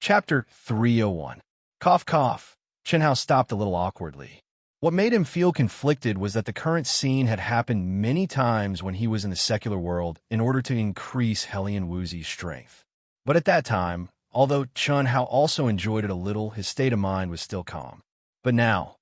Chapter 301. Cough, cough. Chenhao stopped a little awkwardly. What made him feel conflicted was that the current scene had happened many times when he was in the secular world in order to increase Hellion Wuzi's strength. But at that time, although Chenhao also enjoyed it a little, his state of mind was still calm. But now,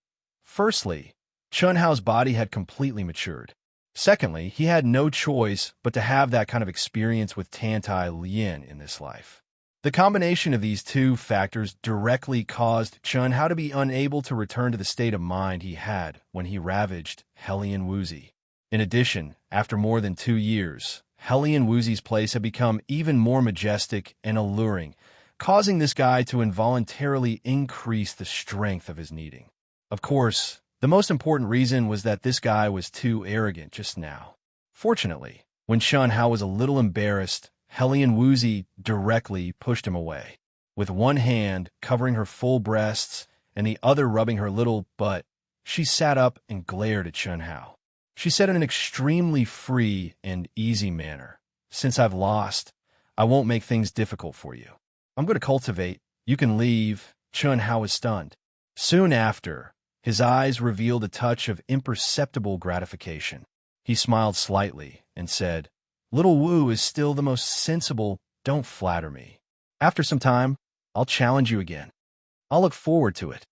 firstly, Chenhao's body had completely matured. Secondly, he had no choice but to have that kind of experience with Tantai Lien in this life. The combination of these two factors directly caused Chenhao to be unable to return to the state of mind he had when he ravaged Hellion Wuzi. In addition, after more than 2 years, Hellion Wuzi's place had become even more majestic and alluring, causing this guy to involuntarily increase the strength of his needing. Of course, the most important reason was that this guy was too arrogant just now. Fortunately, when Chenhao was a little embarrassed, Hellion Wuzi directly pushed him away. With one hand covering her full breasts and the other rubbing her little butt, she sat up and glared at Chenhao. She said in an extremely free and easy manner, "Since I've lost, I won't make things difficult for you. I'm going to cultivate. You can leave." Chenhao was stunned. Soon after, his eyes revealed a touch of imperceptible gratification. He smiled slightly and said, "Little Wu is still the most sensible. Don't flatter me. After some time, I'll challenge you again. I'll look forward to it."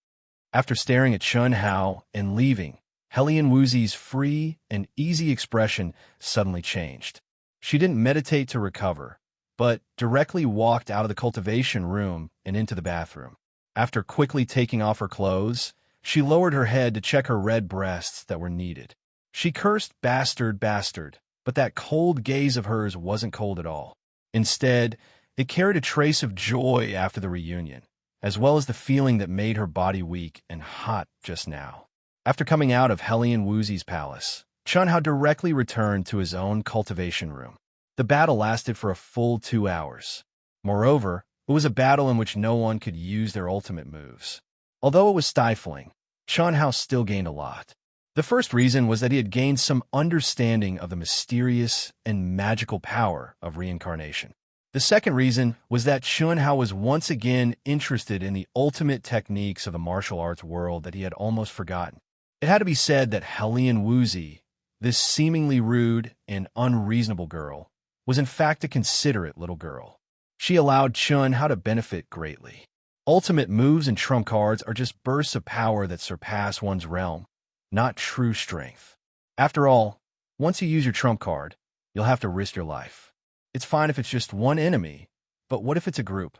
After staring at Chenhao and leaving, Hellion Wuzi's free and easy expression suddenly changed. She didn't meditate to recover, but directly walked out of the cultivation room and into the bathroom. After quickly taking off her clothes, she lowered her head to check her red breasts that were kneaded. She cursed, "Bastard, bastard." But that cold gaze of hers wasn't cold at all. Instead, it carried a trace of joy after the reunion, as well as the feeling that made her body weak and hot just now. After coming out of Hellion Wuzi's palace, Chenhao directly returned to his own cultivation room. The battle lasted for a full 2 hours. Moreover, it was a battle in which no one could use their ultimate moves. Although it was stifling, Chenhao still gained a lot. The first reason was that he had gained some understanding of the mysterious and magical power of reincarnation. The second reason was that Chenhao was once again interested in the ultimate techniques of the martial arts world that he had almost forgotten. It had to be said that Hellion Wuzi, this seemingly rude and unreasonable girl, was in fact a considerate little girl. She allowed Chenhao to benefit greatly. Ultimate moves and trump cards are just bursts of power that surpass one's realm, not true strength. After all, once you use your trump card, you'll have to risk your life. It's fine if it's just one enemy, but what if it's a group?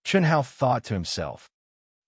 Chenhao thought to himself.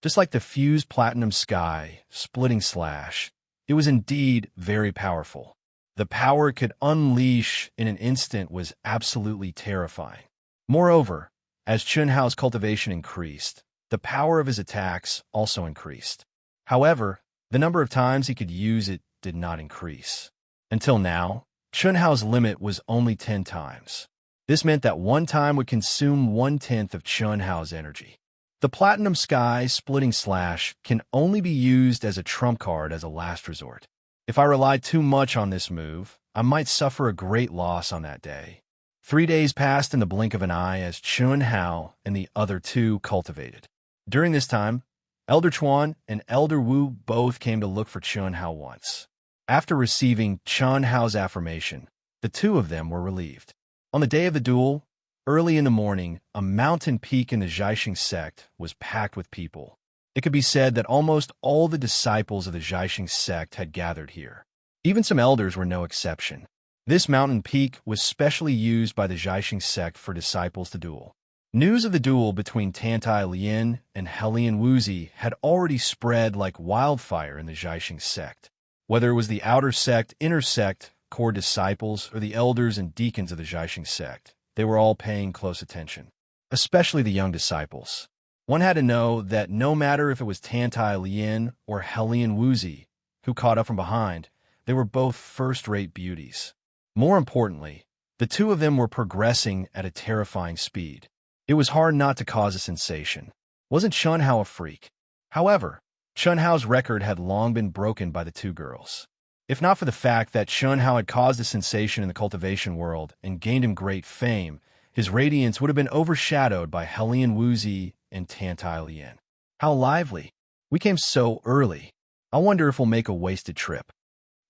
Just like the fused platinum sky, splitting slash, it was indeed very powerful. The power it could unleash in an instant was absolutely terrifying. Moreover, as Chenhao's cultivation increased, the power of his attacks also increased. However, the number of times he could use it did not increase. Until now, Chenhao's limit was only 10 times. This meant that one time would consume 1/10 of Chenhao's energy. The Platinum Sky Splitting Slash can only be used as a trump card as a last resort. If I relied too much on this move, I might suffer a great loss on that day. 3 days passed in the blink of an eye as Chenhao and the other two cultivated. During this time, Elder Chuan and Elder Wu both came to look for Chenhao once. After receiving Chenhao's affirmation, the two of them were relieved. On the day of the duel, early in the morning, a mountain peak in the Jiaxing sect was packed with people. It could be said that almost all the disciples of the Jiaxing sect had gathered here. Even some elders were no exception. This mountain peak was specially used by the Jiaxing sect for disciples to duel. News of the duel between Tantai Lien and Hellion Wuzi had already spread like wildfire in the Jiaxing sect. Whether it was the outer sect, inner sect, core disciples, or the elders and deacons of the Jiaxing sect, they were all paying close attention, especially the young disciples. One had to know that no matter if it was Tantai Lien or Hellion Wuzi who caught up from behind, they were both first-rate beauties. More importantly, the two of them were progressing at a terrifying speed. It was hard not to cause a sensation. Wasn't Chenhao a freak? However, Chenhao's record had long been broken by the two girls. If not for the fact that Chenhao had caused a sensation in the cultivation world and gained him great fame, his radiance would have been overshadowed by Hellion Wuzi and Tantai. How lively. We came so early. I wonder if we'll make a wasted trip.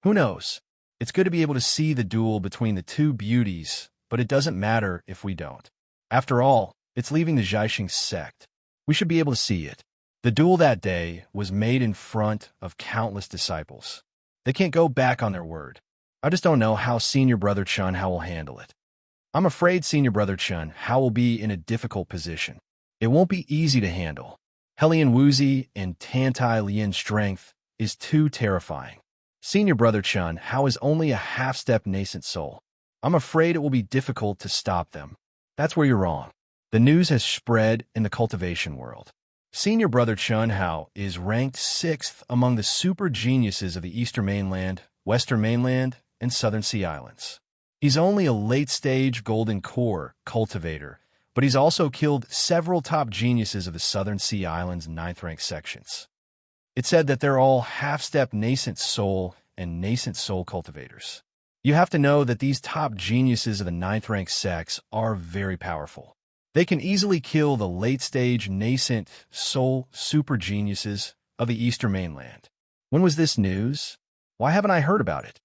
Who knows? It's good to be able to see the duel between the two beauties, but it doesn't matter if we don't. After all, it's leaving the Jiaxing sect. We should be able to see it. The duel that day was made in front of countless disciples. They can't go back on their word. I just don't know how Senior Brother Chun Hao will handle it. I'm afraid Senior Brother Chun Hao will be in a difficult position. It won't be easy to handle. Helian Wuzi and Tantai Lian's strength is too terrifying. Senior Brother Chun Hao is only a half-step nascent soul. I'm afraid it will be difficult to stop them. That's where you're wrong. The news has spread in the cultivation world. Senior Brother Chun Hao is ranked 6th among the super geniuses of the Eastern Mainland, Western Mainland, and Southern Sea Islands. He's only a late-stage golden core cultivator, but he's also killed several top geniuses of the Southern Sea Islands' 9th-rank sections. It's said that they're all half-step nascent soul and nascent soul cultivators. You have to know that these top geniuses of the 9th-rank sects are very powerful. They can easily kill the late-stage nascent soul super geniuses of the Eastern Mainland. When was this news? Why haven't I heard about it?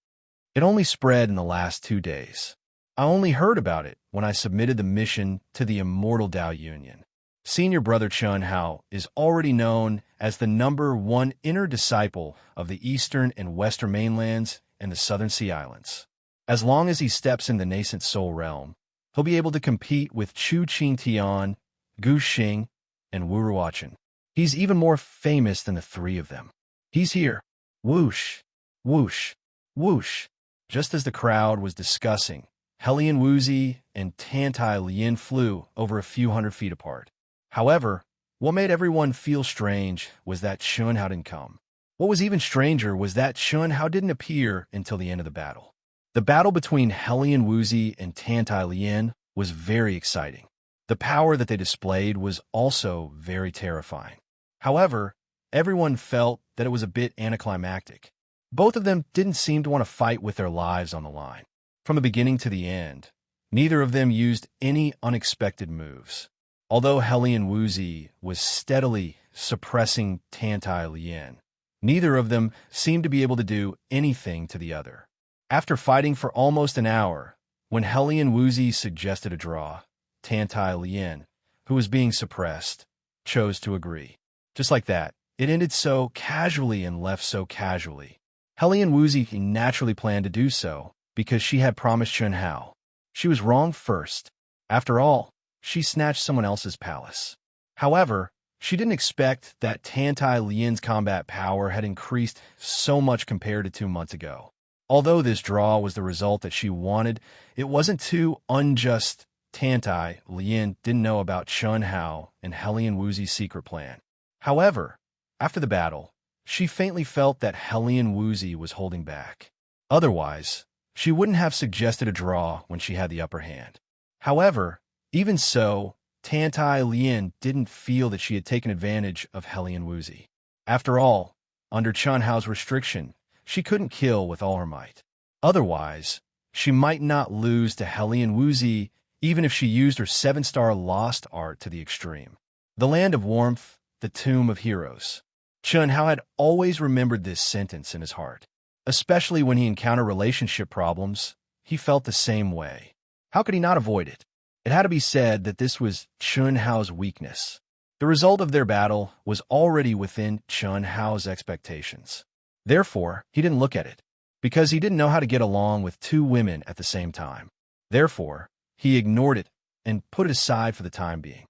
It only spread in the last 2 days. I only heard about it when I submitted the mission to the Immortal Dao Union. Senior Brother Chun Hao is already known as the #1 inner disciple of the Eastern and Western Mainlands and the Southern Sea Islands. As long as he steps in the nascent soul realm, he'll be able to compete with Chu Qingtian, Gu Xing, and Wu Ruochen. He's even more famous than the 3 of them. He's here. Whoosh, whoosh, whoosh. Just as the crowd was discussing, Helian Wuzi and Tantai Lian flew over a few hundred feet apart. However, what made everyone feel strange was that Chun Hao didn't come. What was even stranger was that Chun Hao didn't appear until the end of the battle. The battle between Helian Wuzi and Tantai Lian was very exciting. The power that they displayed was also very terrifying. However, everyone felt that it was a bit anticlimactic. Both of them didn't seem to want to fight with their lives on the line. From the beginning to the end, neither of them used any unexpected moves. Although Helian Wuzi was steadily suppressing Tantai Lian, neither of them seemed to be able to do anything to the other. After fighting for almost an hour, when Helian Wuzi suggested a draw, Tantai Lian, who was being suppressed, chose to agree. Just like that, it ended so casually and left so casually. Helian Wuzi naturally planned to do so because she had promised Chun Hao. She was wrong first. After all, she snatched someone else's palace. However, she didn't expect that Tantai Lian's combat power had increased so much compared to 2 months ago. Although this draw was the result that she wanted, it wasn't too unjust. Tantai Lian didn't know about Chun Hao and Helian Wuzi's secret plan. However, after the battle, she faintly felt that Helian Wuzi was holding back. Otherwise, she wouldn't have suggested a draw when she had the upper hand. However, even so, Tantai Lian didn't feel that she had taken advantage of Helian Wuzi. After all, under Chun Hao's restriction, she couldn't kill with all her might. Otherwise, she might not lose to Helian Wuzi even if she used her 7-star lost art to the extreme. The land of warmth, the tomb of heroes. Chun Hao had always remembered this sentence in his heart. Especially when he encountered relationship problems, he felt the same way. How could he not avoid it? It had to be said that this was Chun Hao's weakness. The result of their battle was already within Chun Hao's expectations. Therefore, he didn't look at it, because he didn't know how to get along with 2 women at the same time. Therefore, he ignored it and put it aside for the time being.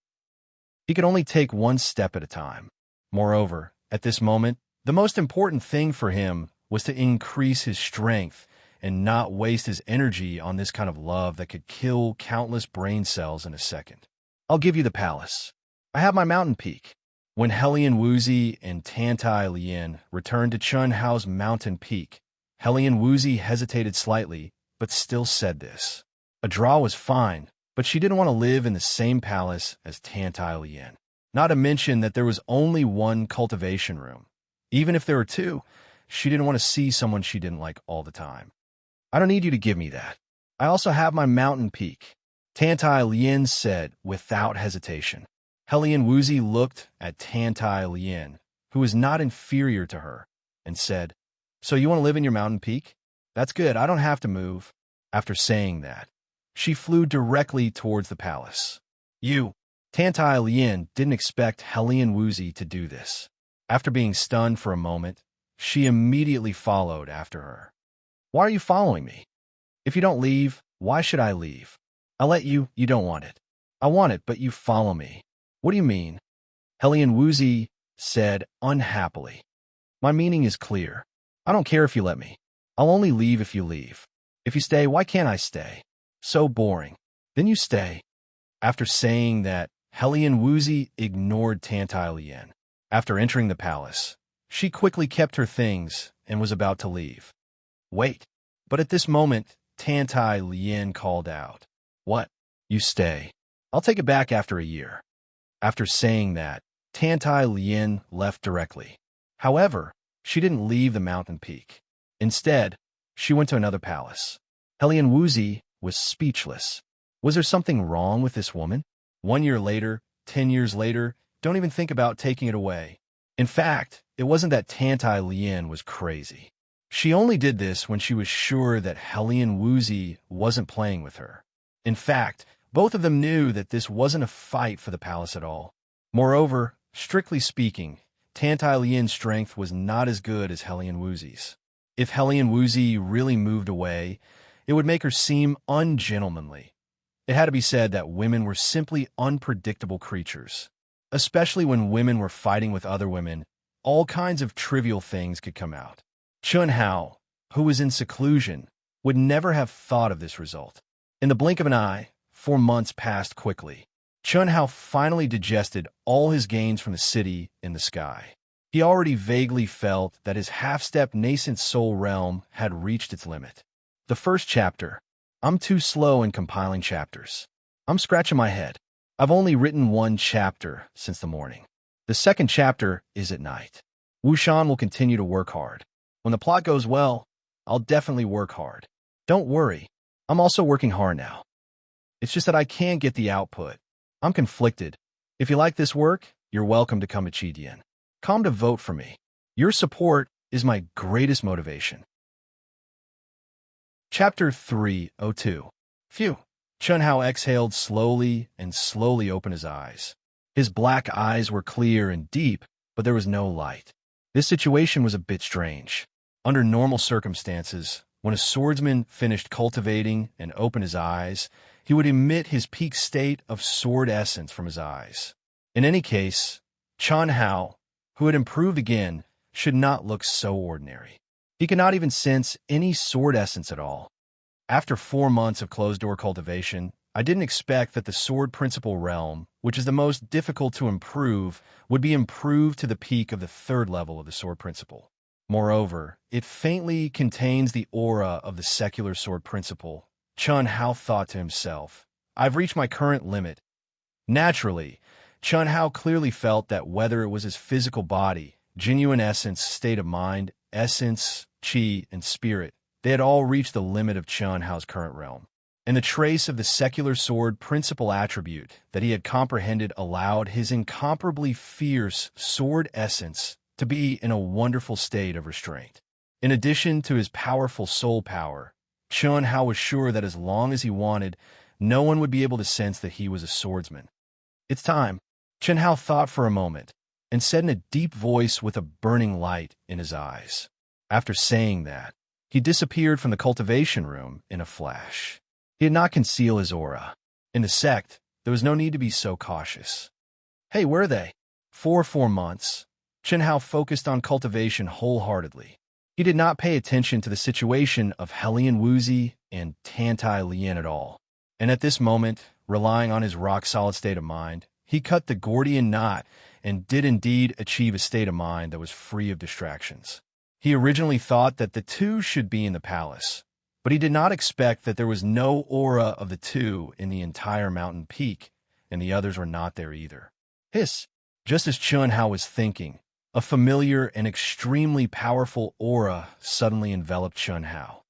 He could only take 1 step at a time. Moreover, at this moment, the most important thing for him was to increase his strength and not waste his energy on this kind of love that could kill countless brain cells in a second. I'll give you the palace. I have my mountain peak. When Helian Wuzi and Tantai Lian returned to Chun Hao's mountain peak, Helian Wuzi hesitated slightly, but still said this. A draw was fine, but she didn't want to live in the same palace as Tantai Lian. Not to mention that there was only 1 cultivation room. Even if there were 2, she didn't want to see someone she didn't like all the time. I don't need you to give me that. I also have my mountain peak, Tantai Lian said without hesitation. Hellion Wuzi looked at Tantai Lien, who was not inferior to her, and said, "So you want to live in your mountain peak? That's good, I don't have to move." After saying that, she flew directly towards the palace. Tantai Lien didn't expect Hellion Wuzi to do this. After being stunned for a moment, she immediately followed after her. "Why are you following me? If you don't leave, why should I leave? I'll let you don't want it. I want it, but you follow me. What do you mean?" Hellion Wuzi said unhappily. "My meaning is clear. I don't care if you let me. I'll only leave if you leave. If you stay, why can't I stay? So boring. Then you stay." After saying that, Hellion Wuzi ignored Tantai Lien. After entering the palace, she quickly kept her things and was about to leave. "Wait." But at this moment, Tantai Lien called out, "What? You stay. I'll take it back after a year." After saying that, Tantai Lien left directly. However, she didn't leave the mountain peak. Instead, she went to another palace. Hellion Wuzi was speechless. Was there something wrong with this woman? 1 year later, 10 years later, don't even think about taking it away. In fact, it wasn't that Tantai Lien was crazy. She only did this when she was sure that Hellion Wuzi wasn't playing with her. In fact, both of them knew that this wasn't a fight for the palace at all. Moreover, strictly speaking, Tantai Lien's strength was not as good as Hellion Wuzi's. If Hellion Wuzi really moved away, it would make her seem ungentlemanly. It had to be said that women were simply unpredictable creatures. Especially when women were fighting with other women, all kinds of trivial things could come out. Chun Hao, who was in seclusion, would never have thought of this result. In the blink of an eye, 4 months passed quickly. Chun Hao finally digested all his gains from the city in the sky. He already vaguely felt that his half-step nascent soul realm had reached its limit. The first chapter. I'm too slow in compiling chapters. I'm scratching my head. I've only written 1 chapter since the morning. The second chapter is at night. Wushan will continue to work hard. When the plot goes well, I'll definitely work hard. Don't worry, I'm also working hard now. It's just that I can't get the output. I'm conflicted. If you like this work, you're welcome to come to Chidian. Come to vote for me. Your support is my greatest motivation. Chapter 302. Phew. Chun Hao exhaled slowly and slowly opened his eyes. His black eyes were clear and deep, but there was no light. This situation was a bit strange. Under normal circumstances, when a swordsman finished cultivating and opened his eyes, he would emit his peak state of sword essence from his eyes. In any case, Chun Hao, who had improved again, should not look so ordinary. He could not even sense any sword essence at all. After 4 months of closed-door cultivation, I didn't expect that the sword principle realm, which is the most difficult to improve, would be improved to the peak of the 3rd level of the sword principle. Moreover, it faintly contains the aura of the secular sword principle. Chun Hao thought to himself, I've reached my current limit. Naturally, Chun Hao clearly felt that whether it was his physical body, genuine essence, state of mind, essence, chi, and spirit, they had all reached the limit of Chun Hao's current realm. And the trace of the secular sword principle attribute that he had comprehended allowed his incomparably fierce sword essence to be in a wonderful state of restraint. In addition to his powerful soul power, Chun Hao was sure that as long as he wanted, no one would be able to sense that he was a swordsman. It's time. Chun Hao thought for a moment and said in a deep voice with a burning light in his eyes. After saying that, he disappeared from the cultivation room in a flash. He did not conceal his aura. In the sect, there was no need to be so cautious. Hey, where are they? For 4 months, Chun Hao focused on cultivation wholeheartedly. He did not pay attention to the situation of Hellion Wuzi and Tantai Lien at all. And at this moment, relying on his rock-solid state of mind, he cut the Gordian knot and did indeed achieve a state of mind that was free of distractions. He originally thought that the 2 should be in the palace, but he did not expect that there was no aura of the 2 in the entire mountain peak, and the others were not there either. Hiss! Just as Chun Hao was thinking, a familiar and extremely powerful aura suddenly enveloped Chun Hao.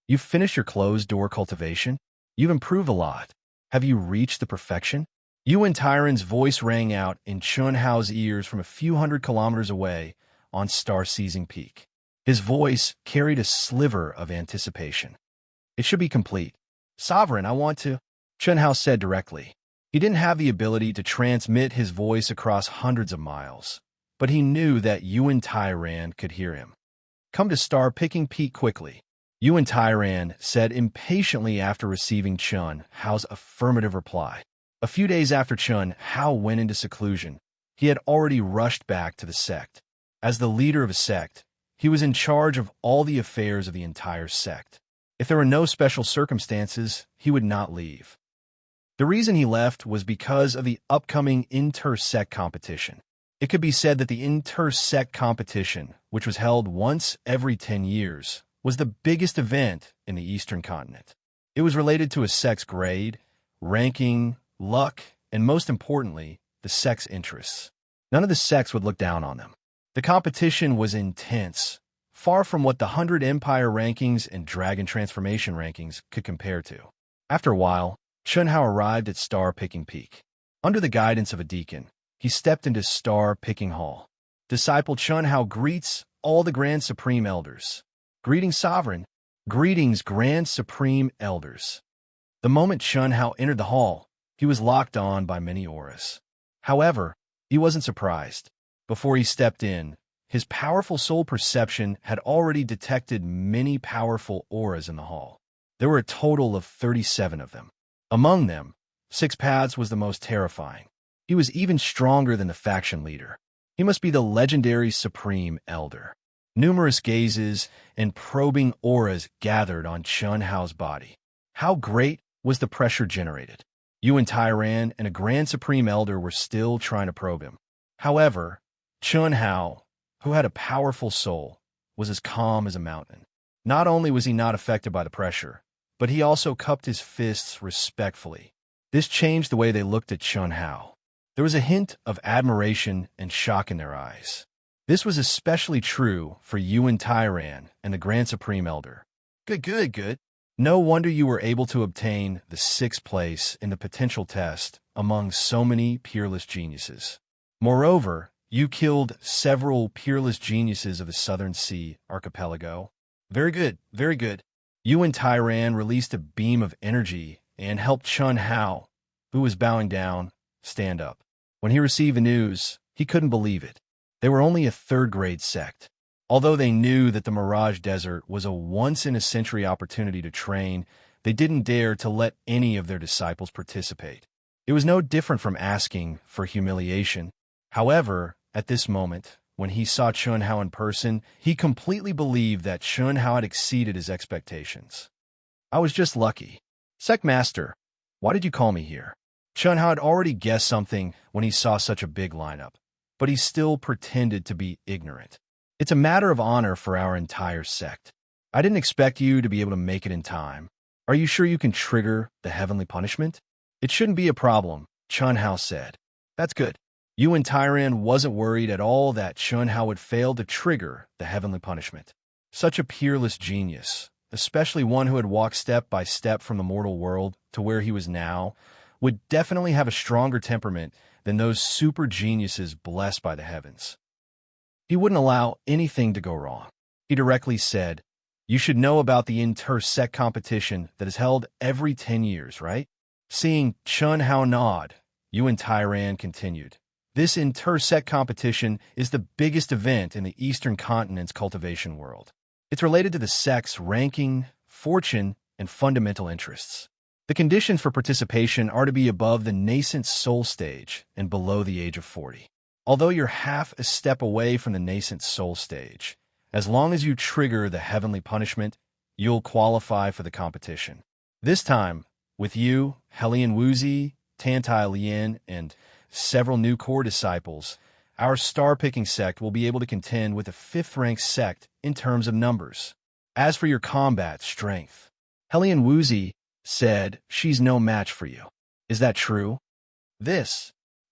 You've finished your closed-door cultivation? You've improved a lot. Have you reached the perfection? Yuan Tyran's voice rang out in Chun Hao's ears from a few hundred kilometers away on star-seizing peak. His voice carried a sliver of anticipation. It should be complete. Sovereign, I want to, Chun Hao said directly. He didn't have the ability to transmit his voice across hundreds of miles, but he knew that Yuan Tyran could hear him. Come to star-picking peak quickly, Yuan Tyran said impatiently after receiving Chun Hao's affirmative reply. A few days after Chun Hao went into seclusion, he had already rushed back to the sect. As the leader of a sect, he was in charge of all the affairs of the entire sect. If there were no special circumstances, he would not leave. The reason he left was because of the upcoming inter-sect competition. It could be said that the inter-sect competition, which was held once every 10 years, was the biggest event in the Eastern continent. It was related to a sect's grade, ranking, luck, and most importantly, the sect's interests. None of the sects would look down on them. The competition was intense, far from what the 100 Empire rankings and Dragon Transformation rankings could compare to. After a while, Chun Hao arrived at Star-Picking Peak. Under the guidance of a deacon, he stepped into Star-Picking Hall. Disciple Chun Hao greets all the Grand Supreme Elders. Greetings, Sovereign. Greetings, Grand Supreme Elders. The moment Chun Hao entered the hall, he was locked on by many auras. However, he wasn't surprised. Before he stepped in, his powerful soul perception had already detected many powerful auras in the hall. There were a total of 37 of them. Among them, Six Paths was the most terrifying. He was even stronger than the faction leader. He must be the legendary Supreme Elder. Numerous gazes and probing auras gathered on Chun Hao's body. How great was the pressure generated? Yuan Tyran and a Grand Supreme Elder were still trying to probe him. However, Chun Hao, who had a powerful soul, was as calm as a mountain. Not only was he not affected by the pressure, but he also cupped his fists respectfully. This changed the way they looked at Chun Hao. There was a hint of admiration and shock in their eyes. This was especially true for Yuan Tyran and the Grand Supreme Elder. Good. No wonder you were able to obtain the 6th place in the potential test among so many peerless geniuses. Moreover, you killed several peerless geniuses of the Southern Sea archipelago. Very good. Yuan Tyran released a beam of energy and helped Chun Hao, who was bowing down, stand up. When he received the news, he couldn't believe it. They were only a 3rd-grade sect. Although they knew that the Mirage Desert was a once-in-a-century opportunity to train, they didn't dare to let any of their disciples participate. It was no different from asking for humiliation. However, at this moment, when he saw Chun Hao in person, he completely believed that Chun Hao had exceeded his expectations. I was just lucky. Sect Master, why did you call me here? Chun Hao had already guessed something when he saw such a big lineup, but he still pretended to be ignorant. It's a matter of honor for our entire sect. I didn't expect you to be able to make it in time. Are you sure you can trigger the heavenly punishment? It shouldn't be a problem, Chun Hao said. That's good. Yuan Tyran wasn't worried at all that Chun Hao would fail to trigger the heavenly punishment. Such a peerless genius, especially one who had walked step by step from the mortal world to where he was now, would definitely have a stronger temperament than those super geniuses blessed by the heavens. He wouldn't allow anything to go wrong. He directly said, "You should know about the inter-sect competition that is held every 10 years, right?" Seeing Chun Hao nod, Yuan Tyran continued, "This inter-sect competition is the biggest event in the Eastern Continent's cultivation world. It's related to the sect's ranking, fortune, and fundamental interests. The conditions for participation are to be above the nascent soul stage and below the age of 40. Although you're half a step away from the nascent soul stage, as long as you trigger the heavenly punishment, you'll qualify for the competition. This time, with you, Helian Wuzi, Tantai Lien, and several new core disciples, our star-picking sect will be able to contend with a 5th-ranked sect in terms of numbers. As for your combat strength, Helian Wuzi said she's no match for you. Is that true?"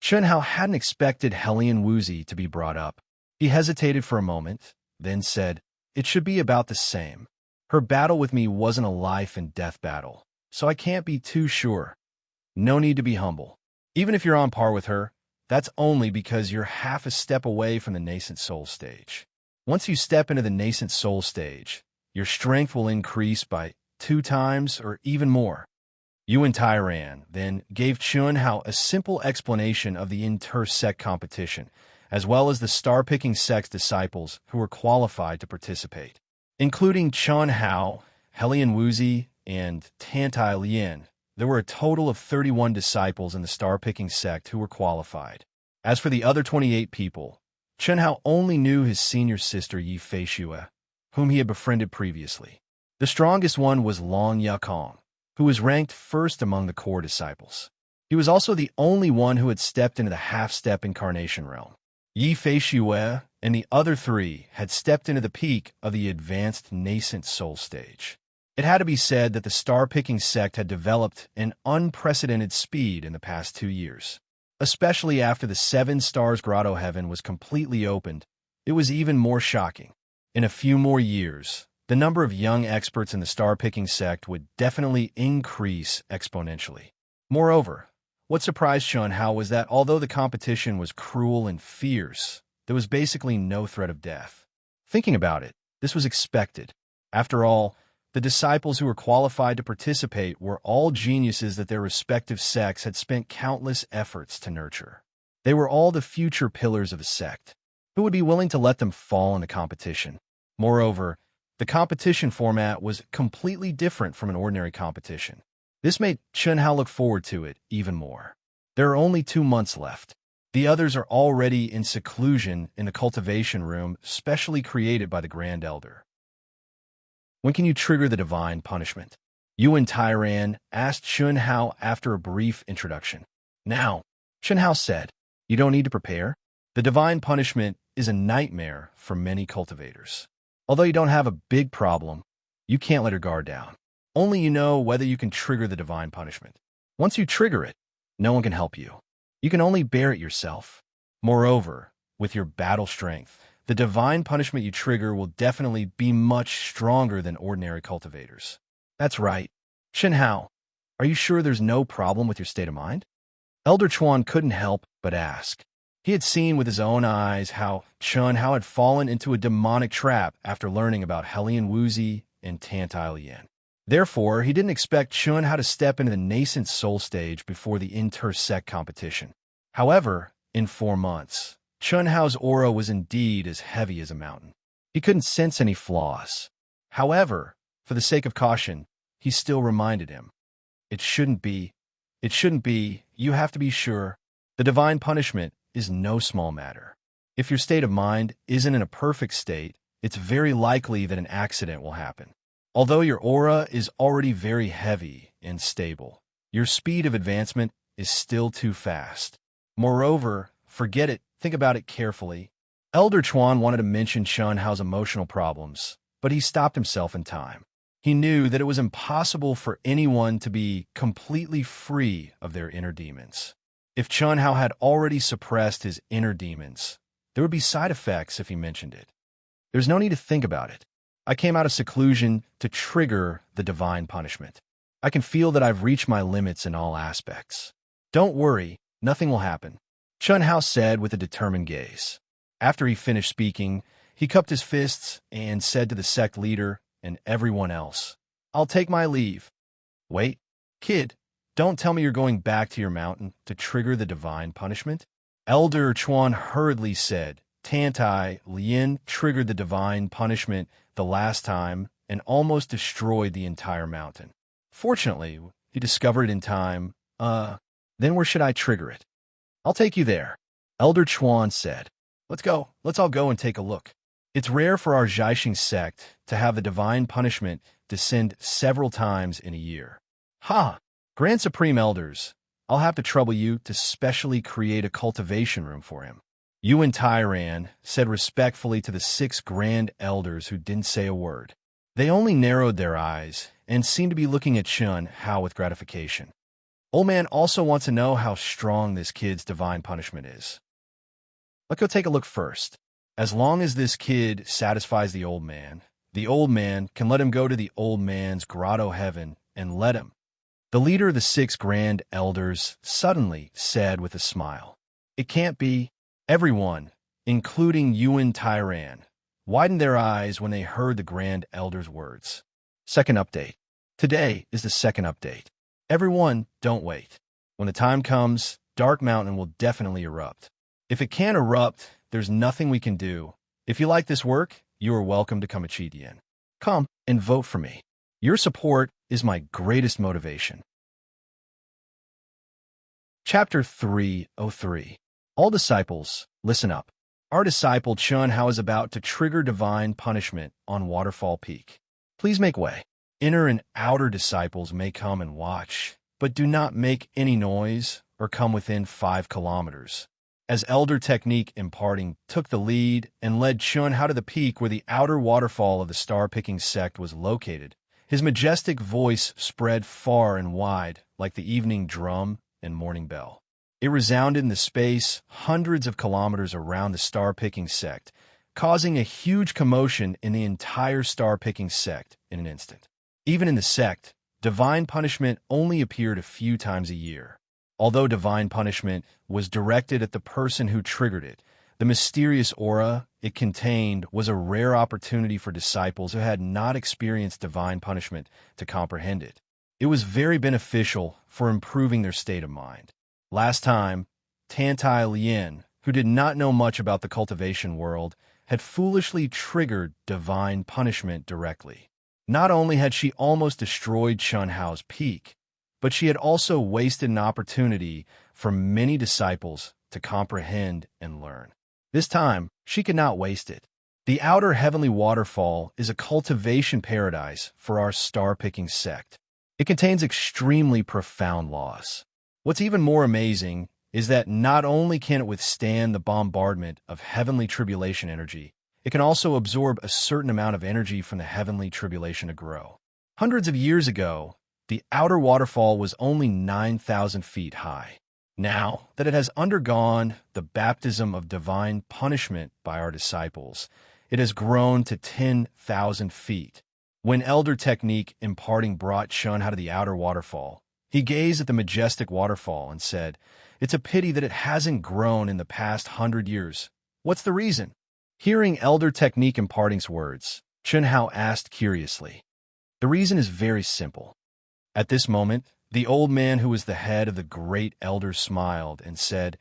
Chun Hao hadn't expected Helian Wuzi to be brought up. He hesitated for a moment, then said, "It should be about the same. Her battle with me wasn't a life-and-death battle, so I can't be too sure. No need to be humble. Even if you're on par with her, that's only because you're half a step away from the nascent soul stage. Once you step into the nascent soul stage, your strength will increase by 2 times or even more. Yuan Tairan then gave Chun-Hao a simple explanation of the inter-sect competition, as well as the star-picking sect's disciples who were qualified to participate, including Chun-Hao, Helian Wuzi, and Tantai Lian. There were a total of 31 disciples in the star-picking sect who were qualified. As for the other 28 people, Chun-Hao only knew his senior sister Yi Feishue, whom he had befriended previously. The strongest one was Long Yakong, who was ranked first among the core disciples. He was also the only one who had stepped into the half-step incarnation realm. Yi Feishue and the other 3 had stepped into the peak of the advanced nascent soul stage. It had to be said that the star-picking sect had developed an unprecedented speed in the past 2 years. Especially after the 7 Stars Grotto Heaven was completely opened, it was even more shocking. In a few more years, the number of young experts in the star-picking sect would definitely increase exponentially. Moreover, what surprised Chun-Hao was that although the competition was cruel and fierce, there was basically no threat of death. Thinking about it, this was expected. After all, the disciples who were qualified to participate were all geniuses that their respective sects had spent countless efforts to nurture. They were all the future pillars of the sect. Who would be willing to let them fall in the competition? Moreover, the competition format was completely different from an ordinary competition. This made Chun-Hao look forward to it even more. There are only 2 months left. The others are already in seclusion in the cultivation room specially created by the Grand Elder. When can you trigger the divine punishment? Yuan Tairan asked Chun-Hao after a brief introduction. Now, Chun-Hao said, you don't need to prepare. The divine punishment is a nightmare for many cultivators. Although you don't have a big problem, you can't let your guard down. Only you know whether you can trigger the divine punishment. Once you trigger it, no one can help you. You can only bear it yourself. Moreover, with your battle strength, the divine punishment you trigger will definitely be much stronger than ordinary cultivators. That's right. Chun-Hao, are you sure there's no problem with your state of mind? Elder Chuan couldn't help but ask. He had seen with his own eyes how Chun-Hao had fallen into a demonic trap after learning about Helian Wuzi and Tantai Lian. Therefore, he didn't expect Chun-Hao to step into the nascent soul stage before the inter-sect competition. However, in 4 months, Chun-Hao's aura was indeed as heavy as a mountain. He couldn't sense any flaws. However, for the sake of caution, he still reminded him. It shouldn't be. You have to be sure. The divine punishment is no small matter. If your state of mind isn't in a perfect state, it's very likely that an accident will happen. Although your aura is already very heavy and stable, your speed of advancement is still too fast. Moreover, forget it. Think about it carefully. Elder Chuan wanted to mention Chun-Hao's emotional problems, but he stopped himself in time. He knew that it was impossible for anyone to be completely free of their inner demons. If Chun-Hao had already suppressed his inner demons, there would be side effects if he mentioned it. There's no need to think about it. I came out of seclusion to trigger the divine punishment. I can feel that I've reached my limits in all aspects. Don't worry, nothing will happen, Chun-Hao said with a determined gaze. After he finished speaking, he cupped his fists and said to the sect leader and everyone else, I'll take my leave. Wait, kid, don't tell me you're going back to your mountain to trigger the divine punishment? Elder Chuan hurriedly said, Tantai Lian triggered the divine punishment the last time and almost destroyed the entire mountain. Fortunately, he discovered it in time. Then where should I trigger it? I'll take you there, Elder Chuan said. Let's go. Let's all go and take a look. It's rare for our Jiaxing sect to have the divine punishment descend several times in a year. Ha! Grand Supreme Elders, I'll have to trouble you to specially create a cultivation room for him. Yuan Tairan said respectfully to the 6 Grand Elders who didn't say a word. They only narrowed their eyes and seemed to be looking at Chun-Hao with gratification. Old man also wants to know how strong this kid's divine punishment is. Let's go take a look first. As long as this kid satisfies the old man can let him go to the old man's grotto heaven and let him. The leader of the 6 grand elders suddenly said with a smile, "It can't be." Everyone, including Yuan Tyran, widened their eyes when they heard the grand elder's words. Second update. Today is the second update. Everyone, don't wait. When the time comes, Dark Mountain will definitely erupt. If it can't erupt, there's nothing we can do. If you like this work, you are welcome to come Conceited. Come and vote for me. Your support is my greatest motivation. Chapter 303. All disciples, listen up. Our disciple Chun Hao is about to trigger divine punishment on Waterfall Peak. Please make way. Inner and outer disciples may come and watch, but do not make any noise or come within 5 kilometers. As Elder Technique Imparting took the lead and led Chun Hao to the peak where the outer waterfall of the star-picking sect was located, his majestic voice spread far and wide like the evening drum and morning bell. It resounded in the space hundreds of kilometers around the star-picking sect, causing a huge commotion in the entire star-picking sect in an instant. Even in the sect, divine punishment only appeared a few times a year. Although divine punishment was directed at the person who triggered it, the mysterious aura it contained was a rare opportunity for disciples who had not experienced divine punishment to comprehend it. It was very beneficial for improving their state of mind. Last time, Tantai Lien, who did not know much about the cultivation world, had foolishly triggered divine punishment directly. Not only had she almost destroyed Chun Hao's peak, but she had also wasted an opportunity for many disciples to comprehend and learn. This time, she could not waste it. The outer heavenly waterfall is a cultivation paradise for our star-picking sect. It contains extremely profound laws. What's even more amazing is that not only can it withstand the bombardment of heavenly tribulation energy, it can also absorb a certain amount of energy from the heavenly tribulation to grow. Hundreds of years ago, the outer waterfall was only 9,000 feet high. Now that it has undergone the baptism of divine punishment by our disciples, it has grown to 10,000 feet. When Elder Technique Imparting brought Chun Hao to the outer waterfall, he gazed at the majestic waterfall and said, "It's a pity that it hasn't grown in the past 100 years. What's the reason?" Hearing Elder Technique Imparting's words, Chun Hao asked curiously. The reason is very simple. At this moment, the old man who was the head of the great elders smiled and said,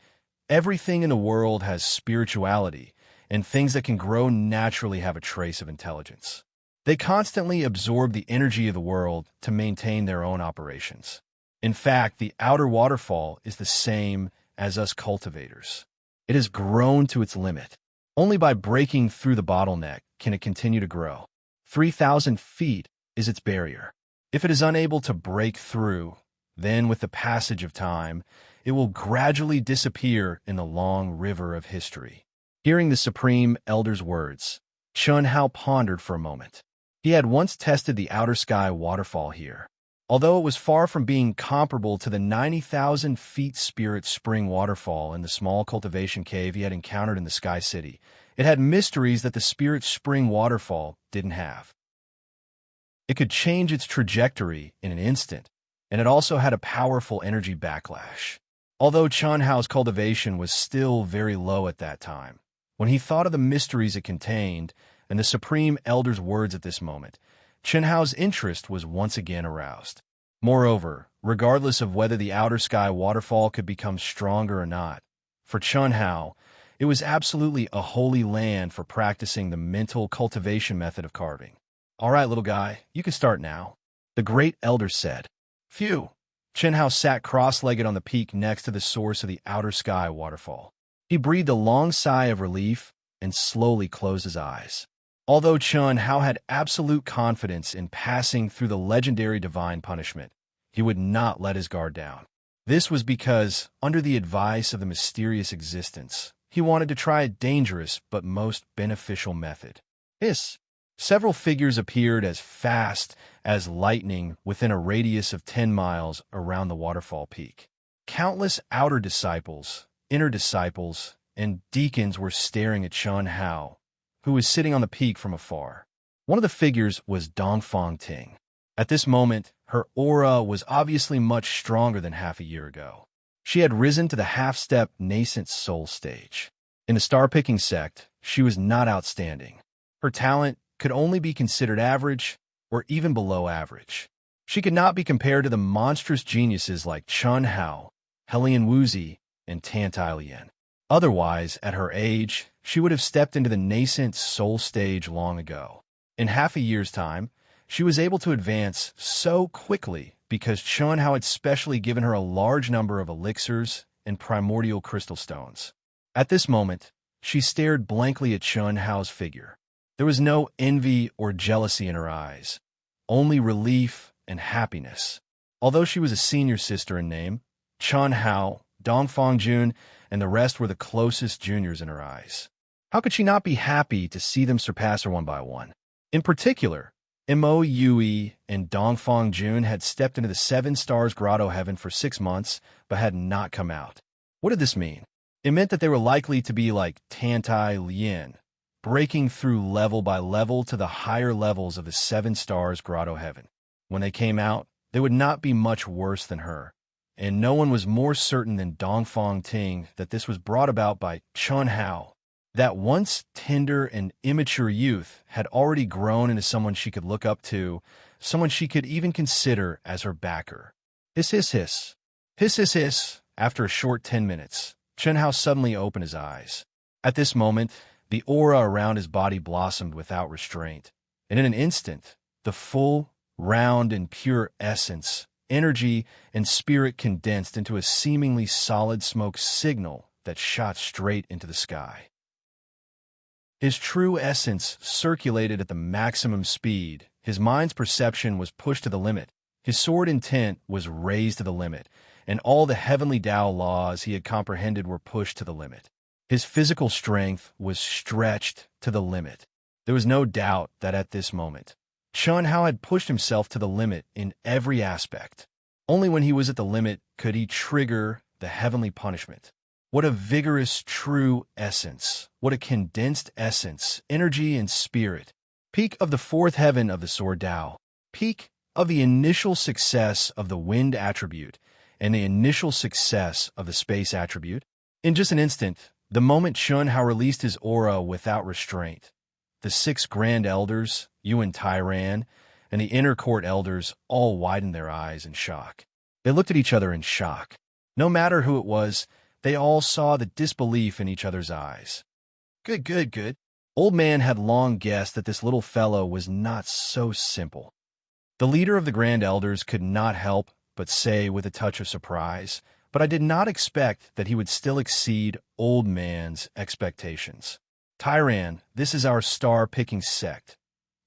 "Everything in the world has spirituality, and things that can grow naturally have a trace of intelligence. They constantly absorb the energy of the world to maintain their own operations. In fact, the outer waterfall is the same as us cultivators. It has grown to its limit. Only by breaking through the bottleneck can it continue to grow. 3,000 feet is its barrier. If it is unable to break through, then with the passage of time, it will gradually disappear in the long river of history." Hearing the Supreme Elder's words, Chun Hao pondered for a moment. He had once tested the outer sky waterfall here. Although it was far from being comparable to the 90,000 feet Spirit Spring waterfall in the small cultivation cave he had encountered in the Sky City, it had mysteries that the Spirit Spring waterfall didn't have. It could change its trajectory in an instant, and it also had a powerful energy backlash. Although Chun Hao's cultivation was still very low at that time, when he thought of the mysteries it contained and the Supreme Elder's words at this moment, Chun Hao's interest was once again aroused. Moreover, regardless of whether the outer sky waterfall could become stronger or not, for Chun Hao, it was absolutely a holy land for practicing the mental cultivation method of carving. "All right, little guy, you can start now," the great elder said. Phew! Chun Hao sat cross-legged on the peak next to the source of the outer sky waterfall. He breathed a long sigh of relief and slowly closed his eyes. Although Chun Hao had absolute confidence in passing through the legendary divine punishment, he would not let his guard down. This was because, under the advice of the mysterious existence, he wanted to try a dangerous but most beneficial method. Several figures appeared as fast as lightning within a radius of 10 miles around the waterfall peak. Countless outer disciples, inner disciples, and deacons were staring at Chun Hao, who was sitting on the peak from afar. One of the figures was Dongfang Ting. At this moment, her aura was obviously much stronger than half a year ago. She had risen to the half-step nascent soul stage. In the star-picking sect, she was not outstanding. Her talent could only be considered average or even below average. She could not be compared to the monstrous geniuses like Chun Hao, Helian Wuzi, and Tantai. Otherwise, at her age, she would have stepped into the nascent soul stage long ago. In half a year's time, she was able to advance so quickly because Chun Hao had specially given her a large number of elixirs and primordial crystal stones. At this moment, she stared blankly at Chun Hao's figure. There was no envy or jealousy in her eyes, only relief and happiness. Although she was a senior sister in name, Chun Hao, Dongfang Jun, and the rest were the closest juniors in her eyes. How could she not be happy to see them surpass her one by one? In particular, Mo Yui and Dongfang Jun had stepped into the Seven Stars Grotto Heaven for 6 months, but had not come out. What did this mean? It meant that they were likely to be like Tantai Lien, breaking through level by level to the higher levels of the Seven Stars Grotto Heaven. When they came out, they would not be much worse than her, and no one was more certain than Dongfang Ting that this was brought about by Chun Hao. That once tender and immature youth had already grown into someone she could look up to, someone she could even consider as her backer. Hiss, hiss, hiss. Hiss, hiss, hiss. After a short 10 minutes, Chun Hao suddenly opened his eyes. At this moment, the aura around his body blossomed without restraint, and in an instant, the full, round, and pure essence, energy, and spirit condensed into a seemingly solid smoke signal that shot straight into the sky. His true essence circulated at the maximum speed. His mind's perception was pushed to the limit. His sword intent was raised to the limit, and all the heavenly Tao laws he had comprehended were pushed to the limit. His physical strength was stretched to the limit. There was no doubt that at this moment, Chun Hao had pushed himself to the limit in every aspect. Only when he was at the limit could he trigger the heavenly punishment. What a vigorous, true essence. What a condensed essence, energy, and spirit. Peak of the fourth heaven of the Sword Tao. Peak of the initial success of the wind attribute and the initial success of the space attribute. In just an instant, the moment Chun Hao released his aura without restraint, the 6 Grand Elders, Yuan Tyran, and the Inner Court Elders all widened their eyes in shock. They looked at each other in shock. No matter who it was, they all saw the disbelief in each other's eyes. Good. Old Man had long guessed that this little fellow was not so simple. The leader of the Grand Elders could not help but say with a touch of surprise, but I did not expect that he would still exceed Old Man's expectations. Tyran, this is our star-picking sect.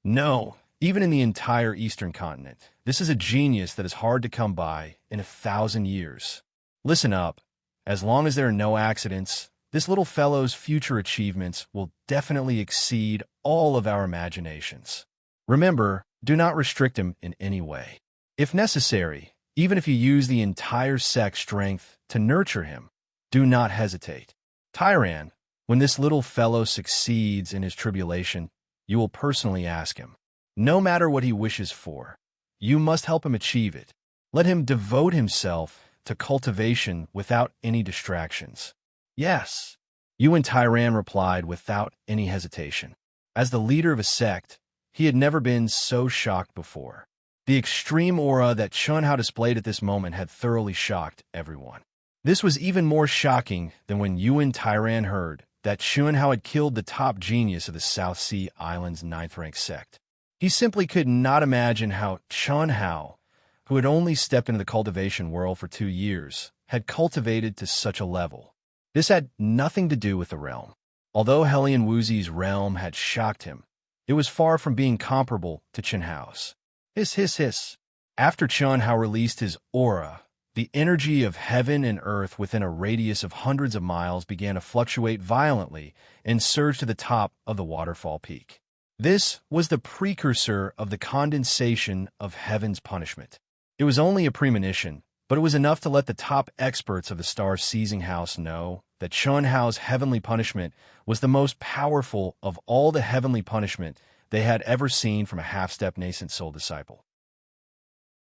No, even in the entire Eastern continent, this is a genius that is hard to come by in 1,000 years. Listen up. As long as there are no accidents, this little fellow's future achievements will definitely exceed all of our imaginations. Remember, do not restrict him in any way. If necessary, even if you use the entire sect's strength to nurture him, do not hesitate. Tyran, when this little fellow succeeds in his tribulation, you will personally ask him. No matter what he wishes for, you must help him achieve it. Let him devote himself to cultivation without any distractions. Yes, Yuan Tyran replied without any hesitation. As the leader of a sect, he had never been so shocked before. The extreme aura that Chun Hao displayed at this moment had thoroughly shocked everyone. This was even more shocking than when Yuan Tyran heard that Chun Hao had killed the top genius of the South Sea Islands 9th-rank sect. He simply could not imagine how Chun Hao, who had only stepped into the cultivation world for 2 years, had cultivated to such a level. This had nothing to do with the realm. Although Helian Wuzi's realm had shocked him, it was far from being comparable to Chun Hao's. Hiss, hiss, hiss. After Chun Hao released his aura, the energy of heaven and earth within a radius of hundreds of miles began to fluctuate violently and surge to the top of the waterfall peak. This was the precursor of the condensation of heaven's punishment. It was only a premonition, but it was enough to let the top experts of the star-seizing house know that Chun Hao's heavenly punishment was the most powerful of all the heavenly punishment they had ever seen from a half-step nascent soul disciple.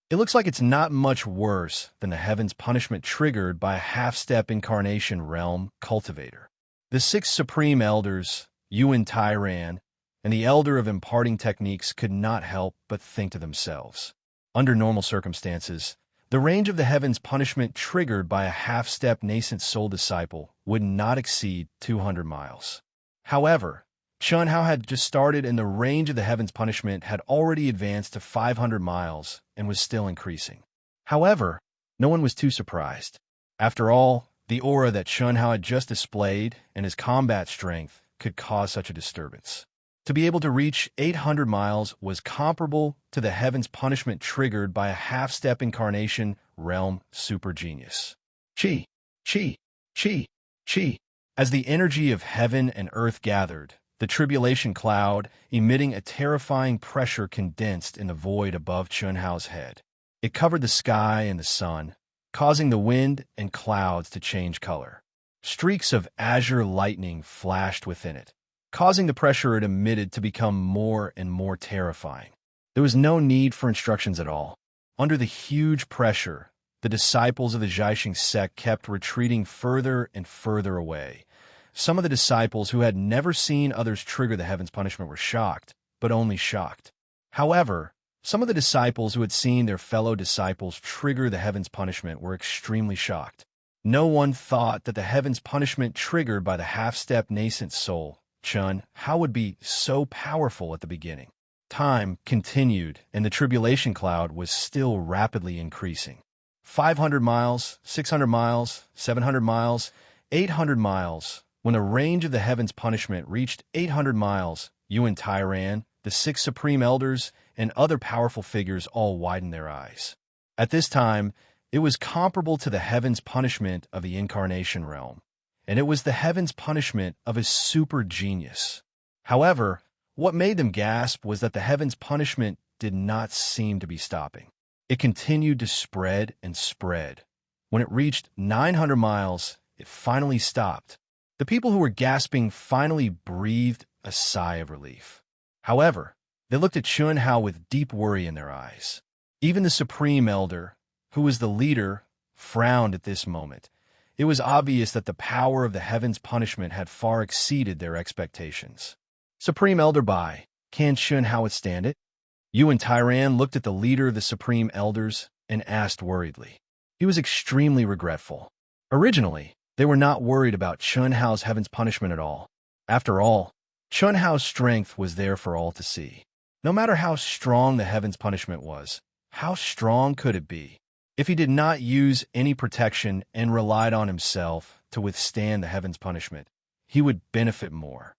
It looks like it's not much worse than the heaven's punishment triggered by a half-step incarnation realm cultivator. The six supreme elders, Yuan Tyran, and the elder of imparting techniques could not help but think to themselves. Under normal circumstances, the range of the heaven's punishment triggered by a half-step nascent soul disciple would not exceed 200 miles. However, Chun Hao had just started and the range of the heaven's punishment had already advanced to 500 miles and was still increasing. However, no one was too surprised. After all, the aura that Chun Hao had just displayed and his combat strength could cause such a disturbance. To be able to reach 800 miles was comparable to the heaven's punishment triggered by a half-step incarnation realm super genius. Chi, chi, chi, chi. As the energy of heaven and earth gathered, the tribulation cloud, emitting a terrifying pressure, condensed in the void above Chun Hao's head. It covered the sky and the sun, causing the wind and clouds to change color. Streaks of azure lightning flashed within it, causing the pressure it emitted to become more and more terrifying. There was no need for instructions at all. Under the huge pressure, the disciples of the Jiaxing sect kept retreating further and further away. Some of the disciples who had never seen others trigger the heaven's punishment were shocked, but only shocked. However, some of the disciples who had seen their fellow disciples trigger the heaven's punishment were extremely shocked. No one thought that the heaven's punishment triggered by the half-step nascent soul, Chun Hao, would be so powerful at the beginning. Time continued, and the tribulation cloud was still rapidly increasing. 500 miles, 600 miles, 700 miles, 800 miles. When the range of the heaven's punishment reached 800 miles, Yuan Tyran, the six supreme elders, and other powerful figures all widened their eyes. At this time, it was comparable to the heaven's punishment of the incarnation realm, and it was the heaven's punishment of a super genius. However, what made them gasp was that the heaven's punishment did not seem to be stopping. It continued to spread and spread. When it reached 900 miles, it finally stopped. The people who were gasping finally breathed a sigh of relief. However, they looked at Chun Hao with deep worry in their eyes. Even the Supreme Elder, who was the leader, frowned at this moment. It was obvious that the power of the heaven's punishment had far exceeded their expectations. Supreme Elder Bai, can Chun Hao withstand it? Yuan Tyran looked at the leader of the Supreme Elders and asked worriedly. He was extremely regretful. Originally, they were not worried about Chun Hao's heaven's punishment at all. After all, Chun Hao's strength was there for all to see. No matter how strong the heaven's punishment was, how strong could it be? If he did not use any protection and relied on himself to withstand the heaven's punishment, he would benefit more.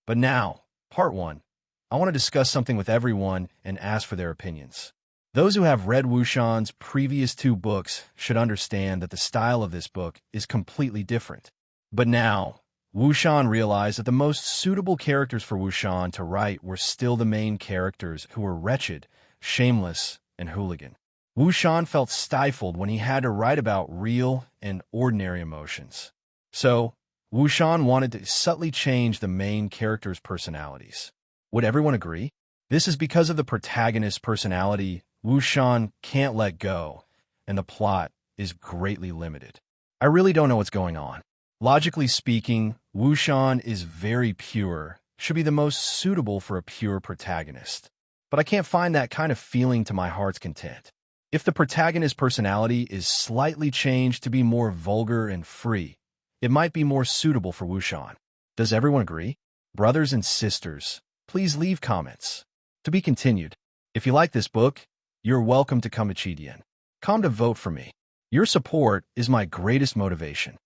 But now, part 1, I want to discuss something with everyone and ask for their opinions. Those who have read Wushan's previous 2 books should understand that the style of this book is completely different. But now, Wushan realized that the most suitable characters for Wushan to write were still the main characters who were wretched, shameless, and hooligan. Wushan felt stifled when he had to write about real and ordinary emotions. So, Wushan wanted to subtly change the main characters' personalities. Would everyone agree? This is because of the protagonist's personality. Wushan can't let go, and the plot is greatly limited. I really don't know what's going on. Logically speaking, Wushan is very pure, should be the most suitable for a pure protagonist. But I can't find that kind of feeling to my heart's content. If the protagonist's personality is slightly changed to be more vulgar and free, it might be more suitable for Wushan. Does everyone agree? Brothers and sisters, please leave comments. To be continued. If you like this book, you're welcome to come to Chidian. Come to vote for me. Your support is my greatest motivation.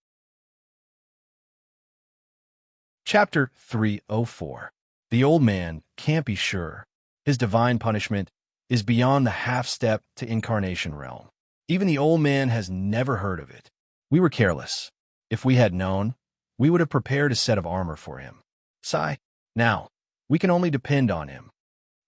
Chapter 304. The old man can't be sure. His divine punishment is beyond the half-step to incarnation realm. Even the old man has never heard of it. We were careless. If we had known, we would have prepared a set of armor for him. Sigh. Now, we can only depend on him.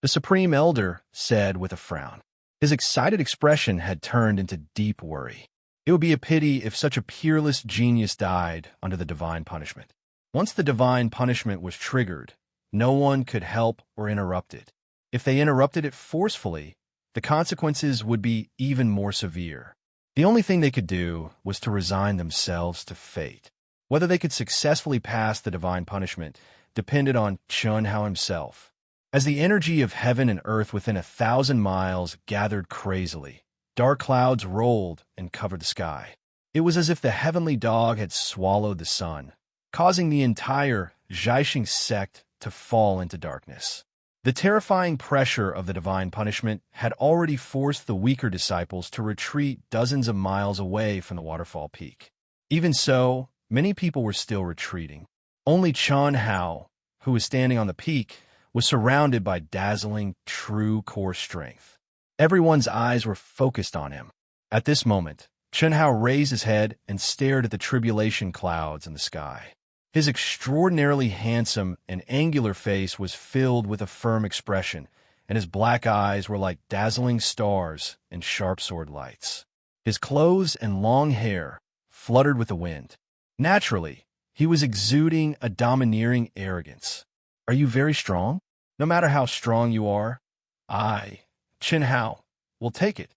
The Supreme Elder said with a frown. His excited expression had turned into deep worry. It would be a pity if such a peerless genius died under the divine punishment. Once the divine punishment was triggered, no one could help or interrupt it. If they interrupted it forcefully, the the consequences would be even more severe. The only thing they could do was to resign themselves to fate. Whether they could successfully pass the divine punishment depended on Chun Hao himself. As the energy of heaven and earth within 1,000 miles gathered crazily, dark clouds rolled and covered the sky. It was as if the heavenly dog had swallowed the sun, causing the entire Zhaixing sect to fall into darkness. The terrifying pressure of the divine punishment had already forced the weaker disciples to retreat dozens of miles away from the waterfall peak. Even so, many people were still retreating. Only Chun Hao, who was standing on the peak, was surrounded by dazzling, true core strength. Everyone's eyes were focused on him. At this moment, Chun Hao raised his head and stared at the tribulation clouds in the sky. His extraordinarily handsome and angular face was filled with a firm expression, and his black eyes were like dazzling stars in sharp sword lights. His clothes and long hair fluttered with the wind. Naturally, he was exuding a domineering arrogance. "Are you very strong? No matter how strong you are, I, Chun Hao, will take it."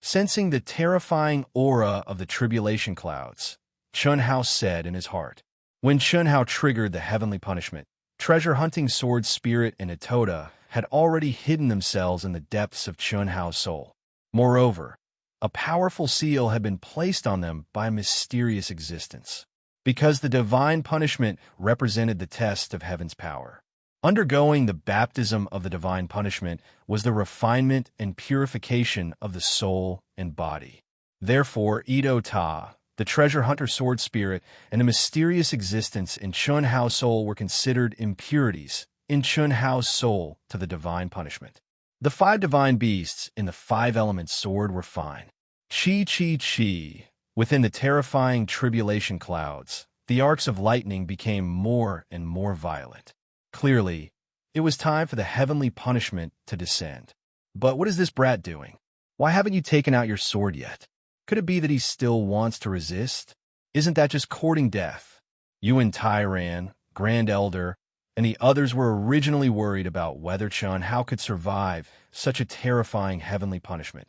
Sensing the terrifying aura of the tribulation clouds, Chun Hao said in his heart. When Chun Hao triggered the heavenly punishment, treasure-hunting sword spirit and Itoda had already hidden themselves in the depths of Chun Hao's soul. Moreover, a powerful seal had been placed on them by a mysterious existence, because the divine punishment represented the test of heaven's power. Undergoing the baptism of the divine punishment was the refinement and purification of the soul and body. Therefore, Ito Ta, the treasure hunter sword spirit, and the mysterious existence in Chun Hao's soul were considered impurities in Chun Hao's soul to the divine punishment. The 5 divine beasts in the 5-element sword were fine. Chi Chi Chi. Within the terrifying tribulation clouds, the arcs of lightning became more and more violent. Clearly, it was time for the heavenly punishment to descend. But what is this brat doing? Why haven't you taken out your sword yet? Could it be that he still wants to resist? Isn't that just courting death? Yuan Tairan, Grand Elder, and the others were originally worried about whether Chun Hao could survive such a terrifying heavenly punishment.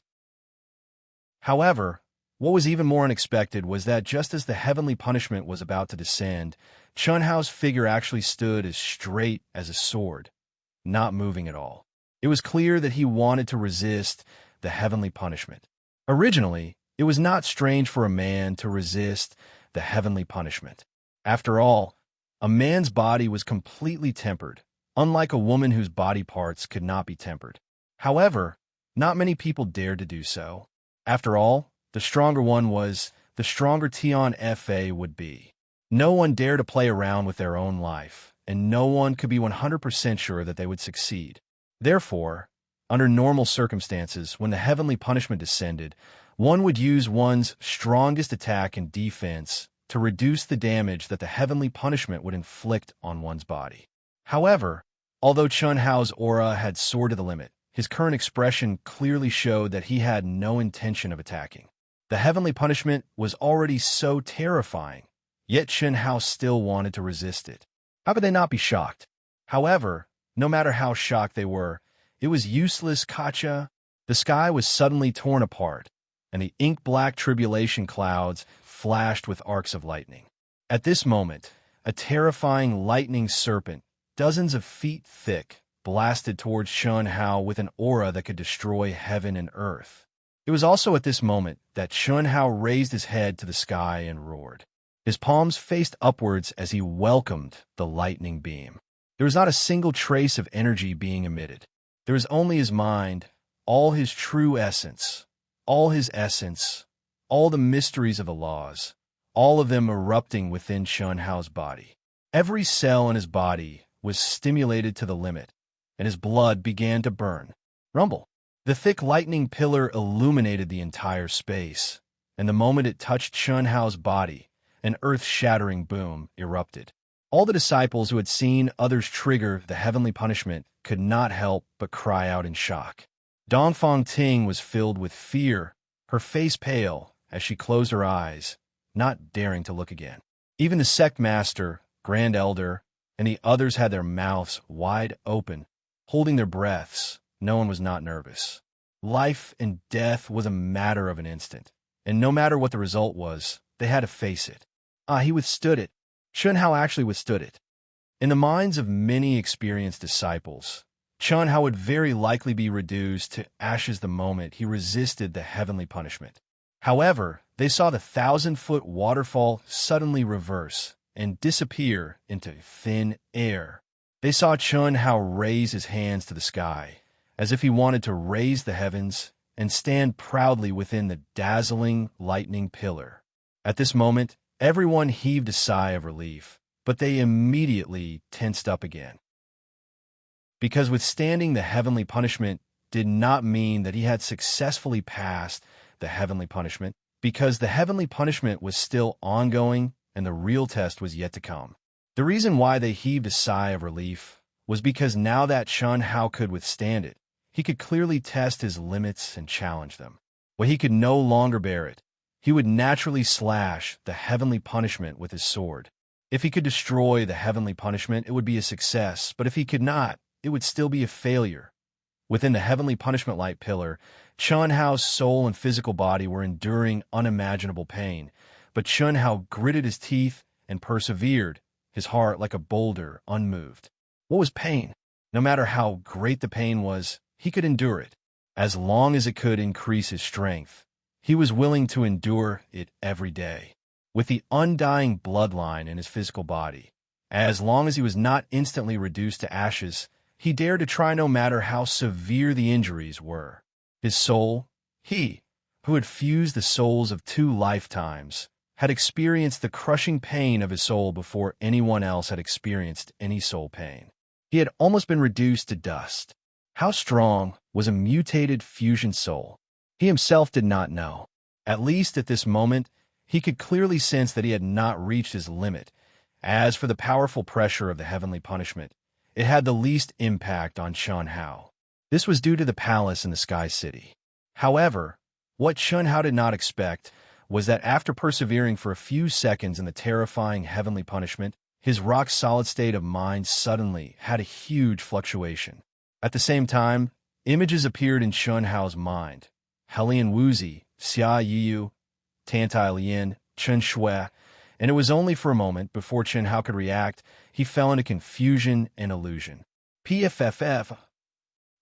However, what was even more unexpected was that just as the heavenly punishment was about to descend, Chun Hao's figure actually stood as straight as a sword, not moving at all. It was clear that he wanted to resist the heavenly punishment. Originally, it was not strange for a man to resist the heavenly punishment. After all, a man's body was completely tempered, unlike a woman whose body parts could not be tempered. However, not many people dared to do so. After all, the stronger one was, the stronger Tian Fa would be. No one dared to play around with their own life, and no one could be 100% sure that they would succeed. Therefore, under normal circumstances, when the heavenly punishment descended, one would use one's strongest attack and defense to reduce the damage that the heavenly punishment would inflict on one's body. However, although Chun Hao's aura had soared to the limit, his current expression clearly showed that he had no intention of attacking. The heavenly punishment was already so terrifying, yet Chun Hao still wanted to resist it. How could they not be shocked? However, no matter how shocked they were, it was useless, Kacha. The sky was suddenly torn apart, and the ink-black tribulation clouds flashed with arcs of lightning. At this moment, a terrifying lightning serpent, dozens of feet thick, blasted towards Chun Hao with an aura that could destroy heaven and earth. It was also at this moment that Chun Hao raised his head to the sky and roared. His palms faced upwards as he welcomed the lightning beam. There was not a single trace of energy being emitted. There was only his mind, all his true essence, all his essence, all the mysteries of the laws, all of them erupting within Chun Hao's body. Every cell in his body was stimulated to the limit, and his blood began to burn. Rumble. The thick lightning pillar illuminated the entire space, and the moment it touched Chun Hao's body, an earth-shattering boom erupted. All the disciples who had seen others trigger the heavenly punishment could not help but cry out in shock. Dongfang Ting was filled with fear, her face pale as she closed her eyes, not daring to look again. Even the sect master, Grand Elder, and the others had their mouths wide open, holding their breaths. No one was not nervous. Life and death was a matter of an instant, and no matter what the result was, they had to face it. He withstood it. Chun Hao actually withstood it. In the minds of many experienced disciples, Chun Hao would very likely be reduced to ashes the moment he resisted the heavenly punishment. However, they saw the 1,000-foot waterfall suddenly reverse and disappear into thin air. They saw Chun Hao raise his hands to the sky, as if he wanted to raise the heavens and stand proudly within the dazzling lightning pillar. At this moment, everyone heaved a sigh of relief, but they immediately tensed up again. Because withstanding the heavenly punishment did not mean that he had successfully passed the heavenly punishment, because the heavenly punishment was still ongoing and the real test was yet to come. The reason why they heaved a sigh of relief was because now that Chun Hao could withstand it, he could clearly test his limits and challenge them. When he could no longer bear it, he would naturally slash the heavenly punishment with his sword. If he could destroy the heavenly punishment, it would be a success, but if he could not, it would still be a failure. Within the heavenly punishment light pillar, Chun Hao's soul and physical body were enduring unimaginable pain, but Chun Hao gritted his teeth and persevered, his heart like a boulder unmoved. What was pain? No matter how great the pain was, he could endure it. As long as it could increase his strength, he was willing to endure it every day. With the undying bloodline in his physical body, as long as he was not instantly reduced to ashes, he dared to try no matter how severe the injuries were. His soul, he, who had fused the souls of 2 lifetimes, had experienced the crushing pain of his soul before anyone else had experienced any soul pain. He had almost been reduced to dust. How strong was a mutated fusion soul? He himself did not know. At least at this moment, he could clearly sense that he had not reached his limit. As for the powerful pressure of the heavenly punishment, it had the least impact on Chun Hao. This was due to the palace in the Sky City. However, what Chun Hao did not expect was that after persevering for a few seconds in the terrifying heavenly punishment, his rock-solid state of mind suddenly had a huge fluctuation. At the same time, images appeared in Chun Hao's mind. Helian Wuzi, Xia Yiyu, Tantai Lian, Chen Shui, and it was only for a moment before Chun Hao could react. He fell into confusion and illusion. PFFF.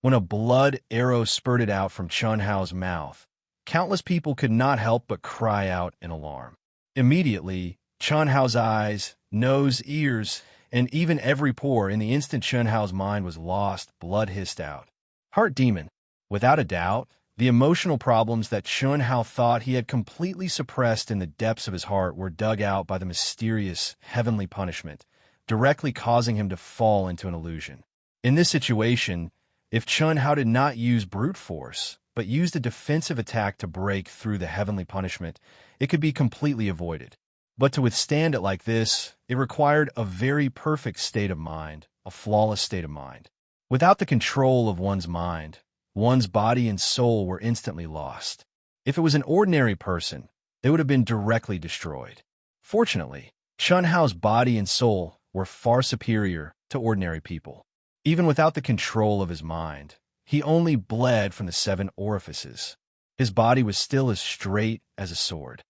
When a blood arrow spurted out from Chun Hao's mouth, countless people could not help but cry out in alarm. Immediately, Chun Hao's eyes, nose, ears, and even every pore in the instant Chun Hao's mind was lost, blood hissed out. Heart demon. Without a doubt, the emotional problems that Chun Hao thought he had completely suppressed in the depths of his heart were dug out by the mysterious heavenly punishment, directly causing him to fall into an illusion. In this situation, if Chun Hao did not use brute force, but used a defensive attack to break through the heavenly punishment, it could be completely avoided. But to withstand it like this, it required a very perfect state of mind, a flawless state of mind. Without the control of one's mind, one's body and soul were instantly lost. If it was an ordinary person, they would have been directly destroyed. Fortunately, Chun Hao's body and soul were far superior to ordinary people. Even without the control of his mind, he only bled from the 7 orifices. His body was still as straight as a sword.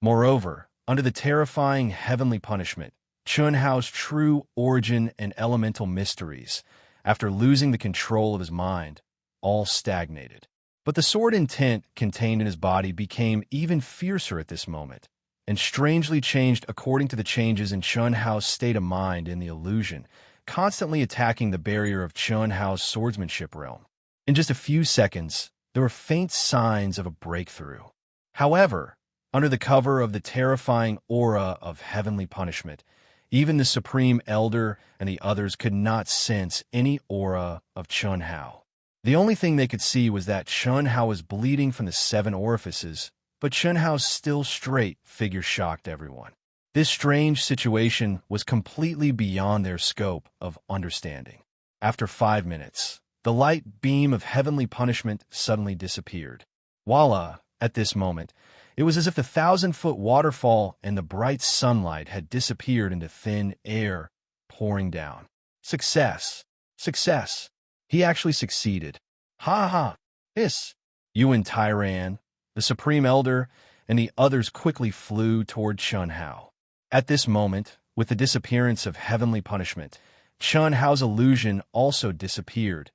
Moreover, under the terrifying heavenly punishment, Chun Hao's true origin and elemental mysteries, after losing the control of his mind, all stagnated. But the sword intent contained in his body became even fiercer at this moment, and strangely changed according to the changes in Chun Hao's state of mind in the illusion, constantly attacking the barrier of Chun Hao's swordsmanship realm. In just a few seconds, there were faint signs of a breakthrough. However, under the cover of the terrifying aura of heavenly punishment, even the Supreme Elder and the others could not sense any aura of Chun Hao. The only thing they could see was that Chun Hao was bleeding from the 7 orifices, but Chun Hao's still straight figure shocked everyone. This strange situation was completely beyond their scope of understanding. After 5 minutes, the light beam of heavenly punishment suddenly disappeared. Voila! At this moment, it was as if the 1,000-foot waterfall and the bright sunlight had disappeared into thin air, pouring down. Success! Success! He actually succeeded. Ha ha! Hiss! Yuan Tyran, the Supreme Elder, and the others quickly flew toward Chun Hao. At this moment, with the disappearance of heavenly punishment, Chun Hao's illusion also disappeared,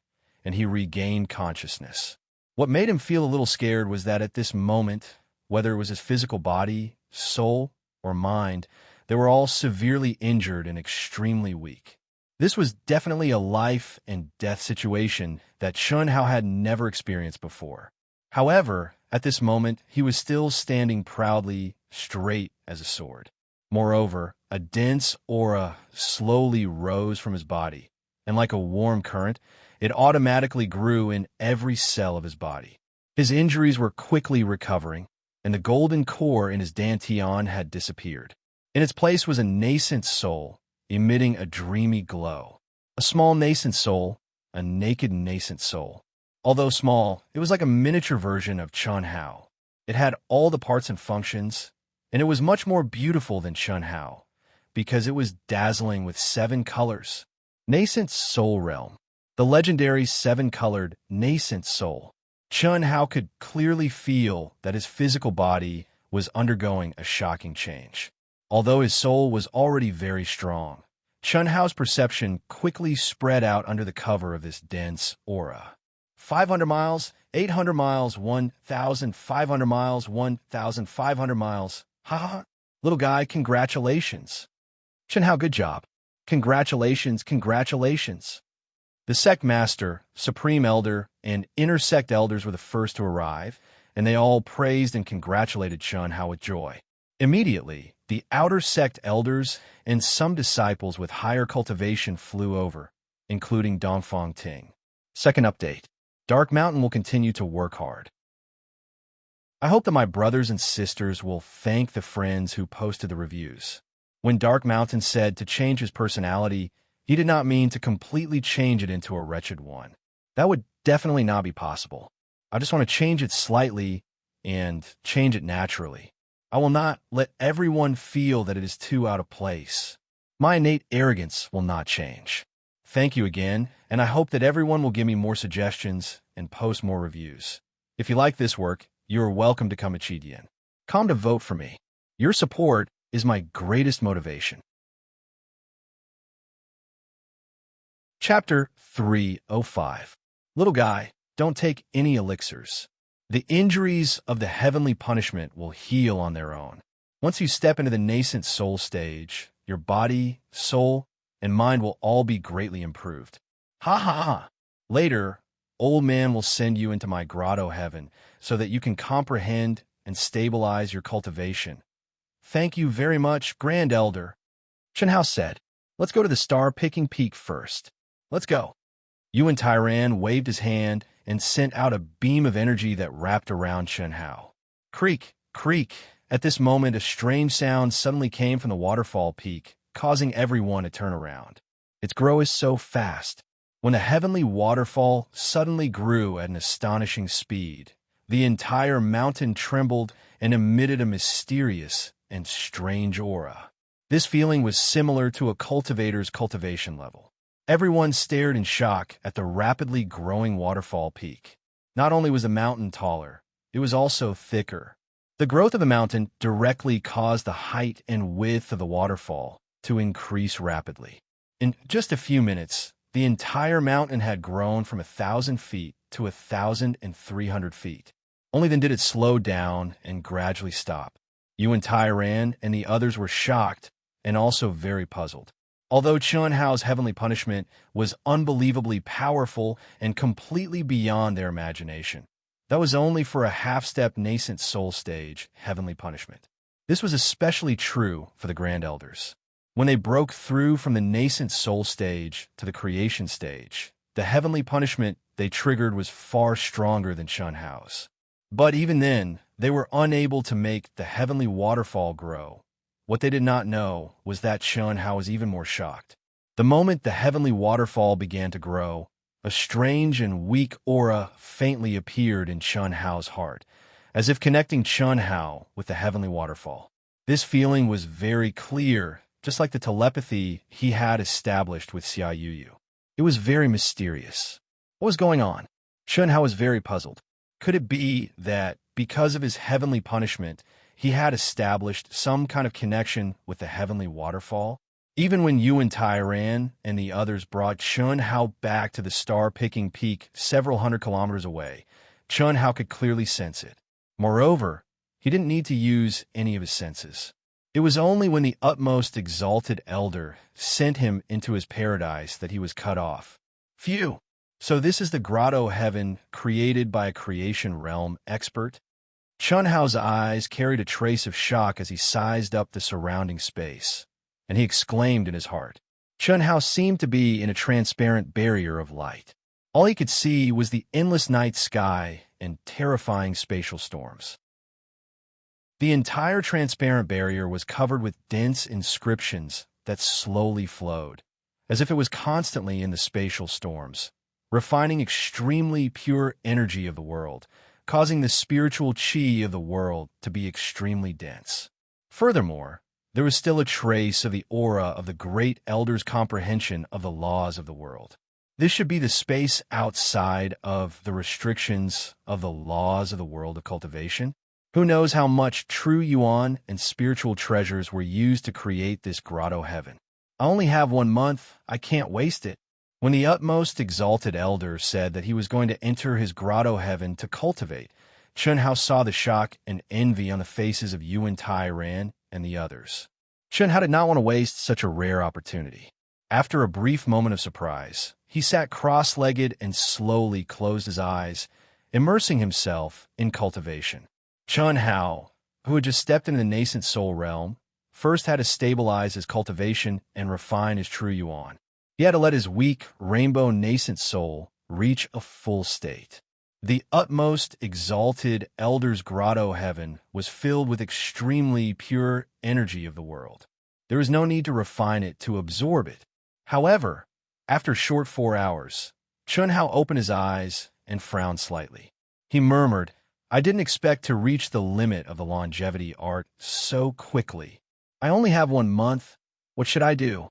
and he regained consciousness. What made him feel a little scared was that at this moment, whether it was his physical body, soul, or mind, they were all severely injured and extremely weak. This was definitely a life and death situation that Chun Hao had never experienced before. However, at this moment, he was still standing proudly straight as a sword. Moreover, a dense aura slowly rose from his body, and like a warm current, it automatically grew in every cell of his body. His injuries were quickly recovering, and the golden core in his dantian had disappeared. In its place was a nascent soul, emitting a dreamy glow. A small nascent soul, a naked nascent soul. Although small, it was like a miniature version of Chun Hao. It had all the parts and functions, and it was much more beautiful than Chun Hao, because it was dazzling with 7 colors. Nascent Soul Realm. The legendary 7-colored nascent soul. Chun Hao could clearly feel that his physical body was undergoing a shocking change. Although his soul was already very strong, Chun Hao's perception quickly spread out under the cover of this dense aura. 500 miles, 800 miles, 1,500 miles, 1,500 miles. Ha ha. Little guy, congratulations. Chun Hao, good job. Congratulations, congratulations. The sect master, supreme elder, and inner sect elders were the first to arrive, and they all praised and congratulated Chun Hao with joy. Immediately, the outer sect elders and some disciples with higher cultivation flew over, including Dongfang Ting. Second update. Dark Mountain will continue to work hard. I hope that my brothers and sisters will thank the friends who posted the reviews. When Dark Mountain said to change his personality, he did not mean to completely change it into a wretched one. That would definitely not be possible. I just want to change it slightly and change it naturally. I will not let everyone feel that it is too out of place. My innate arrogance will not change. Thank you again, and I hope that everyone will give me more suggestions and post more reviews. If you like this work, you are welcome to come to Chidian. Come to vote for me. Your support is my greatest motivation. Chapter 305. Little guy, don't take any elixirs. The injuries of the heavenly punishment will heal on their own. Once you step into the nascent soul stage, your body, soul, and mind will all be greatly improved. Ha ha ha! Later, old man will send you into my grotto heaven so that you can comprehend and stabilize your cultivation. Thank you very much, Grand Elder. Chun Hao said, let's go to the star-picking peak first. Let's go. Yuan Tyran waved his hand and sent out a beam of energy that wrapped around Chun Hao. Creak, creak. At this moment, a strange sound suddenly came from the waterfall peak, causing everyone to turn around. Its grow is so fast. When the heavenly waterfall suddenly grew at an astonishing speed, the entire mountain trembled and emitted a mysterious and strange aura. This feeling was similar to a cultivator's cultivation level. Everyone stared in shock at the rapidly growing waterfall peak. Not only was the mountain taller, it was also thicker. The growth of the mountain directly caused the height and width of the waterfall to increase rapidly. In just a few minutes, the entire mountain had grown from 1,000 feet to 1,300 feet. Only then did it slow down and gradually stop. Yuan Tyran and the others were shocked and also very puzzled. Although Chun Hao's heavenly punishment was unbelievably powerful and completely beyond their imagination, that was only for a half-step nascent soul stage heavenly punishment. This was especially true for the Grand Elders. When they broke through from the nascent soul stage to the creation stage, the heavenly punishment they triggered was far stronger than Chun Hao's. But even then, they were unable to make the heavenly waterfall grow. What they did not know was that Chun Hao was even more shocked. The moment the heavenly waterfall began to grow, a strange and weak aura faintly appeared in Chun Hao's heart, as if connecting Chun Hao with the heavenly waterfall. This feeling was very clear, just like the telepathy he had established with Xia Yuyu. It was very mysterious. What was going on? Chun-Hao was very puzzled. Could it be that, because of his heavenly punishment, he had established some kind of connection with the heavenly waterfall? Even when Yuan Tai ran and the others brought Chun-Hao back to the star-picking peak several hundred kilometers away, Chun-Hao could clearly sense it. Moreover, he didn't need to use any of his senses. It was only when the utmost exalted elder sent him into his paradise that he was cut off. Phew! So this is the grotto heaven created by a creation realm expert? Chun-Hao's eyes carried a trace of shock as he sized up the surrounding space, and he exclaimed in his heart. Chun-Hao seemed to be in a transparent barrier of light. All he could see was the endless night sky and terrifying spatial storms. The entire transparent barrier was covered with dense inscriptions that slowly flowed, as if it was constantly in the spatial storms, refining extremely pure energy of the world, causing the spiritual chi of the world to be extremely dense. Furthermore, there was still a trace of the aura of the great elder's comprehension of the laws of the world. This should be the space outside of the restrictions of the laws of the world of cultivation. Who knows how much true yuan and spiritual treasures were used to create this grotto heaven? I only have 1 month. I can't waste it. When the utmost exalted elder said that he was going to enter his grotto heaven to cultivate, Chun-Hao saw the shock and envy on the faces of Yuan Tai Ran and the others. Chun-Hao did not want to waste such a rare opportunity. After a brief moment of surprise, he sat cross-legged and slowly closed his eyes, immersing himself in cultivation. Chun-Hao, who had just stepped into the nascent soul realm, first had to stabilize his cultivation and refine his true yuan. He had to let his weak, rainbow nascent soul reach a full state. The utmost exalted elder's grotto heaven was filled with extremely pure energy of the world. There was no need to refine it to absorb it. However, after a short 4 hours, Chun-Hao opened his eyes and frowned slightly. He murmured, "I didn't expect to reach the limit of the longevity art so quickly. I only have 1 month. What should I do?"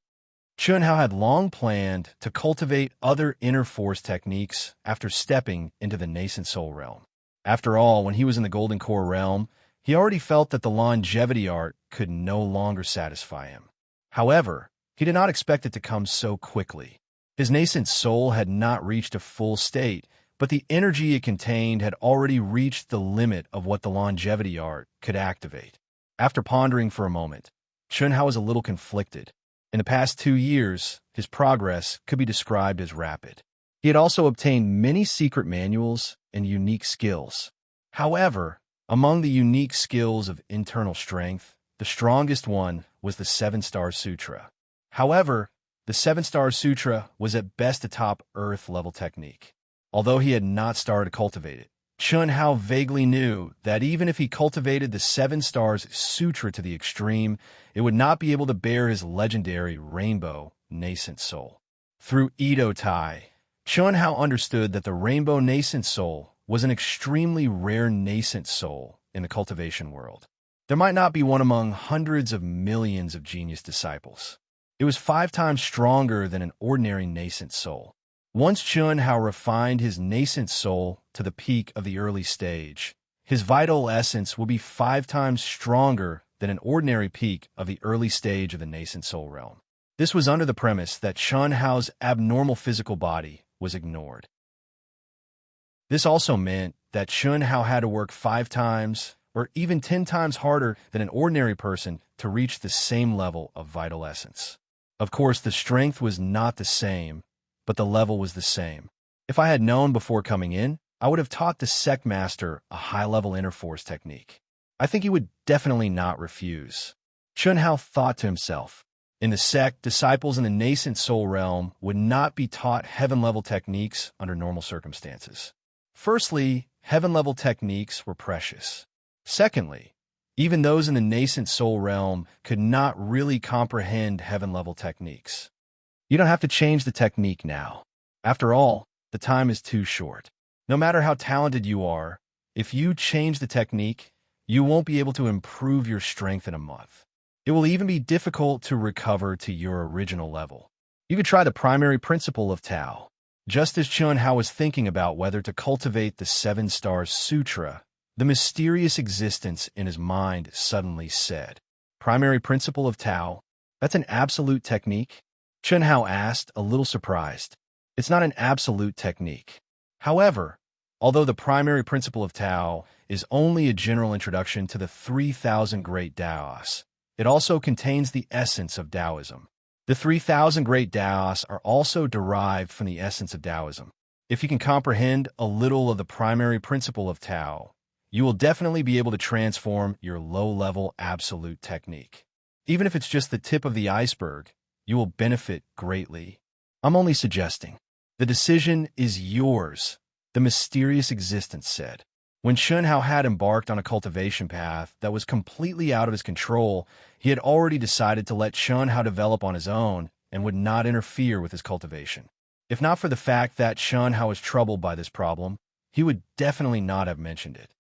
Chun-Hao had long planned to cultivate other inner force techniques after stepping into the nascent soul realm. After all, when he was in the golden core realm, he already felt that the longevity art could no longer satisfy him. However, he did not expect it to come so quickly. His nascent soul had not reached a full state, but the energy it contained had already reached the limit of what the longevity art could activate. After pondering for a moment, Chun-Hao was a little conflicted. In the past 2 years, his progress could be described as rapid. He had also obtained many secret manuals and unique skills. However, among the unique skills of internal strength, the strongest one was the 7-Star Sutra. However, the 7-Star Sutra was at best a top Earth-level technique. Although he had not started to cultivate it, Chun-Hao vaguely knew that even if he cultivated the 7 Stars Sutra to the extreme, it would not be able to bear his legendary rainbow nascent soul. Through Edo Tai, Chun-Hao understood that the rainbow nascent soul was an extremely rare nascent soul in the cultivation world. There might not be one among hundreds of millions of genius disciples. It was 5 times stronger than an ordinary nascent soul. Once Chun-Hao refined his nascent soul to the peak of the early stage, his vital essence will be 5 times stronger than an ordinary peak of the early stage of the nascent soul realm. This was under the premise that Chun-Hao's abnormal physical body was ignored. This also meant that Chun-Hao had to work 5 times or even 10 times harder than an ordinary person to reach the same level of vital essence. Of course, the strength was not the same, but the level was the same. If I had known before coming in, I would have taught the sect master a high-level inner force technique. I think he would definitely not refuse. Chun-Hao thought to himself. In the sect, disciples in the nascent soul realm would not be taught heaven-level techniques under normal circumstances. Firstly, heaven-level techniques were precious. Secondly, even those in the nascent soul realm could not really comprehend heaven-level techniques. You don't have to change the technique now. After all, the time is too short. No matter how talented you are, if you change the technique, you won't be able to improve your strength in a month. It will even be difficult to recover to your original level. You could try the primary principle of Tao. Just as Chun Hao was thinking about whether to cultivate the Seven Stars Sutra, the mysterious existence in his mind suddenly said, "Primary principle of Tao? That's an absolute technique?" Chun Hao asked, a little surprised. "It's not an absolute technique. However, although the primary principle of Tao is only a general introduction to the 3,000 great Taoists, it also contains the essence of Taoism. The 3,000 great Taoists are also derived from the essence of Taoism. If you can comprehend a little of the primary principle of Tao, you will definitely be able to transform your low-level absolute technique. Even if it's just the tip of the iceberg, you will benefit greatly. I'm only suggesting. The decision is yours," the mysterious existence said. When Chun Hao had embarked on a cultivation path that was completely out of his control, he had already decided to let Chun Hao develop on his own and would not interfere with his cultivation. If not for the fact that Chun Hao was troubled by this problem, he would definitely not have mentioned it.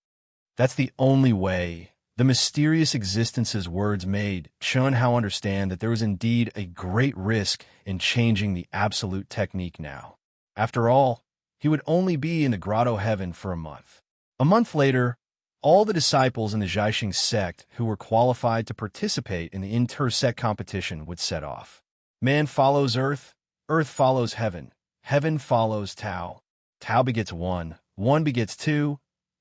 That's the only way. The mysterious existence's words made Chun Hao understand that there was indeed a great risk in changing the absolute technique now. After all, he would only be in the grotto heaven for a month. A month later, all the disciples in the Jiaxing sect who were qualified to participate in the inter-sect competition would set off. Man follows earth, earth follows heaven, heaven follows Tao. Tao begets one, one begets two,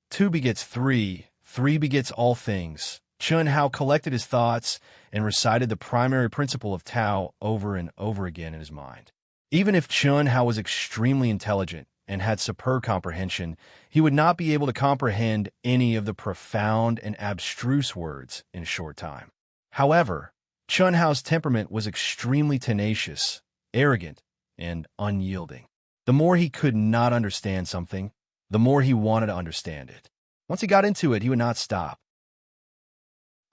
two begets three, three begets all things. Chun Hao collected his thoughts and recited the primary principle of Tao over and over again in his mind. Even if Chun Hao was extremely intelligent and had superb comprehension, he would not be able to comprehend any of the profound and abstruse words in a short time. However, Chun Hao's temperament was extremely tenacious, arrogant, and unyielding. The more he could not understand something, the more he wanted to understand it. Once he got into it, he would not stop.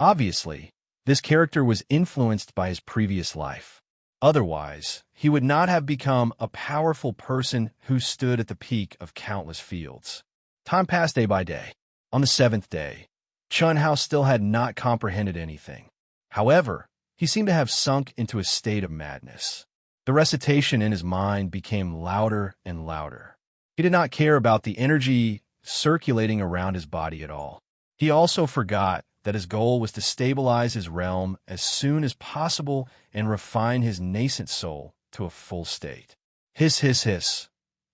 Obviously, this character was influenced by his previous life. Otherwise, he would not have become a powerful person who stood at the peak of countless fields. Time passed day by day. On the 7th day, Chun Hao still had not comprehended anything. However, he seemed to have sunk into a state of madness. The recitation in his mind became louder and louder. He did not care about the energy circulating around his body at all. He also forgot that his goal was to stabilize his realm as soon as possible and refine his nascent soul to a full state. Hiss, hiss, hiss.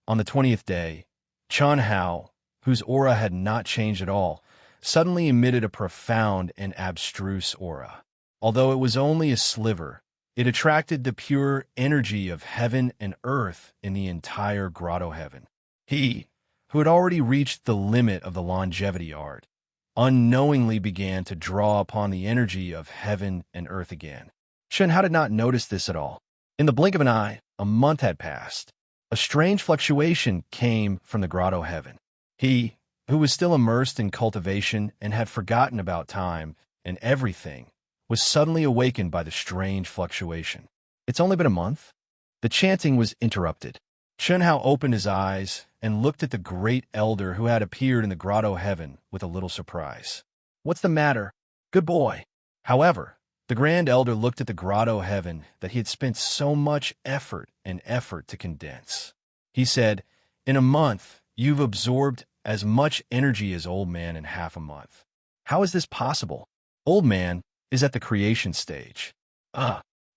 On the 20th day, Chun Hao, whose aura had not changed at all, suddenly emitted a profound and abstruse aura. Although it was only a sliver, it attracted the pure energy of heaven and earth in the entire grotto heaven. He, who had already reached the limit of the longevity art, unknowingly began to draw upon the energy of heaven and earth again. Chun Hao did not notice this at all. In the blink of an eye, a month had passed. A strange fluctuation came from the grotto heaven. He, who was still immersed in cultivation and had forgotten about time and everything, was suddenly awakened by the strange fluctuation. "It's only been a month?" The chanting was interrupted. Chun Hao opened his eyes and looked at the great elder who had appeared in the grotto heaven with a little surprise. "What's the matter? Good boy." However, the grand elder looked at the grotto heaven that he had spent so much effort to condense. He said, "In a month, you've absorbed as much energy as Old Man in half a month. How is this possible? Old Man is at the creation stage."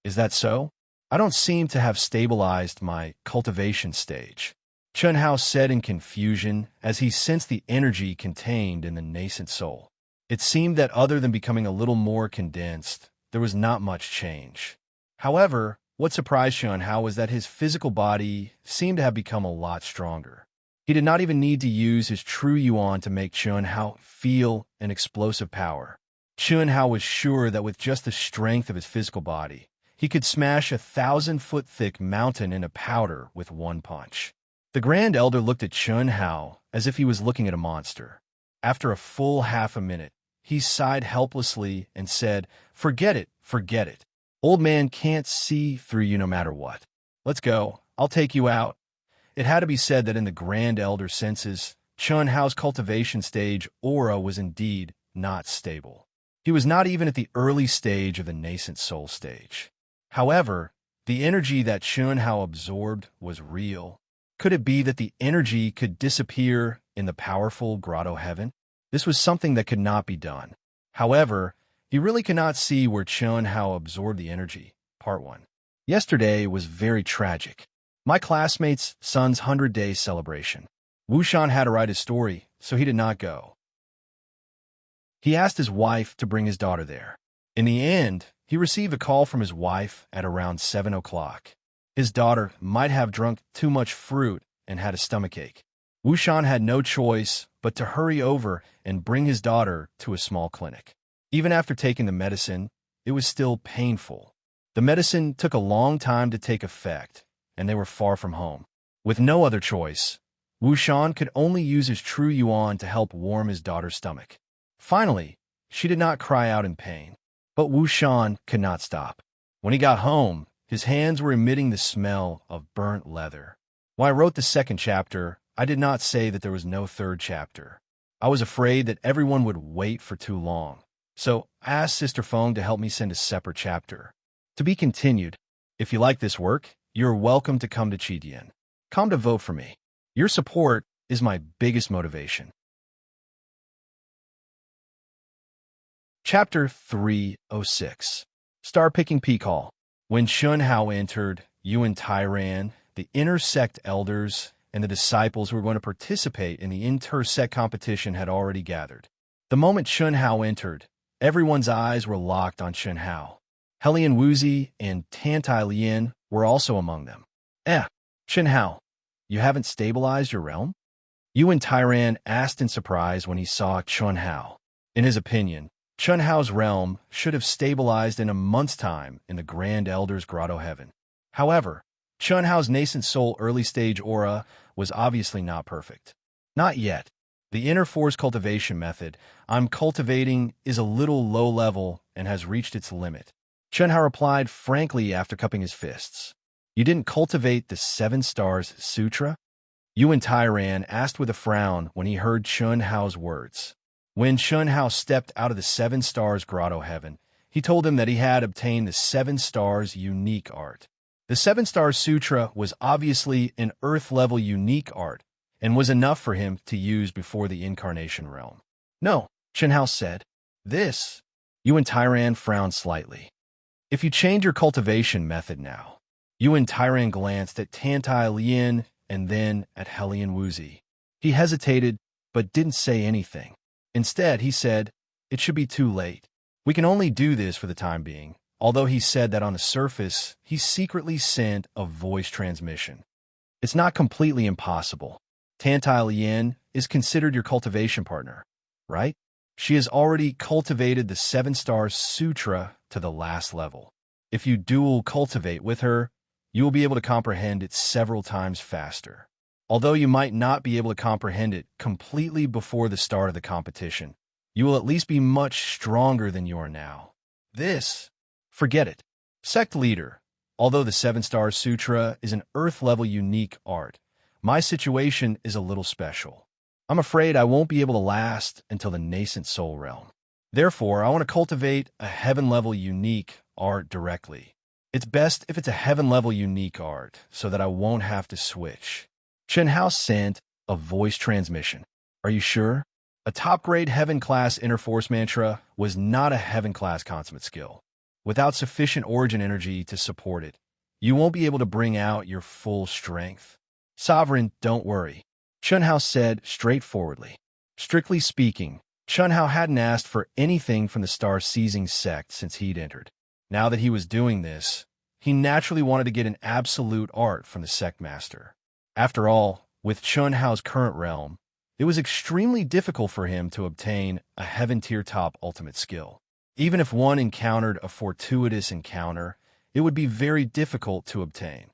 Is that so? I don't seem to have stabilized my cultivation stage," Chun Hao said in confusion as he sensed the energy contained in the nascent soul. It seemed that other than becoming a little more condensed, there was not much change. However, what surprised Chun Hao was that his physical body seemed to have become a lot stronger. He did not even need to use his true yuan to make Chun Hao feel an explosive power. Chun Hao was sure that with just the strength of his physical body, he could smash a 1,000-foot-thick mountain into powder with one punch. The Grand Elder looked at Chun Hao as if he was looking at a monster. After a full half a minute, he sighed helplessly and said, forget it. Old Man can't see through you no matter what. Let's go. I'll take you out." It had to be said that in the Grand Elder's senses, Chun Hao's cultivation stage aura was indeed not stable. He was not even at the early stage of the nascent soul stage. However, the energy that Chun Hao absorbed was real. Could it be that the energy could disappear in the powerful grotto heaven? This was something that could not be done. However, he really could not see where Chun Hao absorbed the energy. Part 1. Yesterday was very tragic. My classmate's son's 100-day celebration. Wu Shan had to write his story, so he did not go. He asked his wife to bring his daughter there. In the end, he received a call from his wife at around 7 o'clock. His daughter might have drunk too much fruit and had a stomachache. Wu Shan had no choice but to hurry over and bring his daughter to a small clinic. Even after taking the medicine, it was still painful. The medicine took a long time to take effect, and they were far from home. With no other choice, Wu Shan could only use his true yuan to help warm his daughter's stomach. Finally, she did not cry out in pain. But Wu Shan could not stop. When he got home, his hands were emitting the smell of burnt leather. When I wrote the second chapter, I did not say that there was no third chapter. I was afraid that everyone would wait for too long. So I asked Sister Feng to help me send a separate chapter. To be continued. If you like this work, you're welcome to come to Chidian. Come to vote for me. Your support is my biggest motivation. Chapter 306. Star-Picking Peak Hall. When Chun Hao entered, Yuan Tairan, the inter-sect elders, and the disciples who were going to participate in the inter-sect competition had already gathered. The moment Chun Hao entered, everyone's eyes were locked on Chun Hao. Helian Wuzi and Tantai Lien were also among them. Chun Hao, you haven't stabilized your realm? Yuan Tairan asked in surprise when he saw Chun Hao. In his opinion, Chun Hao's realm should have stabilized in a month's time in the Grand Elder's Grotto Heaven. However, Chun Hao's nascent soul early-stage aura was obviously not perfect. Not yet. The inner force cultivation method I'm cultivating is a little low-level and has reached its limit. Chun Hao replied frankly after cupping his fists. You didn't cultivate the 7 Stars Sutra? Yuan Tairan asked with a frown when he heard Chun Hao's words. When Chun Hao stepped out of the 7 Stars Grotto Heaven, he told him that he had obtained the 7 Stars unique art. The 7 Stars Sutra was obviously an Earth-level unique art and was enough for him to use before the Incarnation Realm. No, Chun Hao said. This. Yuan Tairan frowned slightly. If you change your cultivation method now. Yuan Tairan glanced at Tantai Lien and then at Helian Wuzi. He hesitated, but didn't say anything. Instead, he said, it should be too late. We can only do this for the time being, although he said that on the surface, he secretly sent a voice transmission. It's not completely impossible. Tantai Lien is considered your cultivation partner, right? She has already cultivated the 7 Stars Sutra to the last level. If you dual cultivate with her, you will be able to comprehend it several times faster. Although you might not be able to comprehend it completely before the start of the competition, you will at least be much stronger than you are now. Forget it. Sect leader, although the 7 Stars Sutra is an Earth-level unique art, my situation is a little special. I'm afraid I won't be able to last until the nascent soul realm. Therefore, I want to cultivate a heaven-level unique art directly. It's best if it's a heaven-level unique art, so that I won't have to switch. Chun Hao sent a voice transmission. Are you sure? A top-grade heaven-class inner force mantra was not a heaven-class consummate skill. Without sufficient origin energy to support it, you won't be able to bring out your full strength. Sovereign, don't worry. Chun Hao said straightforwardly. Strictly speaking, Chun Hao hadn't asked for anything from the star-seizing sect since he'd entered. Now that he was doing this, he naturally wanted to get an absolute art from the sect master. After all, with Chun Hao's current realm, it was extremely difficult for him to obtain a heaven-tier top ultimate skill. Even if one encountered a fortuitous encounter, it would be very difficult to obtain.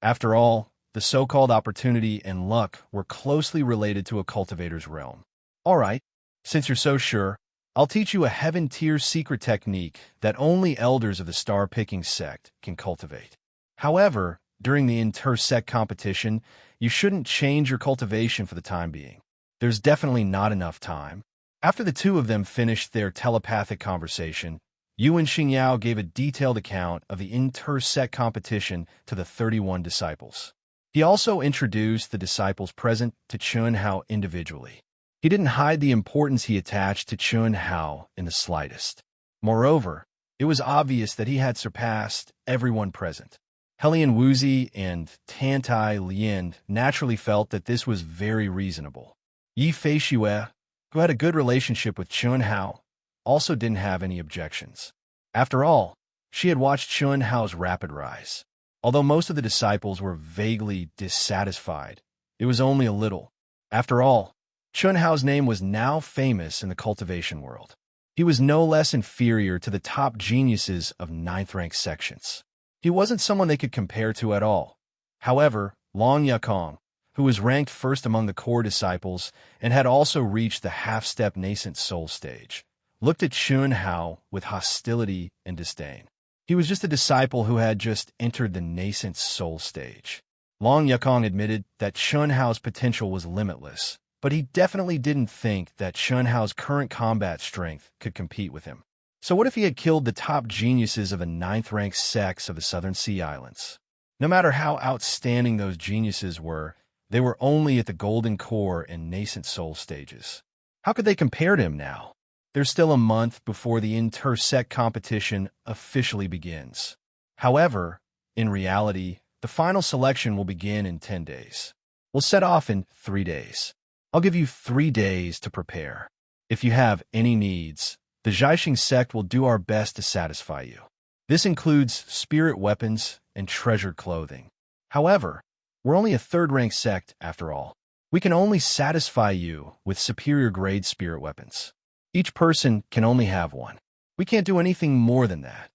After all, the so-called opportunity and luck were closely related to a cultivator's realm. All right, since you're so sure, I'll teach you a heaven-tier secret technique that only elders of the star-picking sect can cultivate. However, during the inter-sect competition, you shouldn't change your cultivation for the time being. There's definitely not enough time. After the two of them finished their telepathic conversation, Yuan Xingyao gave a detailed account of the inter-sect competition to the 31 disciples. He also introduced the disciples present to Chun Hao individually. He didn't hide the importance he attached to Chun Hao in the slightest. Moreover, it was obvious that he had surpassed everyone present. Helian Wuzi and Tantai Lien naturally felt that this was very reasonable. Yi Feishue, who had a good relationship with Chun Hao, also didn't have any objections. After all, she had watched Chun Hao's rapid rise. Although most of the disciples were vaguely dissatisfied, it was only a little. After all, Chun Hao's name was now famous in the cultivation world. He was no less inferior to the top geniuses of ninth-rank sections. He wasn't someone they could compare to at all. However, Long Yakong, who was ranked first among the core disciples and had also reached the half-step nascent soul stage, looked at Chun Hao with hostility and disdain. He was just a disciple who had just entered the nascent soul stage. Long Yakong admitted that Chun Hao's potential was limitless, but he definitely didn't think that Chun Hao's current combat strength could compete with him. So what if he had killed the top geniuses of the ninth-rank sects of the Southern Sea Islands? No matter how outstanding those geniuses were, they were only at the golden core and nascent soul stages. How could they compare to him now? There's still a month before the inter-sect competition officially begins. However, in reality, the final selection will begin in 10 days. We'll set off in 3 days. I'll give you 3 days to prepare. If you have any needs, the Zhaixing sect will do our best to satisfy you. This includes spirit weapons and treasured clothing. However, we're only a third-rank sect after all. We can only satisfy you with superior-grade spirit weapons. Each person can only have one. We can't do anything more than that,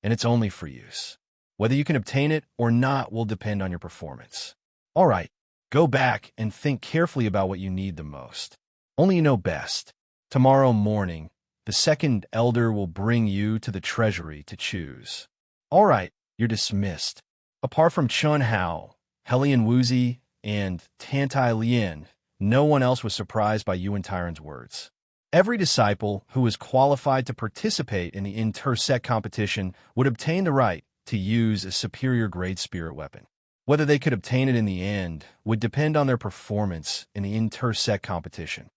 and it's only for use. Whether you can obtain it or not will depend on your performance. All right, go back and think carefully about what you need the most. Only you know best. Tomorrow morning, the second elder will bring you to the treasury to choose. All right, you're dismissed. Apart from Chun Hao, Helian Wuzi, and Tantai Lien, no one else was surprised by Yuan Tyron's words. Every disciple who was qualified to participate in the inter-sect competition would obtain the right to use a superior-grade spirit weapon. Whether they could obtain it in the end would depend on their performance in the inter-sect competition.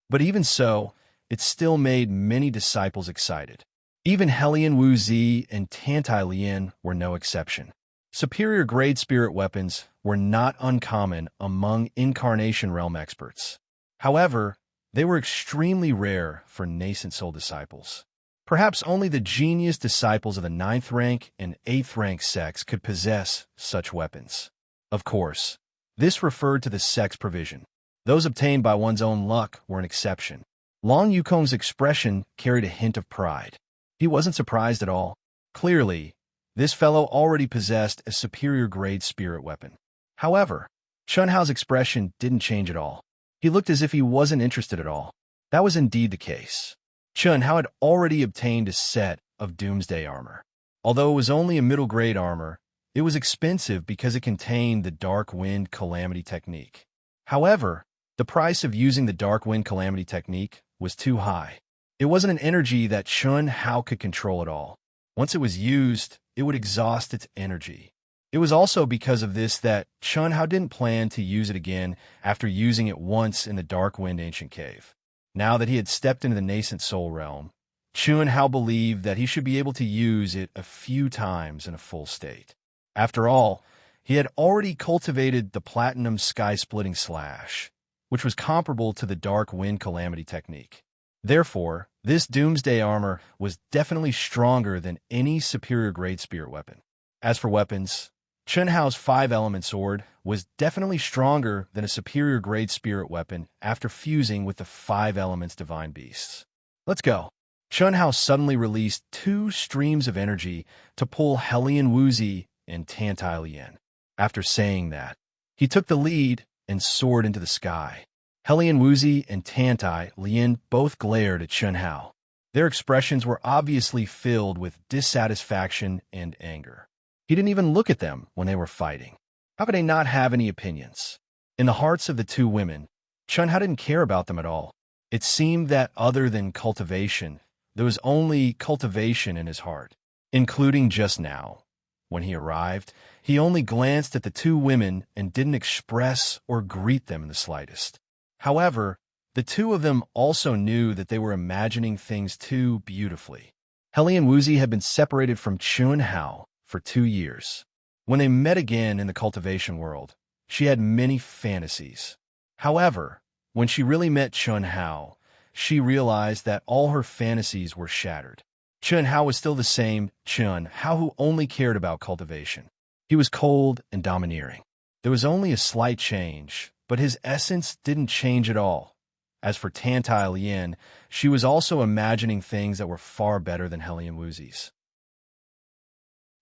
But even so, it still made many disciples excited. Even Helian Wuzi and Tantai Lien were no exception. Superior-grade spirit weapons were not uncommon among Incarnation Realm experts. However, they were extremely rare for nascent soul disciples. Perhaps only the genius disciples of the 9th rank and 8th rank sects could possess such weapons. Of course, this referred to the sect's provision. Those obtained by one's own luck were an exception. Long Yukong's expression carried a hint of pride. He wasn't surprised at all. Clearly, this fellow already possessed a superior-grade spirit weapon. However, Chun Hao's expression didn't change at all. He looked as if he wasn't interested at all. That was indeed the case. Chun Hao had already obtained a set of Doomsday armor. Although it was only a middle-grade armor, it was expensive because it contained the Dark Wind Calamity technique. However, the price of using the Dark Wind Calamity technique was too high. It wasn't an energy that Chun Hao could control at all. Once it was used, it would exhaust its energy. It was also because of this that Chun Hao didn't plan to use it again after using it once in the Dark Wind Ancient Cave. Now that he had stepped into the nascent soul realm, Chun Hao believed that he should be able to use it a few times in a full state. After all, he had already cultivated the Platinum Sky-Splitting Slash, which was comparable to the Dark Wind Calamity technique. Therefore, this Doomsday armor was definitely stronger than any superior-grade spirit weapon. As for weapons, Chun Hao's 5-element sword was definitely stronger than a superior-grade spirit weapon after fusing with the 5 elements divine beasts. Let's go. Chun Hao suddenly released 2 streams of energy to pull Helian Wuzi and Tantai Lien. After saying that, he took the lead and soared into the sky. Helian Wuzi and Tantai Lien both glared at Chun Hao. Their expressions were obviously filled with dissatisfaction and anger. He didn't even look at them when they were fighting. How could they not have any opinions? In the hearts of the 2 women, Chun Hao didn't care about them at all. It seemed that other than cultivation, there was only cultivation in his heart, including just now. When he arrived, he only glanced at the two women and didn't express or greet them in the slightest. However, the two of them also knew that they were imagining things too beautifully. Hellion Woozy had been separated from Chun Hao for 2 years. When they met again in the cultivation world, she had many fantasies. However, when she really met Chun Hao, she realized that all her fantasies were shattered. Chun Hao was still the same Chun Hao who only cared about cultivation. He was cold and domineering. There was only a slight change, but his essence didn't change at all. As for Tantai Lien, she was also imagining things that were far better than Hellion Woozy's.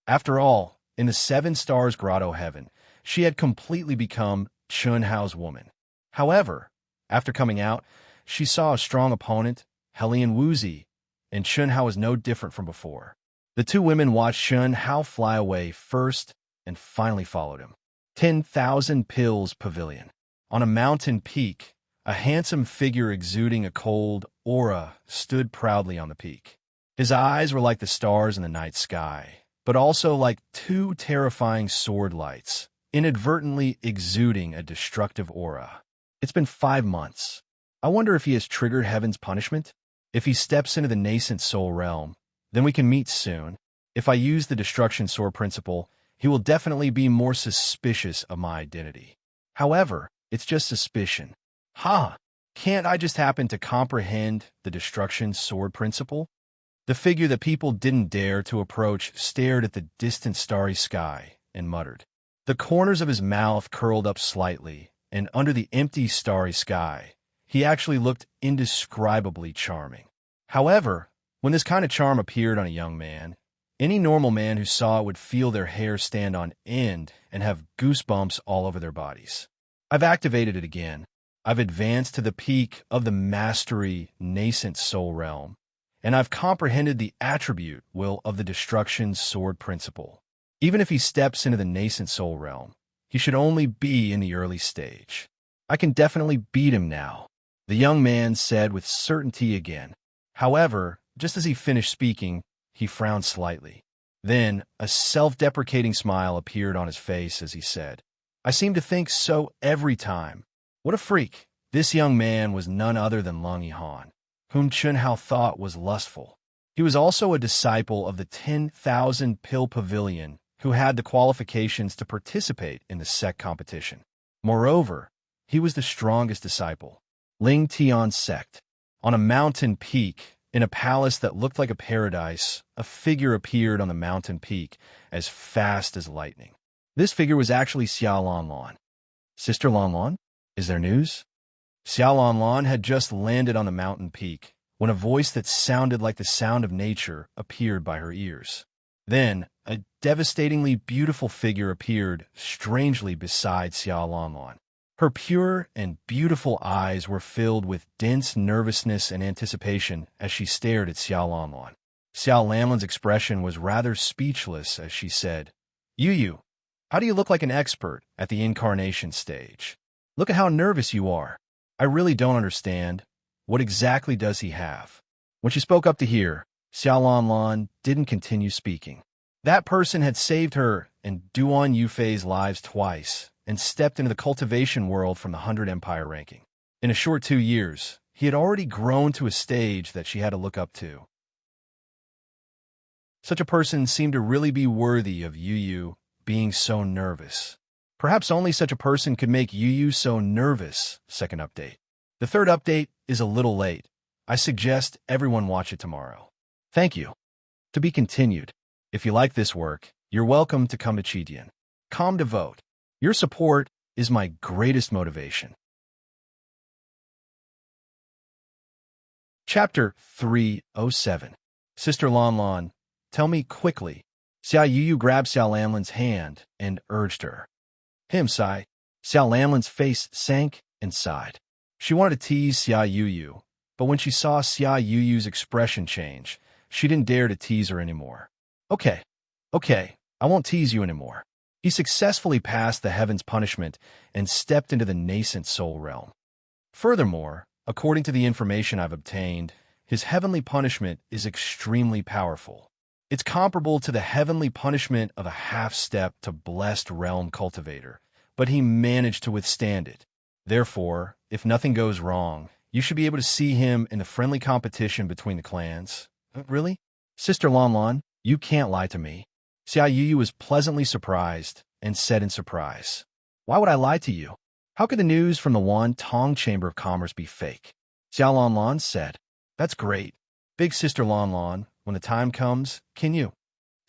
After all, in the Seven Stars Grotto Heaven, she had completely become Chun Hao's woman. However, after coming out, she saw a strong opponent, Hellion Woozy, and Chun Hao was no different from before. The two women watched Chun Hao fly away first and finally followed him. 10,000 Pills Pavilion. On a mountain peak, a handsome figure exuding a cold aura stood proudly on the peak. His eyes were like the stars in the night sky, but also like two terrifying sword lights, inadvertently exuding a destructive aura. It's been 5 months. I wonder if he has triggered heaven's punishment? If he steps into the nascent soul realm, then we can meet soon. If I use the destruction sword principle, he will definitely be more suspicious of my identity. However, it's just suspicion. Can't I just happen to comprehend the destruction sword principle? The figure that people didn't dare to approach stared at the distant starry sky and muttered. The corners of his mouth curled up slightly, and under the empty starry sky, he actually looked indescribably charming. However, when this kind of charm appeared on a young man, any normal man who saw it would feel their hair stand on end and have goosebumps all over their bodies. I've activated it again. I've advanced to the peak of the mastery nascent soul realm, and I've comprehended the attribute will of the destruction sword principle. Even if he steps into the nascent soul realm, he should only be in the early stage. I can definitely beat him now, the young man said with certainty again. However, just as he finished speaking, he frowned slightly. Then, a self-deprecating smile appeared on his face as he said, I seem to think so every time. What a freak. This young man was none other than Lung Yihan, whom Chun Hao thought was lustful. He was also a disciple of the 10,000 Pill Pavilion who had the qualifications to participate in the sect competition. Moreover, he was the strongest disciple. Ling Tian's sect. On a mountain peak, in a palace that looked like a paradise, a figure appeared on the mountain peak as fast as lightning. This figure was actually Xiao Lanlan. Sister Lanlan? Is there news? Xiao Lanlan had just landed on the mountain peak when a voice that sounded like the sound of nature appeared by her ears. Then, a devastatingly beautiful figure appeared strangely beside Xiao Lanlan. Her pure and beautiful eyes were filled with dense nervousness and anticipation as she stared at Xiao Lanlan. Xiao Lanlan's expression was rather speechless as she said, Yu, how do you look like an expert at the incarnation stage? Look at how nervous you are. I really don't understand. What exactly does he have? When she spoke up to hear, Xiao Lanlan didn't continue speaking. That person had saved her and Duan Yufei's lives twice and stepped into the cultivation world from the 100 Empire ranking. In a short 2 years, he had already grown to a stage that she had to look up to. Such a person seemed to really be worthy of Yu being so nervous. Perhaps only such a person could make Yu so nervous. Second update. The third update is a little late. I suggest everyone watch it tomorrow. Thank you. To be continued. If you like this work, you're welcome to come to Chidian. Come to vote. Your support is my greatest motivation. Chapter 307. Sister Lanlan, tell me quickly. Xiao Yu grabbed Xiao Lanlan's hand and urged her. Sai. Xiao Lanlan's face sank and sighed. She wanted to tease Xiao Yu, but when she saw Xiao Yu's expression change, she didn't dare to tease her anymore. Okay, I won't tease you anymore. He successfully passed the heaven's punishment and stepped into the nascent soul realm. Furthermore, according to the information I've obtained, his heavenly punishment is extremely powerful. It's comparable to the heavenly punishment of a half-step to blessed realm cultivator, but he managed to withstand it. Therefore, if nothing goes wrong, you should be able to see him in the friendly competition between the clans. Really? Sister Lon Lon, you can't lie to me. Xia Yuyu was pleasantly surprised and said in surprise, "Why would I lie to you? How could the news from the Wan Tong Chamber of Commerce be fake?" Xiao Lon Lon said, "That's great. Big Sister Lon Lon, when the time comes, can you?"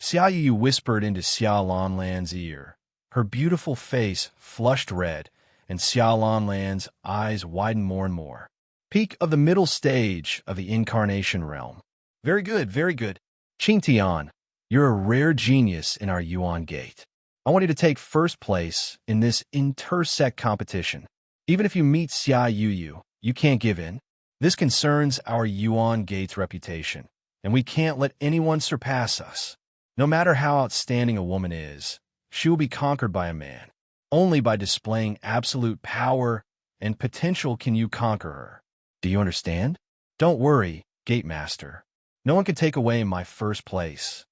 Xia Yuyu whispered into Xiao Lon Lan's ear. Her beautiful face flushed red, and Xiao Lon Lan's eyes widened more and more. Peak of the middle stage of the incarnation realm. Very good, very good. Qing Tian, you're a rare genius in our Yuan Gate. I want you to take first place in this intersect competition. Even if you meet Xia Yuyu, you can't give in. This concerns our Yuan Gate's reputation, and we can't let anyone surpass us. No matter how outstanding a woman is, she will be conquered by a man. Only by displaying absolute power and potential can you conquer her. Do you understand? Don't worry, Gate Master. No one can take away my first place.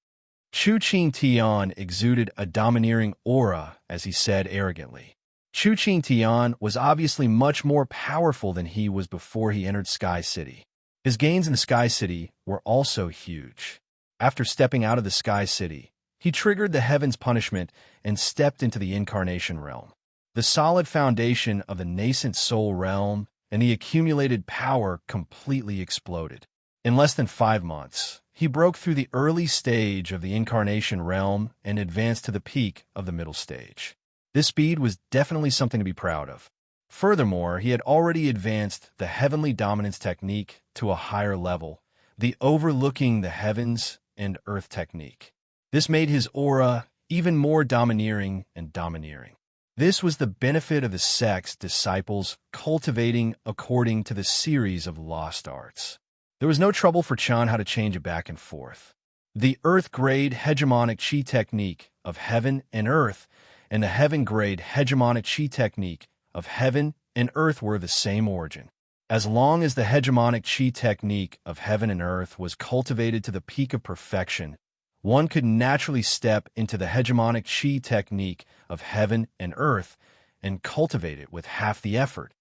Chu Qing Tian exuded a domineering aura as he said arrogantly. Chu Qing Tian was obviously much more powerful than he was before he entered Sky City. His gains in the Sky City were also huge. After stepping out of the Sky City, he triggered the Heaven's punishment and stepped into the Incarnation Realm. The solid foundation of the nascent Soul Realm and the accumulated power completely exploded. In less than 5 months, he broke through the early stage of the Incarnation Realm and advanced to the peak of the middle stage. This speed was definitely something to be proud of. Furthermore, he had already advanced the Heavenly Dominance technique to a higher level, the Overlooking the Heavens and Earth technique. This made his aura even more domineering and domineering. This was the benefit of the sect's disciples cultivating according to the series of lost arts. There was no trouble for Chan how to change it back and forth. The Earth-grade hegemonic Qi technique of heaven and earth and the heaven-grade hegemonic Qi technique of heaven and earth were of the same origin. As long as the hegemonic Qi technique of heaven and earth was cultivated to the peak of perfection, one could naturally step into the hegemonic Qi technique of heaven and earth and cultivate it with half the effort.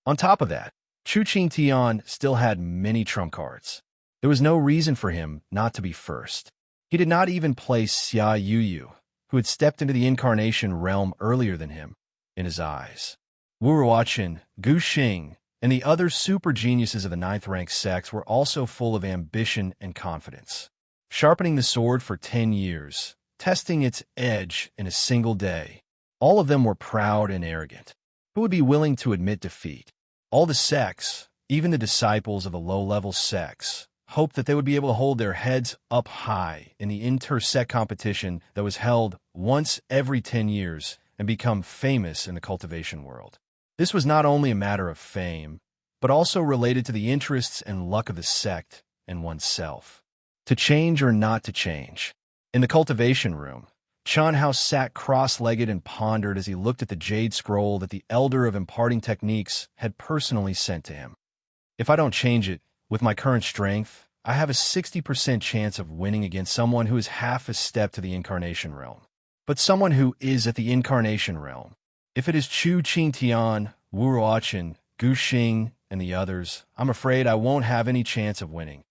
On top of that, Chu Qing Tian still had many trump cards. There was no reason for him not to be first. He did not even place Xia Yuyu, who had stepped into the incarnation realm earlier than him, in his eyes. Wu Ruoqin, Gu Xing, and the other super geniuses of the 9th rank sects were also full of ambition and confidence. Sharpening the sword for 10 years, testing its edge in a single day, all of them were proud and arrogant. Who would be willing to admit defeat? All the sects, even the disciples of the low-level sects, hoped that they would be able to hold their heads up high in the inter-sect competition that was held once every 10 years and become famous in the cultivation world. This was not only a matter of fame, but also related to the interests and luck of the sect and oneself. To change or not to change. In the cultivation room, Chan Hao sat cross-legged and pondered as he looked at the jade scroll that the Elder of Imparting Techniques had personally sent to him. If I don't change it, with my current strength, I have a 60% chance of winning against someone who is half a step to the Incarnation Realm. But someone who is at the Incarnation Realm. If it is Chu Qing Tian, Wu Ruoqin, Gu Xing, and the others, I'm afraid I won't have any chance of winning.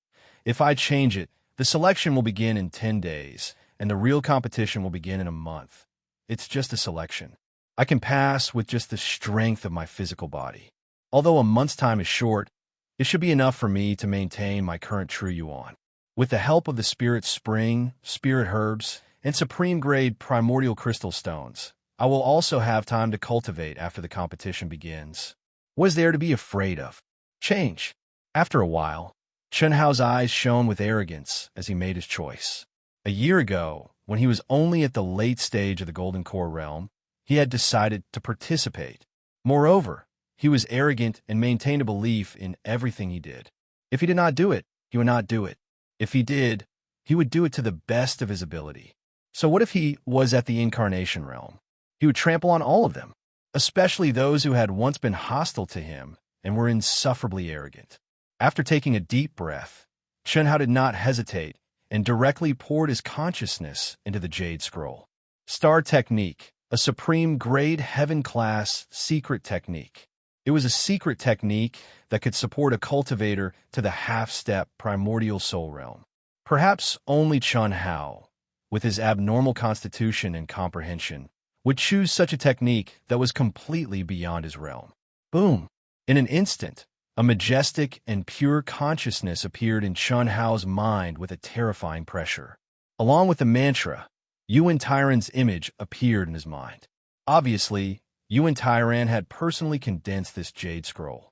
If I change it, the selection will begin in 10 days, and the real competition will begin in a month. It's just a selection. I can pass with just the strength of my physical body. Although a month's time is short, it should be enough for me to maintain my current true yuan. With the help of the Spirit Spring, Spirit Herbs, and Supreme-grade Primordial Crystal Stones, I will also have time to cultivate after the competition begins. What is there to be afraid of? Change. After a while, Chen Hao's eyes shone with arrogance as he made his choice. A year ago, when he was only at the late stage of the Golden Core realm, he had decided to participate. Moreover, he was arrogant and maintained a belief in everything he did. If he did not do it, he would not do it. If he did, he would do it to the best of his ability. So what if he was at the Incarnation Realm? He would trample on all of them, especially those who had once been hostile to him and were insufferably arrogant. After taking a deep breath, Chun Hao did not hesitate and directly poured his consciousness into the jade scroll. Star Technique, a supreme grade heaven-class secret technique. It was a secret technique that could support a cultivator to the half-step primordial soul realm. Perhaps only Chun Hao, with his abnormal constitution and comprehension, would choose such a technique that was completely beyond his realm. Boom! In an instant, a majestic and pure consciousness appeared in Chun Hao's mind with a terrifying pressure. Along with the mantra, Yuan Tyran's image appeared in his mind. Obviously, Yuan Tyran had personally condensed this jade scroll.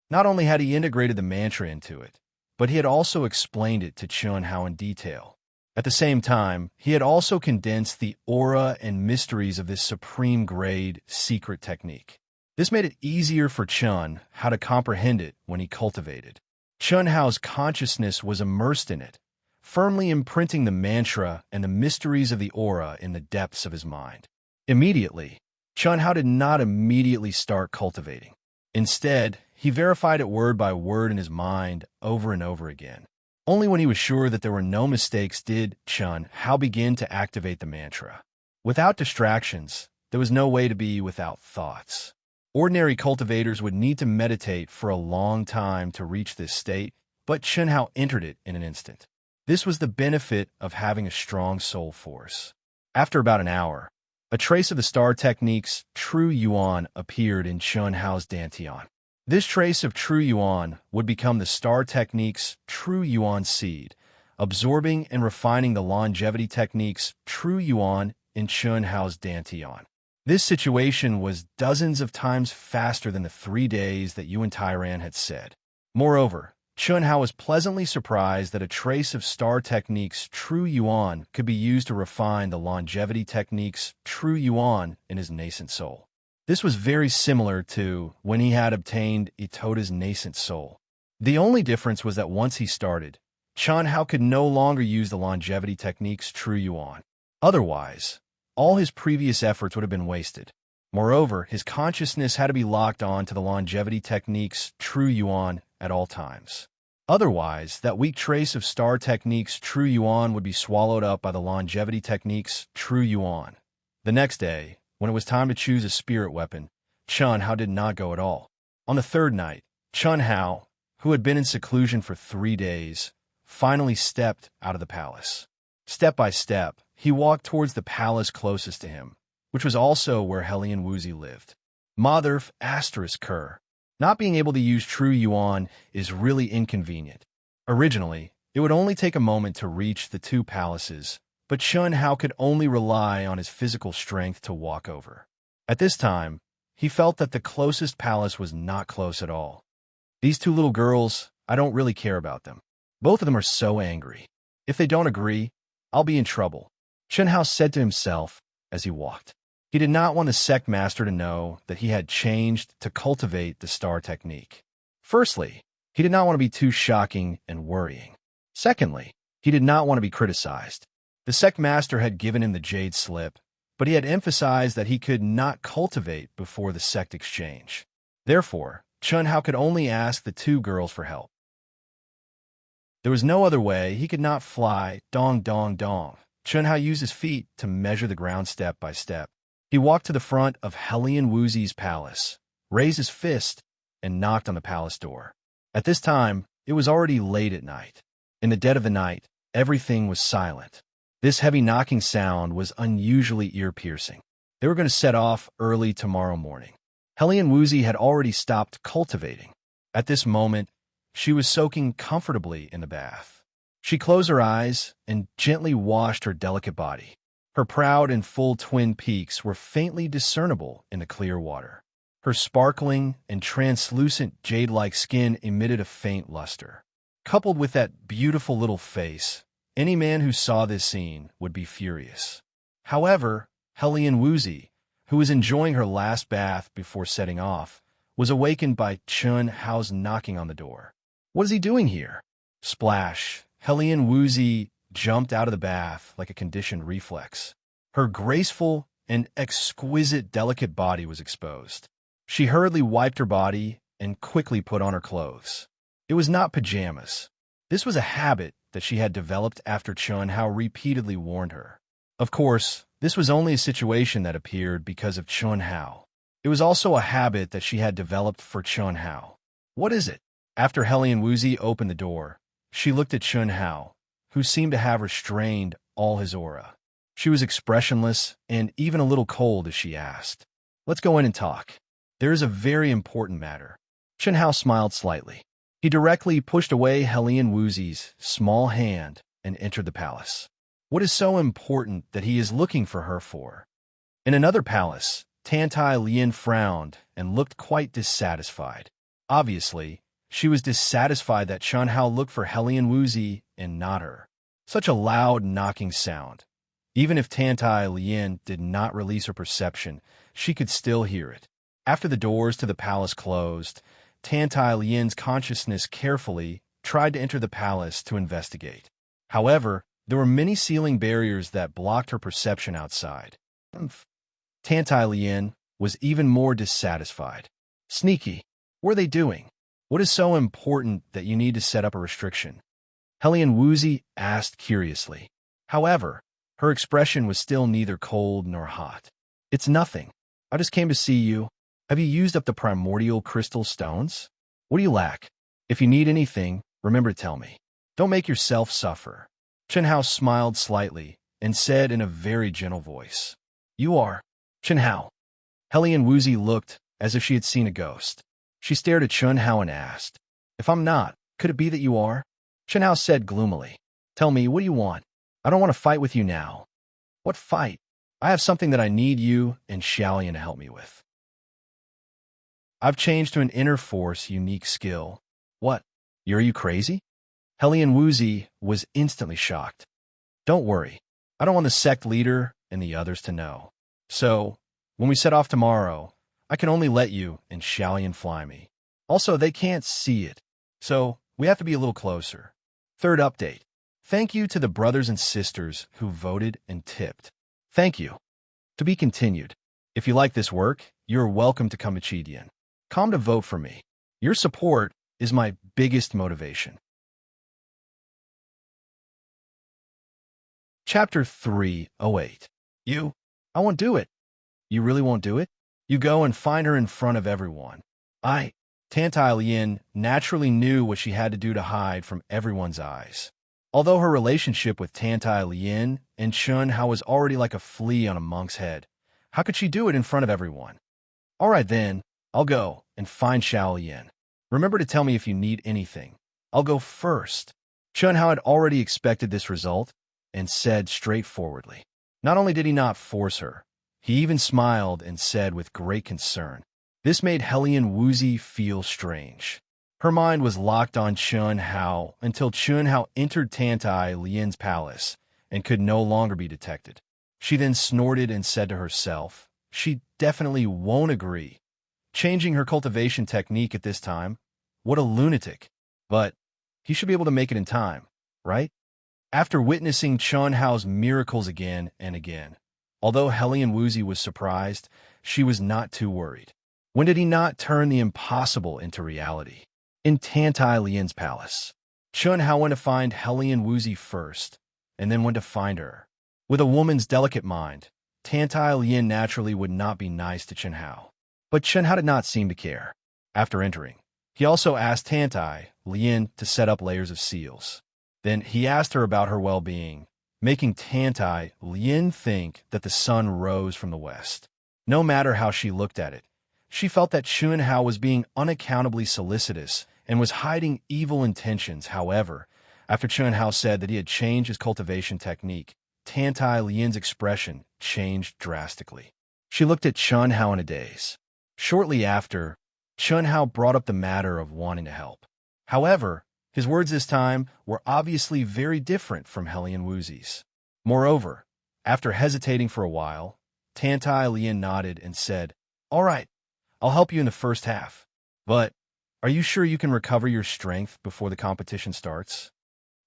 Not only had he integrated the mantra into it, but he had also explained it to Chun Hao in detail. At the same time, he had also condensed the aura and mysteries of this supreme-grade secret technique. This made it easier for Chun Hao to comprehend it when he cultivated. Chun Hao's consciousness was immersed in it, firmly imprinting the mantra and the mysteries of the aura in the depths of his mind. Immediately, Chun Hao did not immediately start cultivating. Instead, he verified it word by word in his mind over and over again. Only when he was sure that there were no mistakes did Chun Hao begin to activate the mantra. Without distractions, there was no way to be without thoughts. Ordinary cultivators would need to meditate for a long time to reach this state, but Chun Hao entered it in an instant. This was the benefit of having a strong soul force. After about an hour, a trace of the star technique's true yuan appeared in Chun Hao's dantian. This trace of true yuan would become the star technique's true yuan seed, absorbing and refining the longevity technique's true yuan in Chun Hao's dantian. This situation was dozens of times faster than the 3 days that Yuan Tyran had said. Moreover, Chun Hao was pleasantly surprised that a trace of Star Technique's true yuan could be used to refine the longevity technique's true yuan in his nascent soul. This was very similar to when he had obtained Itota's nascent soul. The only difference was that once he started, Chun Hao could no longer use the longevity technique's true yuan. Otherwise, all his previous efforts would have been wasted. Moreover, his consciousness had to be locked on to the longevity technique's true yuan at all times. Otherwise, that weak trace of Star Technique's true yuan would be swallowed up by the longevity technique's true yuan. The next day, when it was time to choose a spirit weapon, Chun Hao did not go at all. On the third night, Chun Hao, who had been in seclusion for 3 days, finally stepped out of the palace. Step by step, he walked towards the palace closest to him, which was also where Hellion Woozy lived. Motherf asterisk Kerr. Not being able to use true yuan is really inconvenient. Originally, it would only take a moment to reach the 2 palaces, but Chun Hao could only rely on his physical strength to walk over. At this time, he felt that the closest palace was not close at all. These 2 little girls, I don't really care about them. Both of them are so angry. If they don't agree, I'll be in trouble, Chun Hao said to himself as he walked. He did not want the sect master to know that he had changed to cultivate the Star Technique. Firstly, he did not want to be too shocking and worrying. Secondly, he did not want to be criticized. The sect master had given him the jade slip, but he had emphasized that he could not cultivate before the sect exchange. Therefore, Chun Hao could only ask the 2 girls for help. There was no other way. He could not fly, dong dong dong. Chun Hao used his feet to measure the ground step by step. He walked to the front of Hellion Woozy's palace, raised his fist, and knocked on the palace door. At this time, it was already late at night. In the dead of the night, everything was silent. This heavy knocking sound was unusually ear-piercing. They were going to set off early tomorrow morning. Hellion Woozy had already stopped cultivating. At this moment, she was soaking comfortably in the bath. She closed her eyes and gently washed her delicate body. Her proud and full twin peaks were faintly discernible in the clear water. Her sparkling and translucent jade-like skin emitted a faint luster. Coupled with that beautiful little face, any man who saw this scene would be furious. However, Hellion Woozy, who was enjoying her last bath before setting off, was awakened by Chun Hao's knocking on the door. What is he doing here? Splash! Hellion Woozy jumped out of the bath like a conditioned reflex. Her graceful and exquisite delicate body was exposed. She hurriedly wiped her body and quickly put on her clothes. It was not pajamas. This was a habit that she had developed after Chun Hao repeatedly warned her. Of course, this was only a situation that appeared because of Chun Hao. It was also a habit that she had developed for Chun Hao. What is it? After Helian Wuzi opened the door, she looked at Chun Hao, who seemed to have restrained all his aura. She was expressionless and even a little cold as she asked, "Let's go in and talk. There is a very important matter." Chun Hao smiled slightly. He directly pushed away Helian Wuzi's small hand and entered the palace. What is so important that he is looking for her for? In another palace, Tantai Lien frowned and looked quite dissatisfied. Obviously, she was dissatisfied that Chun Hao looked for Helian Wuzi and not her. Such a loud knocking sound. Even if Tantai Lien did not release her perception, she could still hear it. After the doors to the palace closed, Tantai Lien's consciousness carefully tried to enter the palace to investigate. However, there were many ceiling barriers that blocked her perception outside. Tantai Lien was even more dissatisfied. Sneaky. What are they doing? What is so important that you need to set up a restriction? Helian Wuzi asked curiously. However, her expression was still neither cold nor hot. "It's nothing. I just came to see you. Have you used up the primordial crystal stones? What do you lack? If you need anything, remember to tell me. Don't make yourself suffer." Chun Hao smiled slightly and said in a very gentle voice, "You are Chun Hao." Helian Wuzi looked as if she had seen a ghost. She stared at Chun Hao and asked, "If I'm not, could it be that you are?" Chun Hao said gloomily, "Tell me, what do you want? I don't want to fight with you now." "What fight? I have something that I need you and Xiaolian to help me with. I've changed to an inner force unique skill." "What? Are you crazy?" Helian Wuzi was instantly shocked. "Don't worry. I don't want the sect leader and the others to know. So, when we set off tomorrow, I can only let you and Xiaolian fly me. Also, they can't see it, so we have to be a little closer." Third update. Thank you to the brothers and sisters who voted and tipped. Thank you. To be continued. If you like this work, you're welcome to come to Chidian. Come to vote for me. Your support is my biggest motivation. Chapter 308. I won't do it. You really won't do it? You go and find her in front of everyone. Tantai Lien naturally knew what she had to do to hide from everyone's eyes. Although her relationship with Tantai Lien and Chun Hao was already like a flea on a monk's head, how could she do it in front of everyone? "All right then, I'll go and find Xiaolian. Remember to tell me if you need anything. I'll go first." Chun Hao had already expected this result and said straightforwardly. Not only did he not force her, he even smiled and said with great concern. This made Helian Wuzi feel strange. Her mind was locked on Chun Hao until Chun Hao entered Tantai Lien's palace and could no longer be detected. She then snorted and said to herself, she definitely won't agree. Changing her cultivation technique at this time? What a lunatic. But he should be able to make it in time, right? After witnessing Chun Hao's miracles again and again, although Helian Wuzi was surprised, she was not too worried. When did he not turn the impossible into reality? In Tantai Lien's palace. Chun Hao went to find Helian Wuzi first, and then went to find her. With a woman's delicate mind, Tantai Lien naturally would not be nice to Chun Hao. But Chun Hao did not seem to care. After entering, he also asked Tantai Lien to set up layers of seals. Then he asked her about her well-being, making Tantai Lien think that the sun rose from the west. No matter how she looked at it, she felt that Chun Hao was being unaccountably solicitous and was hiding evil intentions. However, after Chun Hao said that he had changed his cultivation technique, Tantai Lien's expression changed drastically. She looked at Chun Hao in a daze. Shortly after, Chun Hao brought up the matter of wanting to help. However, his words this time were obviously very different from Helian Wuzi's. Moreover, after hesitating for a while, Tantai Lien nodded and said, "All right, I'll help you in the first half. But are you sure you can recover your strength before the competition starts?"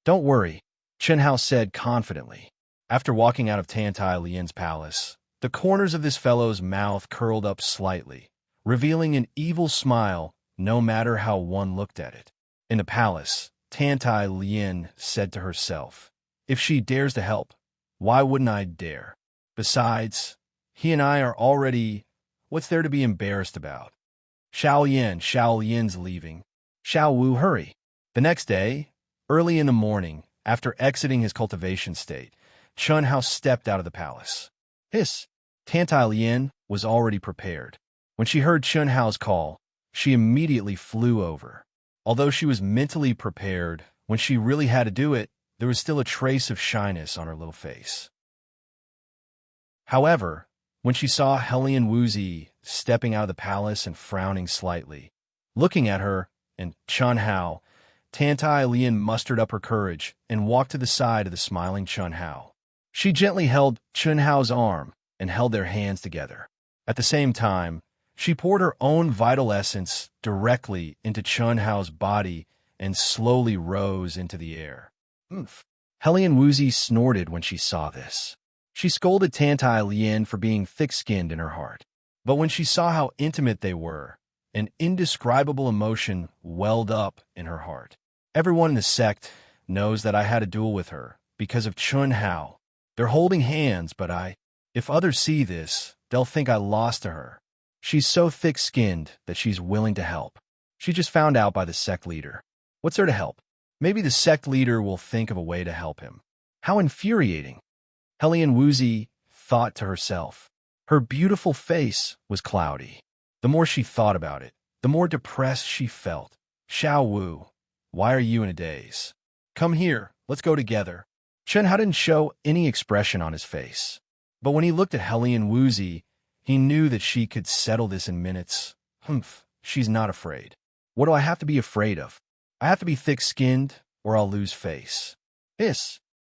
"Don't worry," Chun Hao said confidently. After walking out of Tantai Lien's palace, the corners of this fellow's mouth curled up slightly, revealing an evil smile no matter how one looked at it. In the palace, Tantai Lien said to herself, "If she dares to help, why wouldn't I dare? Besides, he and I are already... What's there to be embarrassed about? Xiao Yin's leaving. Xiao Wu, hurry." The next day, early in the morning, after exiting his cultivation state, Chun Hao stepped out of the palace. Tantai Lien was already prepared. When she heard Chun Hao's call, she immediately flew over. Although she was mentally prepared, when she really had to do it, there was still a trace of shyness on her little face. However, when she saw Helian Wuzi stepping out of the palace and frowning slightly, looking at her and Chun Hao, Tantai Lien mustered up her courage and walked to the side of the smiling Chun Hao. She gently held Chun Hao's arm and held their hands together. At the same time, she poured her own vital essence directly into Chun Hao's body and slowly rose into the air. Helian Wuzi snorted when she saw this. She scolded Tantai Lien for being thick-skinned in her heart. But when she saw how intimate they were, an indescribable emotion welled up in her heart. Everyone in the sect knows that I had a duel with her because of Chun Hao. They're holding hands, but if others see this, they'll think I lost to her. She's so thick-skinned that she's willing to help. She just found out by the sect leader. What's there to help? Maybe the sect leader will think of a way to help him. How infuriating! Helian Wuzi thought to herself. Her beautiful face was cloudy. The more she thought about it, the more depressed she felt. Xiao Wu, why are you in a daze? Come here, let's go together. Chun Hao didn't show any expression on his face. But when he looked at Helian Wuzi, he knew that she could settle this in minutes. She's not afraid. What do I have to be afraid of? I have to be thick-skinned, or I'll lose face.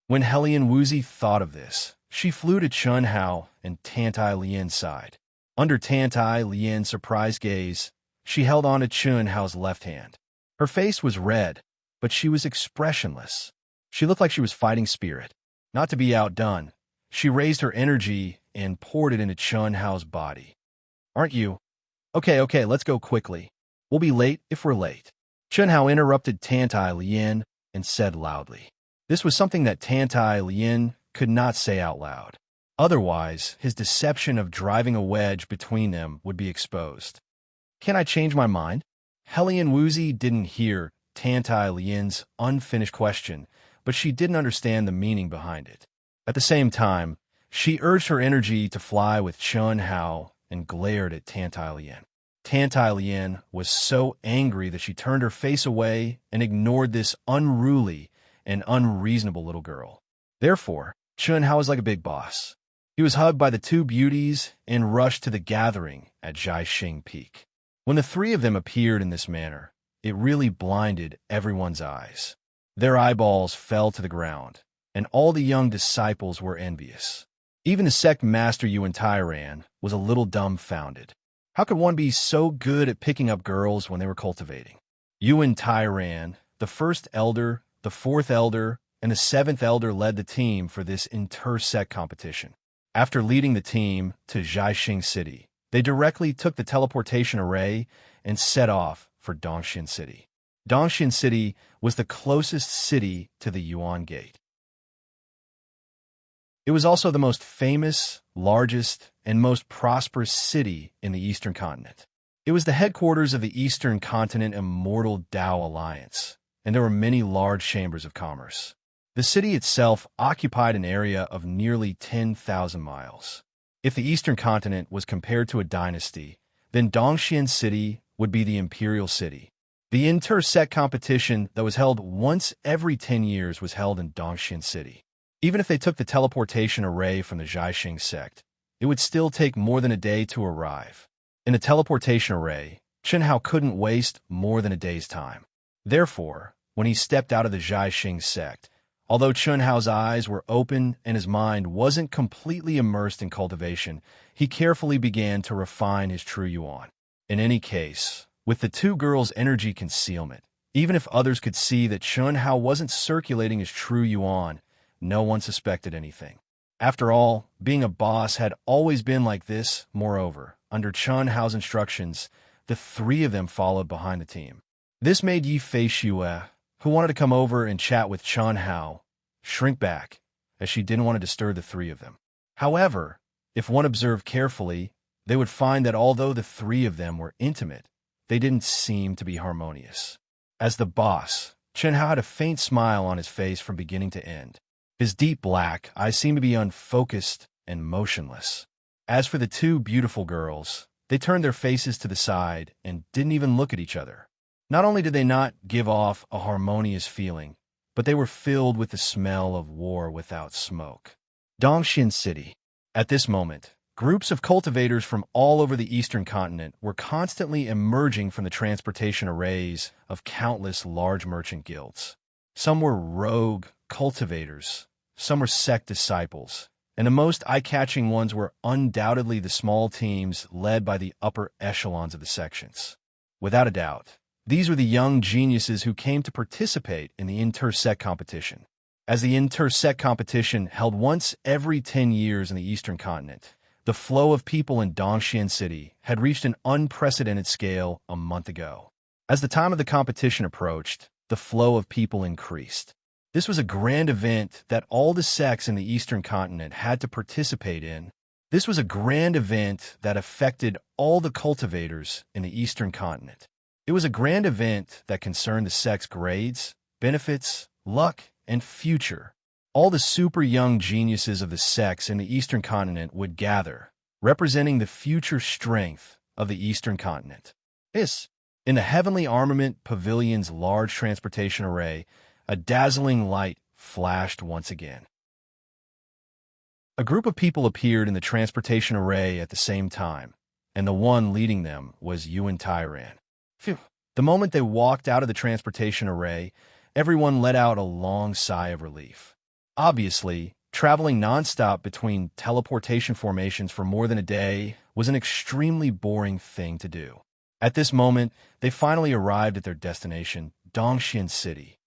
When Helian Wuzi thought of this, she flew to Chun Hao and Tantai Lien's side. Under Tantai Lien's surprised gaze, she held on to Chun Hao's left hand. Her face was red, but she was expressionless. She looked like she was fighting spirit. Not to be outdone, she raised her energy and poured it into Chun Hao's body. Aren't you? Okay, let's go quickly. We'll be late if we're late. Chun Hao interrupted Tantai Lien and said loudly. This was something that Tantai Lien could not say out loud. Otherwise, his deception of driving a wedge between them would be exposed. Can I change my mind? Helian Wuzi didn't hear Tantai Lien's unfinished question, but she didn't understand the meaning behind it. At the same time, she urged her energy to fly with Chun Hao and glared at Tantai Lien. Tantai Lien was so angry that she turned her face away and ignored this unruly and unreasonable little girl. Therefore, Chun Hao was like a big boss. He was hugged by the two beauties and rushed to the gathering at Jiaxing Peak. When the three of them appeared in this manner, it really blinded everyone's eyes. Their eyeballs fell to the ground, and all the young disciples were envious. Even the sect master Yuan Tairan was a little dumbfounded. How could one be so good at picking up girls when they were cultivating? Yuan Tairan, the first elder, the fourth elder, and the seventh elder led the team for this inter-sect competition. After leading the team to Jiaxing City, they directly took the teleportation array and set off for Dongxian City. Dongxian City was the closest city to the Yuan Gate. It was also the most famous, largest, and most prosperous city in the Eastern Continent. It was the headquarters of the Eastern Continent Immortal Tao Alliance, and there were many large chambers of commerce. The city itself occupied an area of nearly 10,000 miles. If the Eastern Continent was compared to a dynasty, then Dongxian City would be the imperial city. The inter-sect competition that was held once every 10 years was held in Dongxian City. Even if they took the teleportation array from the Jiaxing sect, it would still take more than a day to arrive. In the teleportation array, Chun Hao couldn't waste more than a day's time. Therefore, when he stepped out of the Jiaxing sect, although Chun Hao's eyes were open and his mind wasn't completely immersed in cultivation, he carefully began to refine his true yuan. In any case, with the two girls' energy concealment, even if others could see that Chun Hao wasn't circulating his true yuan, no one suspected anything. After all, being a boss had always been like this. Moreover, under Chun Hao's instructions, the three of them followed behind the team. This made Yi Fei Xue, who wanted to come over and chat with Chen Hao, shrink back, as she didn't want to disturb the three of them. However, if one observed carefully, they would find that although the three of them were intimate, they didn't seem to be harmonious. As the boss, Chen Hao had a faint smile on his face from beginning to end. His deep black eyes seemed to be unfocused and motionless. As for the two beautiful girls, they turned their faces to the side and didn't even look at each other. Not only did they not give off a harmonious feeling, but they were filled with the smell of war without smoke. Dongxian City. At this moment, groups of cultivators from all over the eastern continent were constantly emerging from the transportation arrays of countless large merchant guilds. Some were rogue cultivators, some were sect disciples, and the most eye-catching ones were undoubtedly the small teams led by the upper echelons of the sections. Without a doubt, these were the young geniuses who came to participate in the inter-sect competition. As the inter-sect competition held once every 10 years in the eastern continent, the flow of people in Dongxian City had reached an unprecedented scale a month ago. As the time of the competition approached, the flow of people increased. This was a grand event that all the sects in the eastern continent had to participate in. This was a grand event that affected all the cultivators in the eastern continent. It was a grand event that concerned the sect's grades, benefits, luck, and future. All the super young geniuses of the sects in the eastern continent would gather, representing the future strength of the eastern continent. In the Heavenly Armament Pavilion's large transportation array, a dazzling light flashed once again. A group of people appeared in the transportation array at the same time, and the one leading them was Yuan Tairan. Phew. The moment they walked out of the transportation array, everyone let out a long sigh of relief. Obviously, traveling nonstop between teleportation formations for more than a day was an extremely boring thing to do. At this moment, they finally arrived at their destination, Dongxian City.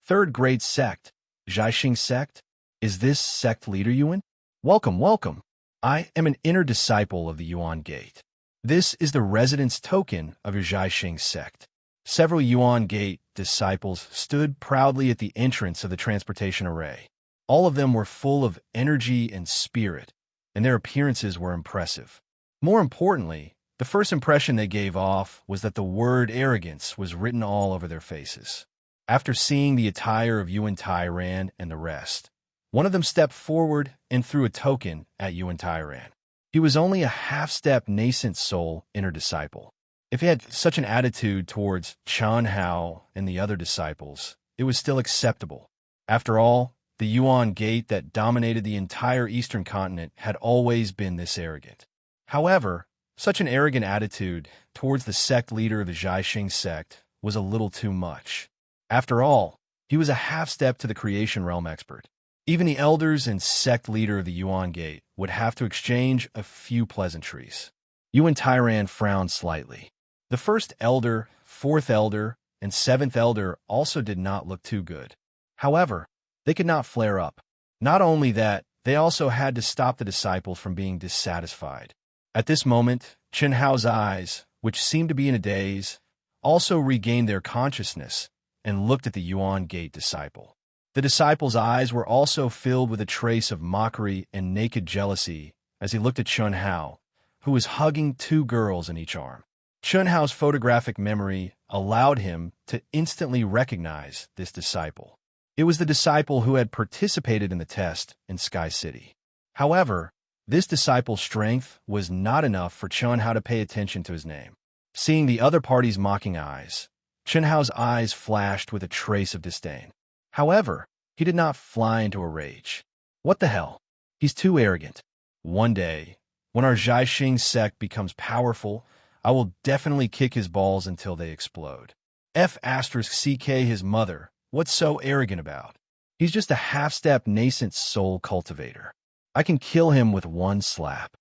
Third grade sect, Jiaxing sect? Is this sect leader Yuan? Welcome, welcome. I am an inner disciple of the Yuan Gate. This is the residence token of your Jiaxing sect. Several Yuan Gate disciples stood proudly at the entrance of the transportation array. All of them were full of energy and spirit, and their appearances were impressive. More importantly, the first impression they gave off was that the word arrogance was written all over their faces. After seeing the attire of Yuan Tairan and the rest, one of them stepped forward and threw a token at Yuan Tairan. He was only a half-step nascent soul inner disciple. If he had such an attitude towards Chen Hao and the other disciples, it was still acceptable. After all, the Yuan Gate that dominated the entire eastern continent had always been this arrogant. However, such an arrogant attitude towards the sect leader of the Jiaxing sect was a little too much. After all, he was a half-step to the creation realm expert. Even the elders and sect leader of the Yuan Gate would have to exchange a few pleasantries. Yuan Tairan frowned slightly. The first elder, fourth elder, and seventh elder also did not look too good. However, they could not flare up. Not only that, they also had to stop the disciples from being dissatisfied. At this moment, Chen Hao's eyes, which seemed to be in a daze, also regained their consciousness and looked at the Yuan Gate disciple. The disciple's eyes were also filled with a trace of mockery and naked jealousy as he looked at Chen Hao, who was hugging two girls in each arm. Chen Hao's photographic memory allowed him to instantly recognize this disciple. It was the disciple who had participated in the test in Sky City. However, this disciple's strength was not enough for Chen Hao to pay attention to his name. Seeing the other party's mocking eyes, Chen Hao's eyes flashed with a trace of disdain. However, he did not fly into a rage. What the hell? He's too arrogant. One day, when our Jiaxing sect becomes powerful, I will definitely kick his balls until they explode. F***CK his mother, what's so arrogant about? He's just a half-step nascent soul cultivator. I can kill him with one slap.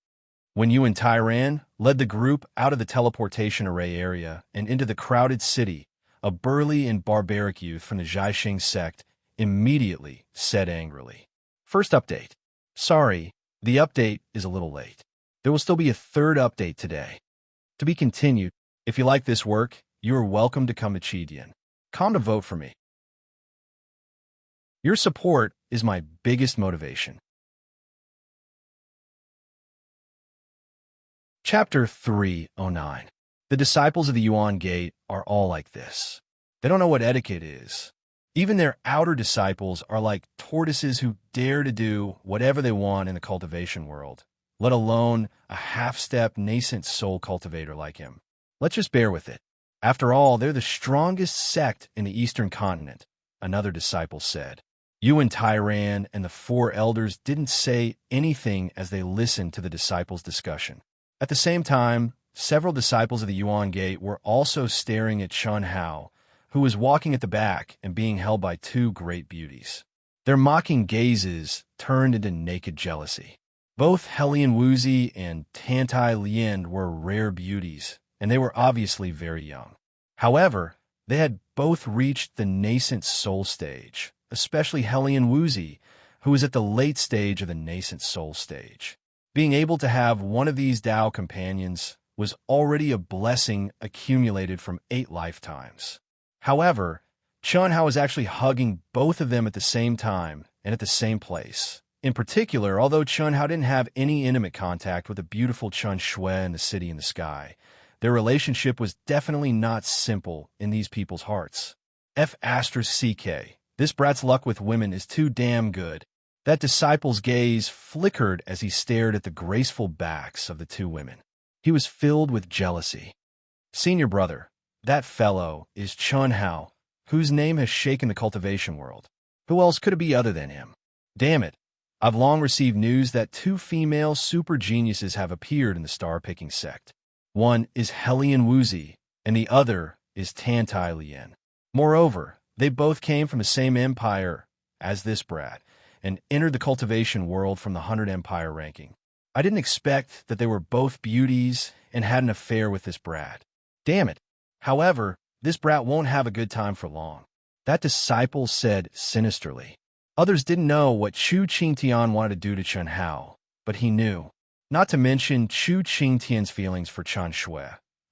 When Yuan Tairan led the group out of the teleportation array area and into the crowded city, a burly and barbaric youth from the Jiaxing sect immediately said angrily, "First update. Sorry, the update is a little late. There will still be a third update today. To be continued. If you like this work, you are welcome to come to Chidian. Come to vote for me. Your support is my biggest motivation. Chapter 309. The disciples of the Yuan Gate are all like this. They don't know what etiquette is. Even their outer disciples are like tortoises who dare to do whatever they want in the cultivation world, let alone a half-step nascent soul cultivator like him. Let's just bear with it. After all, they're the strongest sect in the Eastern continent, another disciple said. You and Tyran and the four elders didn't say anything as they listened to the disciples' discussion. At the same time, several disciples of the Yuan Gate were also staring at Chun Hao, who was walking at the back and being held by two great beauties. Their mocking gazes turned into naked jealousy. Both Helian Wuzi and Tantai Lien were rare beauties, and they were obviously very young. However, they had both reached the nascent soul stage, especially Helian Wuzi, who was at the late stage of the nascent soul stage. Being able to have one of these Tao companions was already a blessing accumulated from 8 lifetimes. However, Chun Hao was actually hugging both of them at the same time and at the same place. In particular, although Chun Hao didn't have any intimate contact with the beautiful Chun Shui in the city in the sky, their relationship was definitely not simple in these people's hearts. F***CK. This brat's luck with women is too damn good. That disciple's gaze flickered as he stared at the graceful backs of the two women. He was filled with jealousy. Senior brother, that fellow is Chun Hao, whose name has shaken the cultivation world. Who else could it be other than him? Damn it, I've long received news that 2 female super geniuses have appeared in the star-picking sect. One is Helian Wuzi, and the other is Tantai Lien. Moreover, they both came from the same empire as this brat, and entered the cultivation world from the 100 Empire ranking. I didn't expect that they were both beauties and had an affair with this brat. Damn it. However, this brat won't have a good time for long. That disciple said sinisterly. Others didn't know what Chu Qingtian wanted to do to Chun Hao, but he knew. Not to mention Chu Qingtian's feelings for Chun Shui.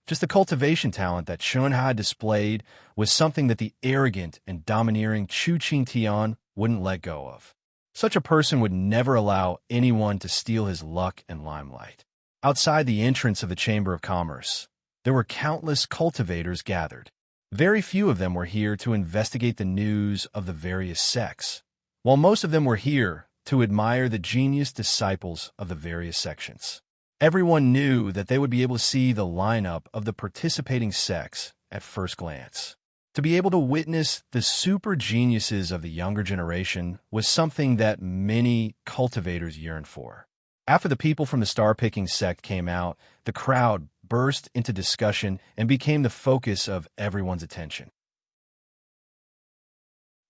Just the cultivation talent that Chun Hao displayed was something that the arrogant and domineering Chu Qingtian wouldn't let go of. Such a person would never allow anyone to steal his luck and limelight. Outside the entrance of the Chamber of Commerce, there were countless cultivators gathered. Very few of them were here to investigate the news of the various sects, while most of them were here to admire the genius disciples of the various sections. Everyone knew that they would be able to see the lineup of the participating sects at first glance. To be able to witness the super geniuses of the younger generation was something that many cultivators yearned for. After the people from the star-picking sect came out, the crowd burst into discussion and became the focus of everyone's attention.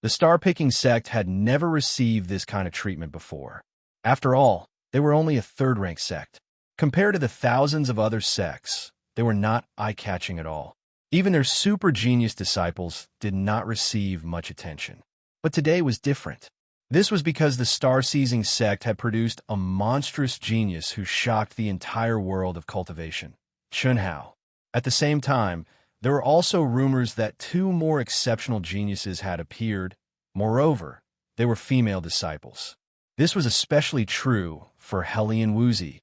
The star-picking sect had never received this kind of treatment before. After all, they were only a third-rank sect. Compared to the thousands of other sects, they were not eye-catching at all. Even their super genius disciples did not receive much attention. But today was different. This was because the star-seizing sect had produced a monstrous genius who shocked the entire world of cultivation, Chun Hao. At the same time, there were also rumors that 2 more exceptional geniuses had appeared. Moreover, they were female disciples. This was especially true for Helian Wuzi,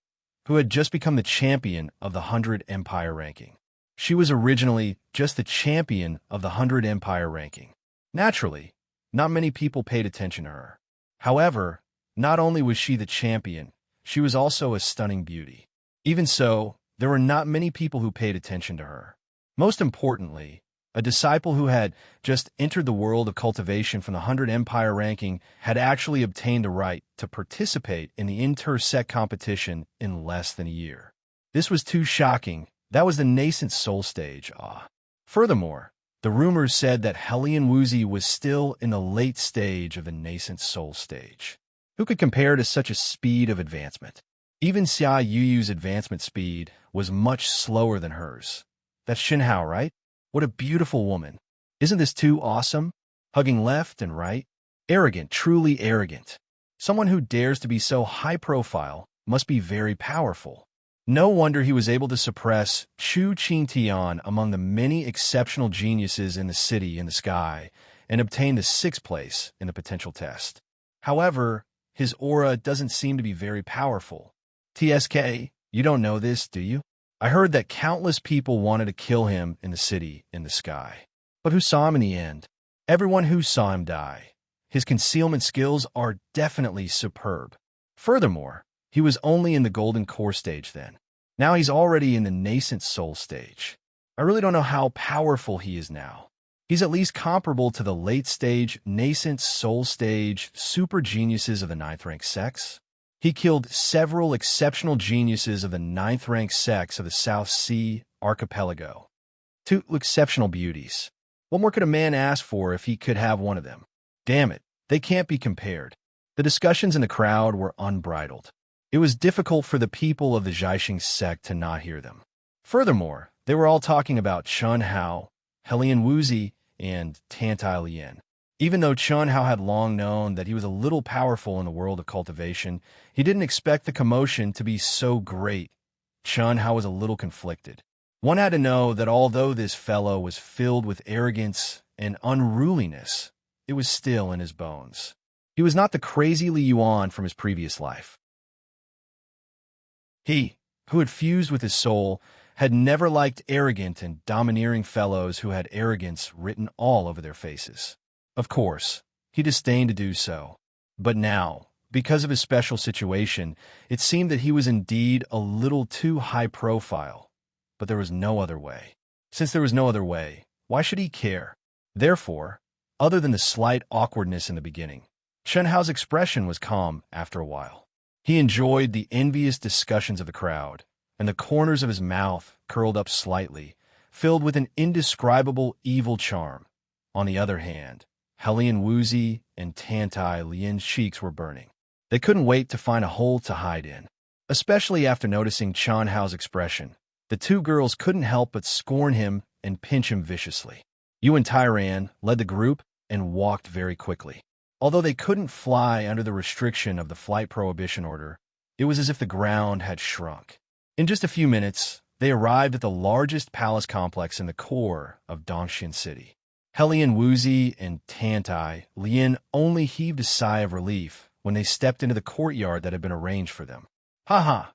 who had just become the champion of the 100 Empire ranking. She was originally just the champion of the 100 Empire ranking. Naturally, not many people paid attention to her. However, not only was she the champion, she was also a stunning beauty. Even so, there were not many people who paid attention to her. Most importantly, a disciple who had just entered the world of cultivation from the 100 Empire ranking had actually obtained the right to participate in the inter-sect competition in less than a year. This was too shocking. That was the nascent soul stage. Furthermore, the rumors said that Helian Wuzi was still in the late stage of the nascent soul stage. Who could compare to such a speed of advancement? Even Xia Yuyu's advancement speed was much slower than hers. That's Xin Hao, right? What a beautiful woman. Isn't this too awesome? Hugging left and right. Arrogant, truly arrogant. Someone who dares to be so high profile must be very powerful. No wonder he was able to suppress Chu Qingtian among the many exceptional geniuses in the city in the sky and obtain the sixth place in the potential test. However, his aura doesn't seem to be very powerful. TSK, you don't know this, do you? I heard that countless people wanted to kill him in the city in the sky. But who saw him in the end? Everyone who saw him die. His concealment skills are definitely superb. Furthermore, he was only in the golden core stage then. Now he's already in the nascent soul stage. I really don't know how powerful he is now. He's at least comparable to the late stage, nascent soul stage super geniuses of the 9th rank sex. He killed several exceptional geniuses of the 9th rank sex of the South Sea archipelago. 2 exceptional beauties. What more could a man ask for if he could have one of them? Damn it, they can't be compared. The discussions in the crowd were unbridled. It was difficult for the people of the Jiaxing sect to not hear them. Furthermore, they were all talking about Chun Hao, Helian Wuzi, and Tantai Lian. Even though Chun Hao had long known that he was a little powerful in the world of cultivation, he didn't expect the commotion to be so great. Chun Hao was a little conflicted. One had to know that although this fellow was filled with arrogance and unruliness, it was still in his bones. He was not the crazy Li Yuan from his previous life. He, who had fused with his soul, had never liked arrogant and domineering fellows who had arrogance written all over their faces. Of course, he disdained to do so. But now, because of his special situation, it seemed that he was indeed a little too high profile. But there was no other way. Since there was no other way, why should he care? Therefore, other than the slight awkwardness in the beginning, Chun Hao's expression was calm after a while. He enjoyed the envious discussions of the crowd, and the corners of his mouth curled up slightly, filled with an indescribable evil charm. On the other hand, Helian Wuzi and Tantai Lian's cheeks were burning. They couldn't wait to find a hole to hide in. Especially after noticing Chun Hao's expression, the 2 girls couldn't help but scorn him and pinch him viciously. Yuan Tyran led the group and walked very quickly. Although they couldn't fly under the restriction of the flight prohibition order, it was as if the ground had shrunk. In just a few minutes, they arrived at the largest palace complex in the core of Dongxin City. Helian Wuzi and Tantai Lian only heaved a sigh of relief when they stepped into the courtyard that had been arranged for them. Haha!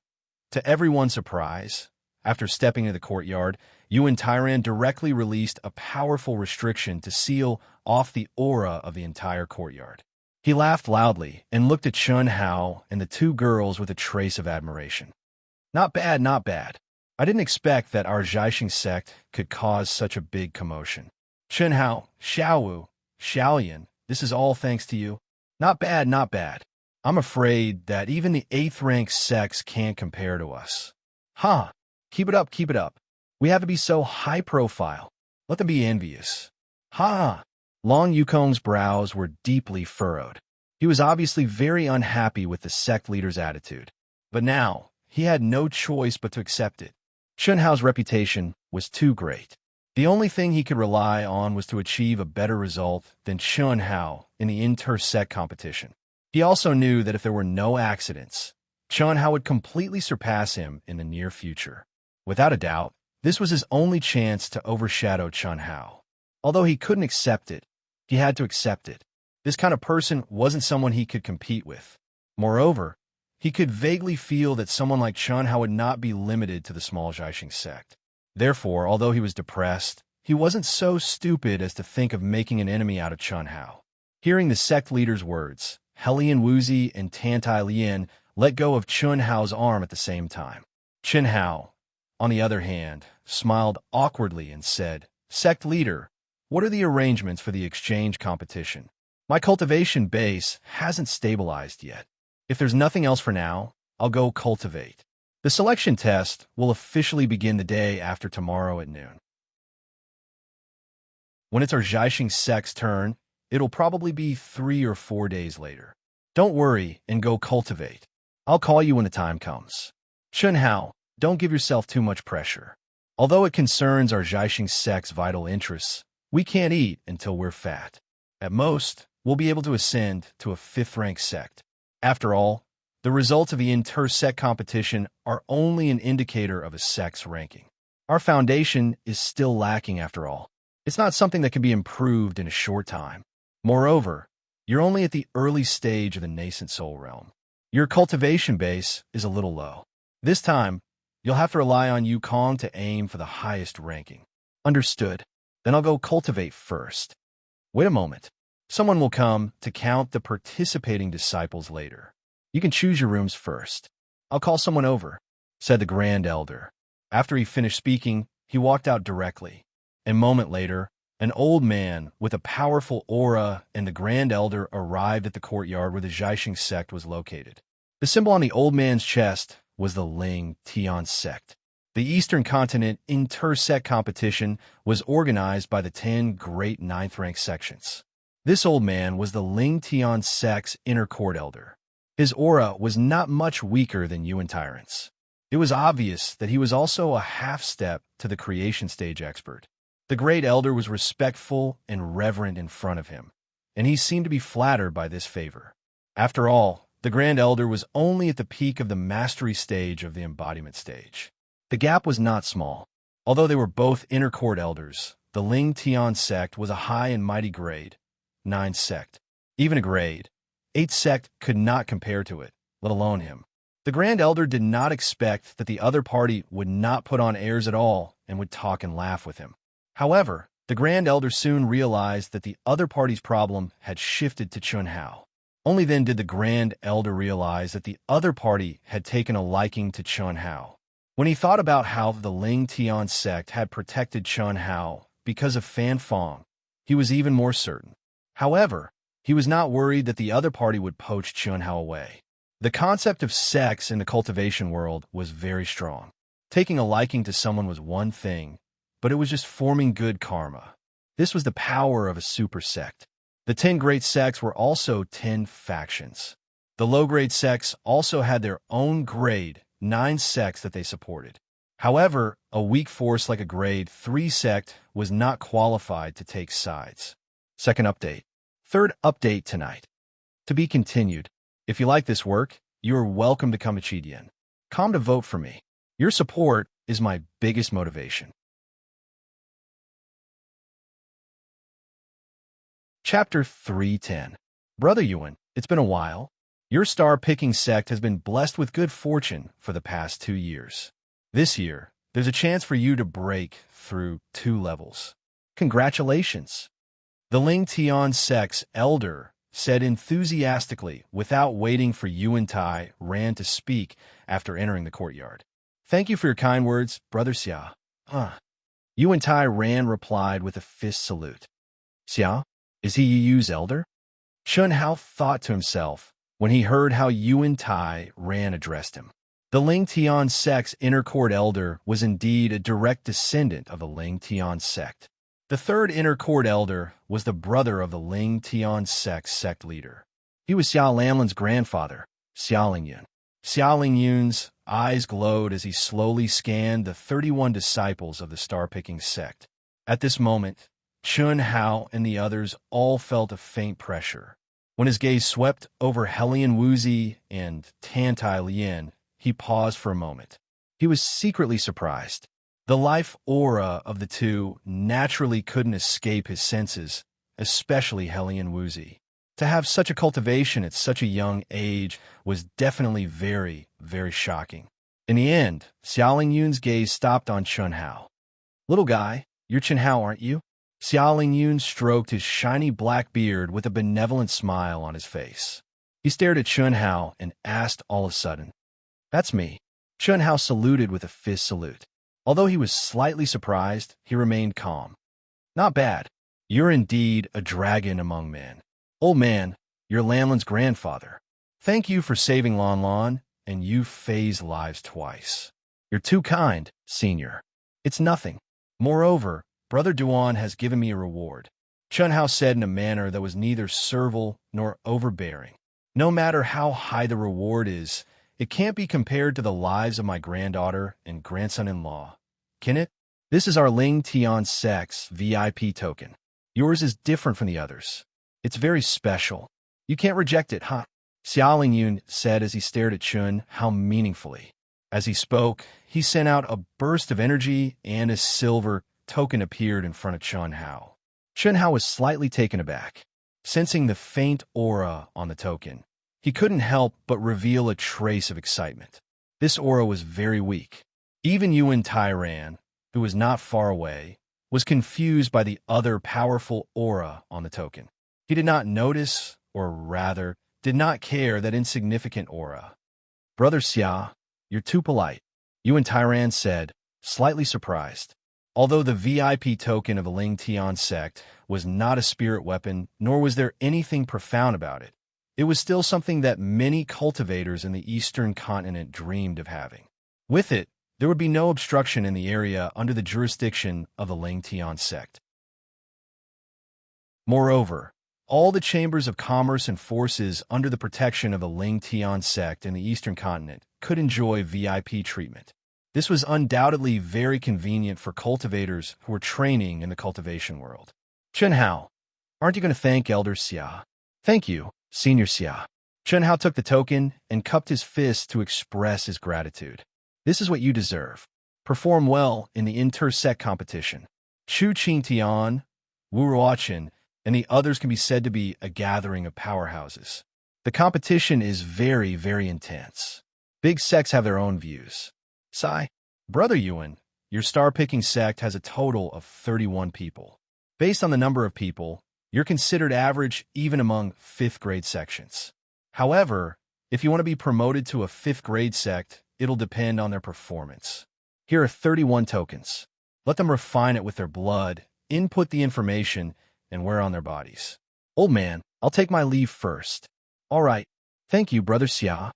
To everyone's surprise, after stepping into the courtyard, Yuan Tyran directly released a powerful restriction to seal off the aura of the entire courtyard. He laughed loudly and looked at Chun Hao and the 2 girls with a trace of admiration. Not bad, not bad. I didn't expect that our Jiaxing sect could cause such a big commotion. Chun Hao, Xiaowu, Xiaoyan, this is all thanks to you. Not bad, not bad. I'm afraid that even the 8th rank sects can't compare to us. Ha! Keep it up, keep it up. We have to be so high profile. Let them be envious. Ha! Long Yukong's brows were deeply furrowed. He was obviously very unhappy with the sect leader's attitude. But now, he had no choice but to accept it. Chun Hao's reputation was too great. The only thing he could rely on was to achieve a better result than Chun Hao in the inter-sect competition. He also knew that if there were no accidents, Chun Hao would completely surpass him in the near future. Without a doubt, this was his only chance to overshadow Chun Hao. Although he couldn't accept it, he had to accept it. This kind of person wasn't someone he could compete with. Moreover, he could vaguely feel that someone like Chun Hao would not be limited to the small Jiaxing sect. Therefore, although he was depressed, he wasn't so stupid as to think of making an enemy out of Chun Hao. Hearing the sect leader's words, Helian Wuzi and Tantai Lian let go of Chun Hao's arm at the same time. Chun Hao, on the other hand, smiled awkwardly and said, "Sect leader, what are the arrangements for the exchange competition? My cultivation base hasn't stabilized yet. If there's nothing else for now, I'll go cultivate. The selection test will officially begin the day after tomorrow at noon. When it's our Jiaxing sect's turn, it'll probably be 3 or 4 days later. Don't worry and go cultivate. I'll call you when the time comes. Chun Hao, don't give yourself too much pressure. Although it concerns our Jiaxing sect's vital interests, we can't eat until we're fat. At most, we'll be able to ascend to a 5th rank sect. After all, the The results of the inter-sect competition are only an indicator of a sect's ranking. Our foundation is still lacking after all. It's not something that can be improved in a short time. Moreover, you're only at the early stage of the nascent soul realm. Your cultivation base is a little low. This time, you'll have to rely on Yukong to aim for the highest ranking. Understood. Then I'll go cultivate first. Wait a moment. Someone will come to count the participating disciples later. You can choose your rooms first. I'll call someone over, said the Grand Elder. After he finished speaking, he walked out directly. A moment later, an old man with a powerful aura and the Grand Elder arrived at the courtyard where the Zhaixing sect was located. The symbol on the old man's chest was the Ling Tian sect. The Eastern Continent inter-sect competition was organized by the 10 great ninth-rank sections. This old man was the Ling Tian sect's inner court elder. His aura was not much weaker than Yuan Tyrant's. It was obvious that he was also a half-step to the creation stage expert. The great elder was respectful and reverent in front of him, and he seemed to be flattered by this favor. After all, the Grand Elder was only at the peak of the mastery stage of the embodiment stage. The gap was not small. Although they were both inner court elders, the Ling Tian sect was a high and mighty grade, 9 sect. Even a grade 8 sect could not compare to it, let alone him. The Grand Elder did not expect that the other party would not put on airs at all and would talk and laugh with him. However, the Grand Elder soon realized that the other party's problem had shifted to Chun Hao. Only then did the Grand Elder realize that the other party had taken a liking to Chun Hao. When he thought about how the Ling Tian sect had protected Chun Hao because of Fan Fong, he was even more certain. However, he was not worried that the other party would poach Chun Hao away. The concept of sex in the cultivation world was very strong. Taking a liking to someone was one thing, but it was just forming good karma. This was the power of a super sect. The 10 great sects were also 10 factions. The low-grade sects also had their own grade 9 sects that they supported. However, a weak force like a grade 3 sect was not qualified to take sides. Second update. Third update tonight. To be continued. If you like this work, you are welcome to come to Chidian. Come to vote for me. Your support is my biggest motivation. Chapter 310. Brother Yuan, it's been a while. Your star-picking sect has been blessed with good fortune for the past 2 years. This year, there's a chance for you to break through 2 levels. Congratulations! The Ling Tian sect's elder said enthusiastically without waiting for Yuan Tai ran to speak after entering the courtyard. Thank you for your kind words, Brother Xia. Yuan Tai Ran replied with a fist salute. Xia, is he Yu's elder? Chun Hao thought to himself when he heard how Yuan Tai Ran addressed him. The Ling Tian sect's inner court elder was indeed a direct descendant of the Ling Tian sect. The third inner court elder was the brother of the Ling Tian sect's sect leader. He was Xia Lanlin's grandfather, Xia Lingyun. Xia Lingyun's eyes glowed as he slowly scanned the 31 disciples of the star-picking sect. At this moment, Chun Hao and the others all felt a faint pressure. When his gaze swept over Helian Wuzi and Tantai Lien, he paused for a moment. He was secretly surprised. The life aura of the two naturally couldn't escape his senses, especially Helian Wuzi. To have such a cultivation at such a young age was definitely very, very shocking. In the end, Xia Lingyun's gaze stopped on Chun Hao. Little guy, you're Chun Hao, aren't you? Xia Lingyun stroked his shiny black beard with a benevolent smile on his face. He stared at Chun Hao and asked all of a sudden, "That's me." Chun Hao saluted with a fist salute. Although he was slightly surprised, he remained calm. Not bad. You're indeed a dragon among men. Old man, you're Lanlin's grandfather. Thank you for saving Lan Lan and Yu Fei's lives twice. You're too kind, senior. It's nothing. Moreover, Brother Duan has given me a reward. Chun Hao said in a manner that was neither servile nor overbearing. No matter how high the reward is, it can't be compared to the lives of my granddaughter and grandson-in-law. Can it? This is our Ling Tian sect's VIP token. Yours is different from the others. It's very special. You can't reject it, huh? Xiao Lingyun said as he stared at Chun Hao meaningfully. As he spoke, he sent out a burst of energy and a silver token appeared in front of Chun Hao. Chun Hao was slightly taken aback. Sensing the faint aura on the token, he couldn't help but reveal a trace of excitement. This aura was very weak. Even Yuan Tairan, who was not far away, was confused by the other powerful aura on the token. He did not notice, or rather, did not care that insignificant aura. "Brother Xia, you're too polite," Yuan Tairan said, slightly surprised. Although the VIP token of the Ling Tian sect was not a spirit weapon, nor was there anything profound about it, it was still something that many cultivators in the Eastern continent dreamed of having. With it, there would be no obstruction in the area under the jurisdiction of the Ling Tian sect. Moreover, all the chambers of commerce and forces under the protection of the Ling Tian sect in the Eastern continent could enjoy VIP treatment. This was undoubtedly very convenient for cultivators who were training in the cultivation world. "Chun Hao, aren't you going to thank Elder Xia?" "Thank you, Senior Xia." Chun Hao took the token and cupped his fist to express his gratitude. "This is what you deserve. Perform well in the inter-sect competition. Chu Qing Tian, Wu Ruochen, and the others can be said to be a gathering of powerhouses. The competition is very, very intense. Big sects have their own views. Sai, Brother Yuan, your star-picking sect has a total of 31 people. Based on the number of people, you're considered average even among 5th grade sections. However, if you want to be promoted to a 5th grade sect, it'll depend on their performance. Here are 31 tokens. Let them refine it with their blood, input the information, and wear on their bodies. Old man, I'll take my leave first." "All right. Thank you, Brother Xia."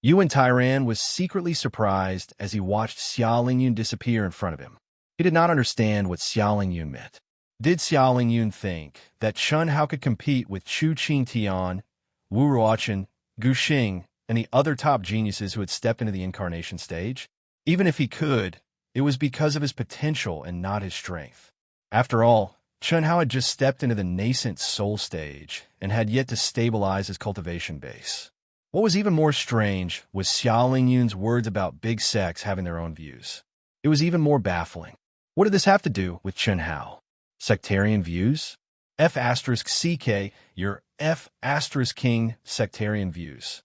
Yuan Tairan was secretly surprised as he watched Xiao Lingyun disappear in front of him. He did not understand what Xiao Lingyun meant. Did Xiao Lingyun think that Chun Hao could compete with Chu Qing Tian, Wu Ruochen, Gu Xing, and the other top geniuses who had stepped into the incarnation stage? Even if he could, it was because of his potential and not his strength. After all, Chun Hao had just stepped into the nascent soul stage and had yet to stabilize his cultivation base. What was even more strange was Xiao Lingyun's words about big sects having their own views. It was even more baffling. What did this have to do with Chun Hao? Sectarian views? F*CK, your F*King sectarian views.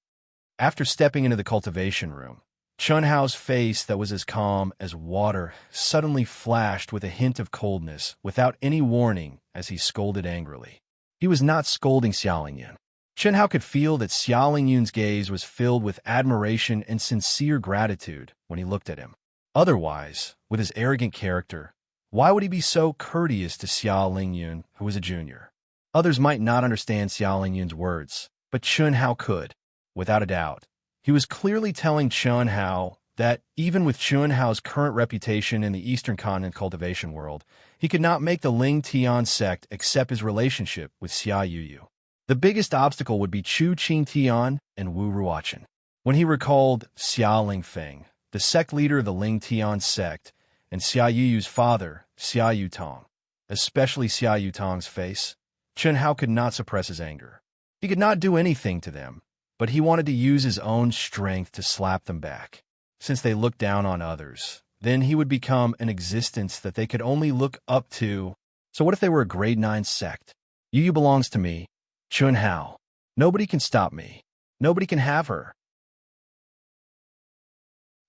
After stepping into the cultivation room, Chun Hao's face that was as calm as water suddenly flashed with a hint of coldness without any warning as he scolded angrily. He was not scolding Xiao Lingyun. Chun Hao could feel that Xiao Lingyun's gaze was filled with admiration and sincere gratitude when he looked at him. Otherwise, with his arrogant character, why would he be so courteous to Xiao Lingyun, who was a junior? Others might not understand Xiao Lingyun's words, but Chun Hao could. Without a doubt, he was clearly telling Chun Hao that even with Chun Hao's current reputation in the Eastern Continent cultivation world, he could not make the Ling Tian sect accept his relationship with Xia Yuyu. The biggest obstacle would be Chu Qing Tian and Wu Ruochen. When he recalled Xia Lingfeng, the sect leader of the Ling Tian sect, and Xia Yuyu's father, Xia Yutong, especially Xia Yutong's face, Chun Hao could not suppress his anger. He could not do anything to them, but he wanted to use his own strength to slap them back. Since they looked down on others, then he would become an existence that they could only look up to. So what if they were a grade 9 sect? Yuyu belongs to me, Chun Hao. Nobody can stop me. Nobody can have her.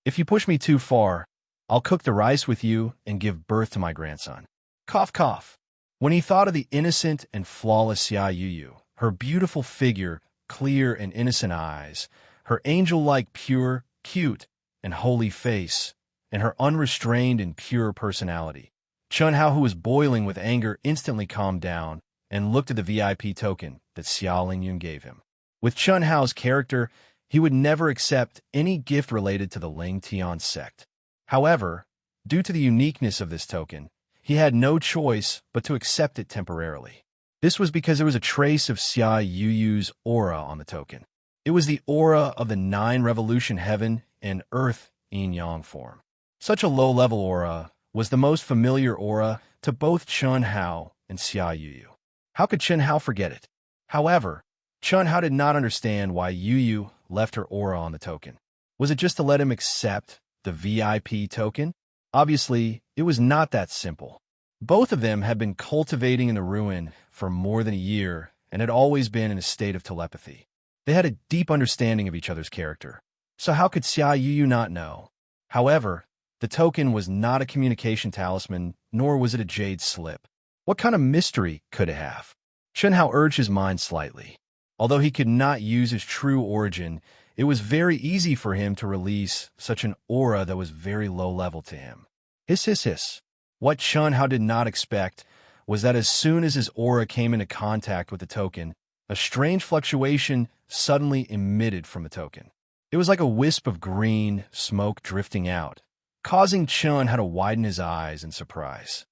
If you push me too far, I'll cook the rice with you and give birth to my grandson. Cough, cough. When he thought of the innocent and flawless Xia Yuyu, her beautiful figure, clear and innocent eyes, her angel-like pure, cute, and holy face, and her unrestrained and pure personality, Chun Hao, who was boiling with anger, instantly calmed down and looked at the VIP token that Xiao Lingyun gave him. With Chun Hao's character, he would never accept any gift related to the Ling Tian sect. However, due to the uniqueness of this token, he had no choice but to accept it temporarily. This was because there was a trace of Xia Yuyu's aura on the token. It was the aura of the 9 revolution heaven and earth yin-yang form. Such a low-level aura was the most familiar aura to both Chun Hao and Xia Yuyu. How could Chun Hao forget it? However, Chun-Hao did not understand why Yu Yu left her aura on the token. Was it just to let him accept the VIP token? Obviously, it was not that simple. Both of them had been cultivating in the ruin for more than a year and had always been in a state of telepathy. They had a deep understanding of each other's character. So how could Xia Yu not know? However, the token was not a communication talisman, nor was it a jade slip. What kind of mystery could it have? Chun-Hao urged his mind slightly. Although he could not use his true origin, it was very easy for him to release such an aura that was very low level to him. Hiss, hiss, hiss. What Chun-Hao did not expect was that as soon as his aura came into contact with the token, a strange fluctuation suddenly emitted from the token. It was like a wisp of green smoke drifting out, causing Chun-Hao to widen his eyes in surprise.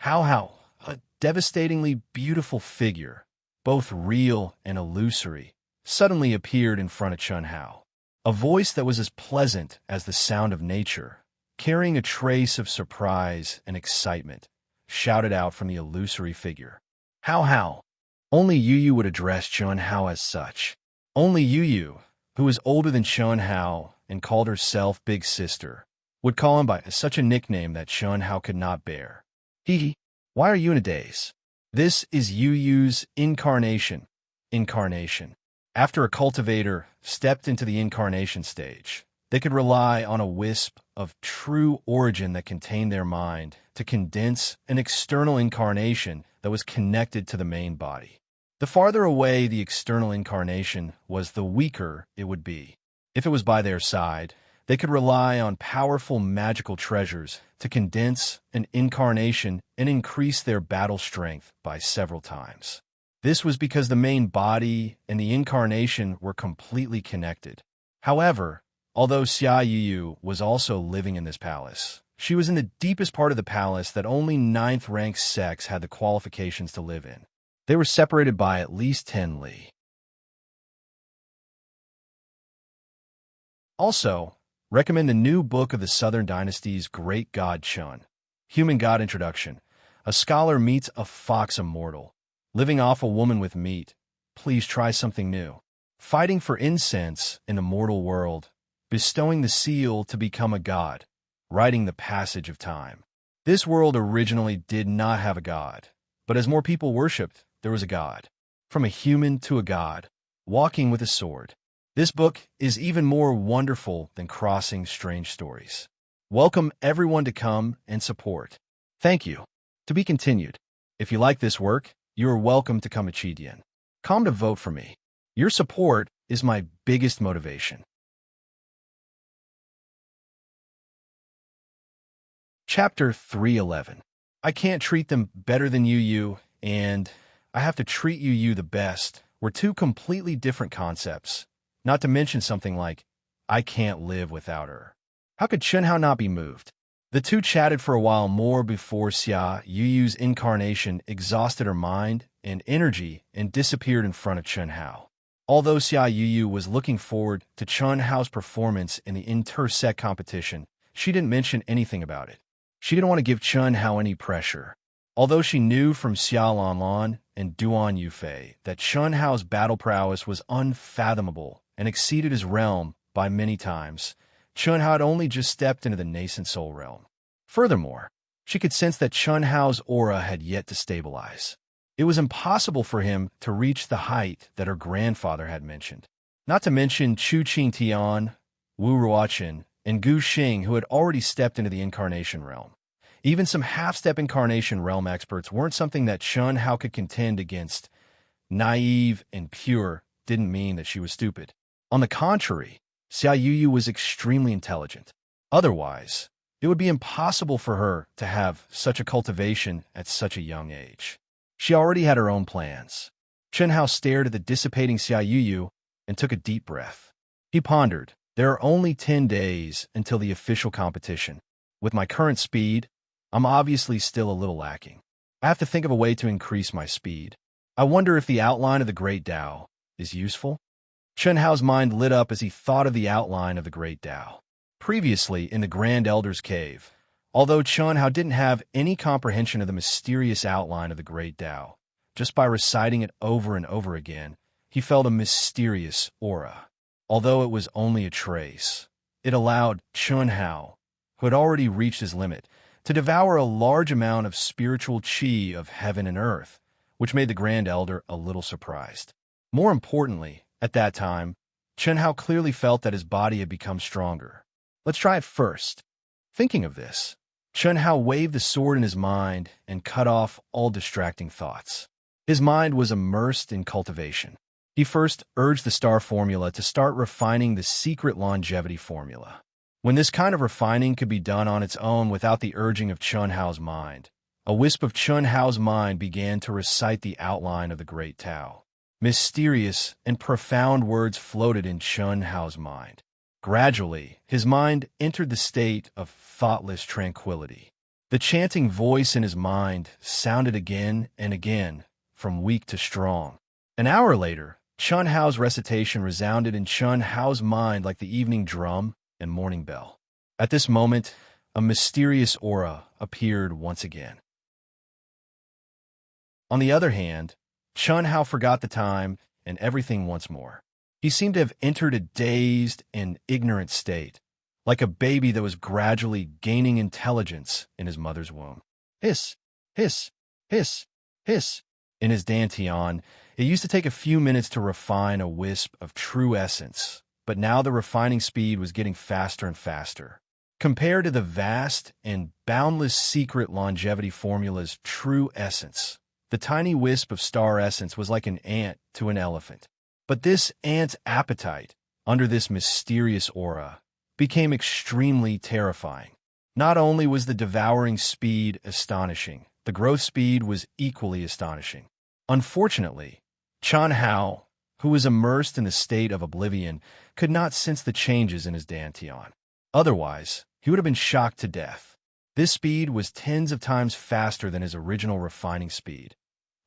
How, a devastatingly beautiful figure, both real and illusory, suddenly appeared in front of Chun-Hao. A voice that was as pleasant as the sound of nature, carrying a trace of surprise and excitement, shouted out from the illusory figure. How? Only Yu Yu would address Chun-Hao as such. Only Yu Yu, who was older than Chun-Hao and called herself Big Sister, would call him by such a nickname that Chun-Hao could not bear. Hee, why are you in a daze? This is Yu Yu's incarnation. After a cultivator stepped into the incarnation stage, they could rely on a wisp of true origin that contained their mind to condense an external incarnation that was connected to the main body. The farther away the external incarnation was, the weaker it would be. If it was by their side, they could rely on powerful magical treasures to condense an incarnation and increase their battle strength by several times. This was because the main body and the incarnation were completely connected. However, although Xia Yu was also living in this palace, she was in the deepest part of the palace that only 9th-rank sects had the qualifications to live in. They were separated by at least 10 li. Also, recommend the new book of the Southern Dynasty's Great God Chun. Human God Introduction. A scholar meets a fox immortal. Living off a woman with meat. Please try something new. Fighting for incense in the mortal world. Bestowing the seal to become a god. Writing the passage of time. This world originally did not have a god, but as more people worshipped, there was a god. From a human to a god, walking with a sword. This book is even more wonderful than crossing strange stories. Welcome everyone to come and support. Thank you. To be continued. If you like this work, you are welcome to come Chidian. Come to vote for me. Your support is my biggest motivation. Chapter 311. I can't treat them better than Yu, and I have to treat Yu the best were two completely different concepts. Not to mention something like, I can't live without her. How could Chun-Hao not be moved? The two chatted for a while more before Xia Yu's incarnation exhausted her mind and energy and disappeared in front of Chun-Hao. Although Xia Yu was looking forward to Chun-Hao's performance in the inter-sect competition, she didn't mention anything about it. She didn't want to give Chun-Hao any pressure. Although she knew from Xia Lanlan and Duan Yufei that Chun-Hao's battle prowess was unfathomable and exceeded his realm by many times, Chun-Hao had only just stepped into the nascent soul realm. Furthermore, she could sense that Chun-Hao's aura had yet to stabilize. It was impossible for him to reach the height that her grandfather had mentioned. Not to mention Chu Qingtian, Wu Ruochen, and Gu Xing, who had already stepped into the incarnation realm. Even some half-step incarnation realm experts weren't something that Chun-Hao could contend against. Naive and pure didn't mean that she was stupid. On the contrary, Xia Yu was extremely intelligent. Otherwise, it would be impossible for her to have such a cultivation at such a young age. She already had her own plans. Chun-Hao stared at the dissipating Xia Yu and took a deep breath. He pondered, there are only 10 days until the official competition. With my current speed, I'm obviously still a little lacking. I have to think of a way to increase my speed. I wonder if the outline of the Great Tao is useful? Chun-Hao's mind lit up as he thought of the outline of the Great Tao. Previously, in the Grand Elder's Cave, although Chun-Hao didn't have any comprehension of the mysterious outline of the Great Tao, just by reciting it over and over again, he he felt a mysterious aura. Although it was only a trace, it allowed Chun Hao, who had already reached his limit, to devour a large amount of spiritual chi of heaven and earth, which made the Grand Elder a little surprised. More importantly, at that time, Chun Hao clearly felt that his body had become stronger. Let's try it first. Thinking of this, Chun Hao waved the sword in his mind and cut off all distracting thoughts. His mind was immersed in cultivation. He first urged the star formula to start refining the secret longevity formula. When this kind of refining could be done on its own without the urging of Chun Hao's mind, a wisp of Chun Hao's mind began to recite the outline of the Great Tao. Mysterious and profound words floated in Chun Hao's mind. Gradually, his mind entered the state of thoughtless tranquility. The chanting voice in his mind sounded again and again, from weak to strong. An hour later, Chun Hao's recitation resounded in Chun Hao's mind like the evening drum and morning bell. At this moment, a mysterious aura appeared once again. On the other hand, Chun Hao forgot the time and everything once more. He seemed to have entered a dazed and ignorant state, like a baby that was gradually gaining intelligence in his mother's womb. Hiss, hiss, hiss, hiss. In his dantian, it used to take a few minutes to refine a wisp of true essence, but now the refining speed was getting faster and faster. Compared to the vast and boundless secret longevity formula's true essence, the tiny wisp of star essence was like an ant to an elephant. But this ant's appetite, under this mysterious aura, became extremely terrifying. Not only was the devouring speed astonishing, the growth speed was equally astonishing. Unfortunately, Chun Hao, who was immersed in the state of oblivion, could not sense the changes in his dantian. Otherwise, he would have been shocked to death. This speed was tens of times faster than his original refining speed.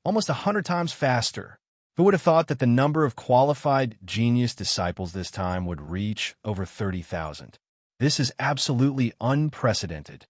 Almost 100 times faster. Who would have thought that the number of qualified genius disciples this time would reach over 30,000? This is absolutely unprecedented.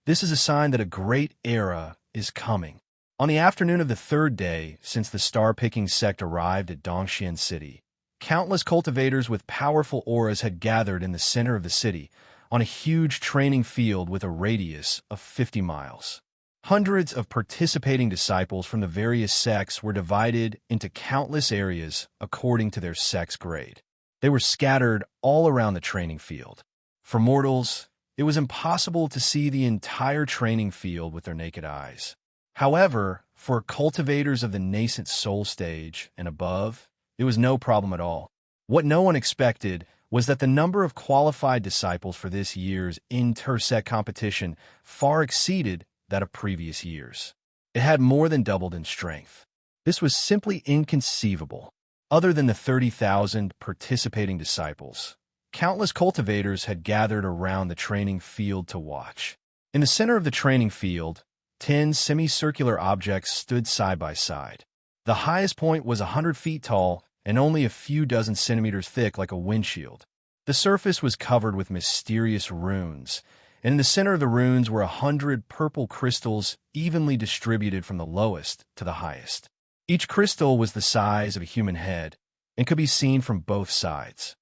This is a sign that a great era is coming. On the afternoon of the third day since the star-picking sect arrived at Dongxian City, countless cultivators with powerful auras had gathered in the center of the city on a huge training field with a radius of 50 miles. Hundreds of participating disciples from the various sects were divided into countless areas according to their sect's grade. They were scattered all around the training field. For mortals, it was impossible to see the entire training field with their naked eyes. However, for cultivators of the nascent soul stage and above, it was no problem at all. What no one expected was that the number of qualified disciples for this year's inter-sect competition far exceeded that of previous years. It had more than doubled in strength. This was simply inconceivable. Other than the 30,000 participating disciples, countless cultivators had gathered around the training field to watch. In the center of the training field, 10 semicircular objects stood side by side. The highest point was 100 feet tall and only a few dozen centimeters thick like a windshield. The surface was covered with mysterious runes, and in the center of the runes were 100 purple crystals evenly distributed from the lowest to the highest. Each crystal was the size of a human head and could be seen from both sides.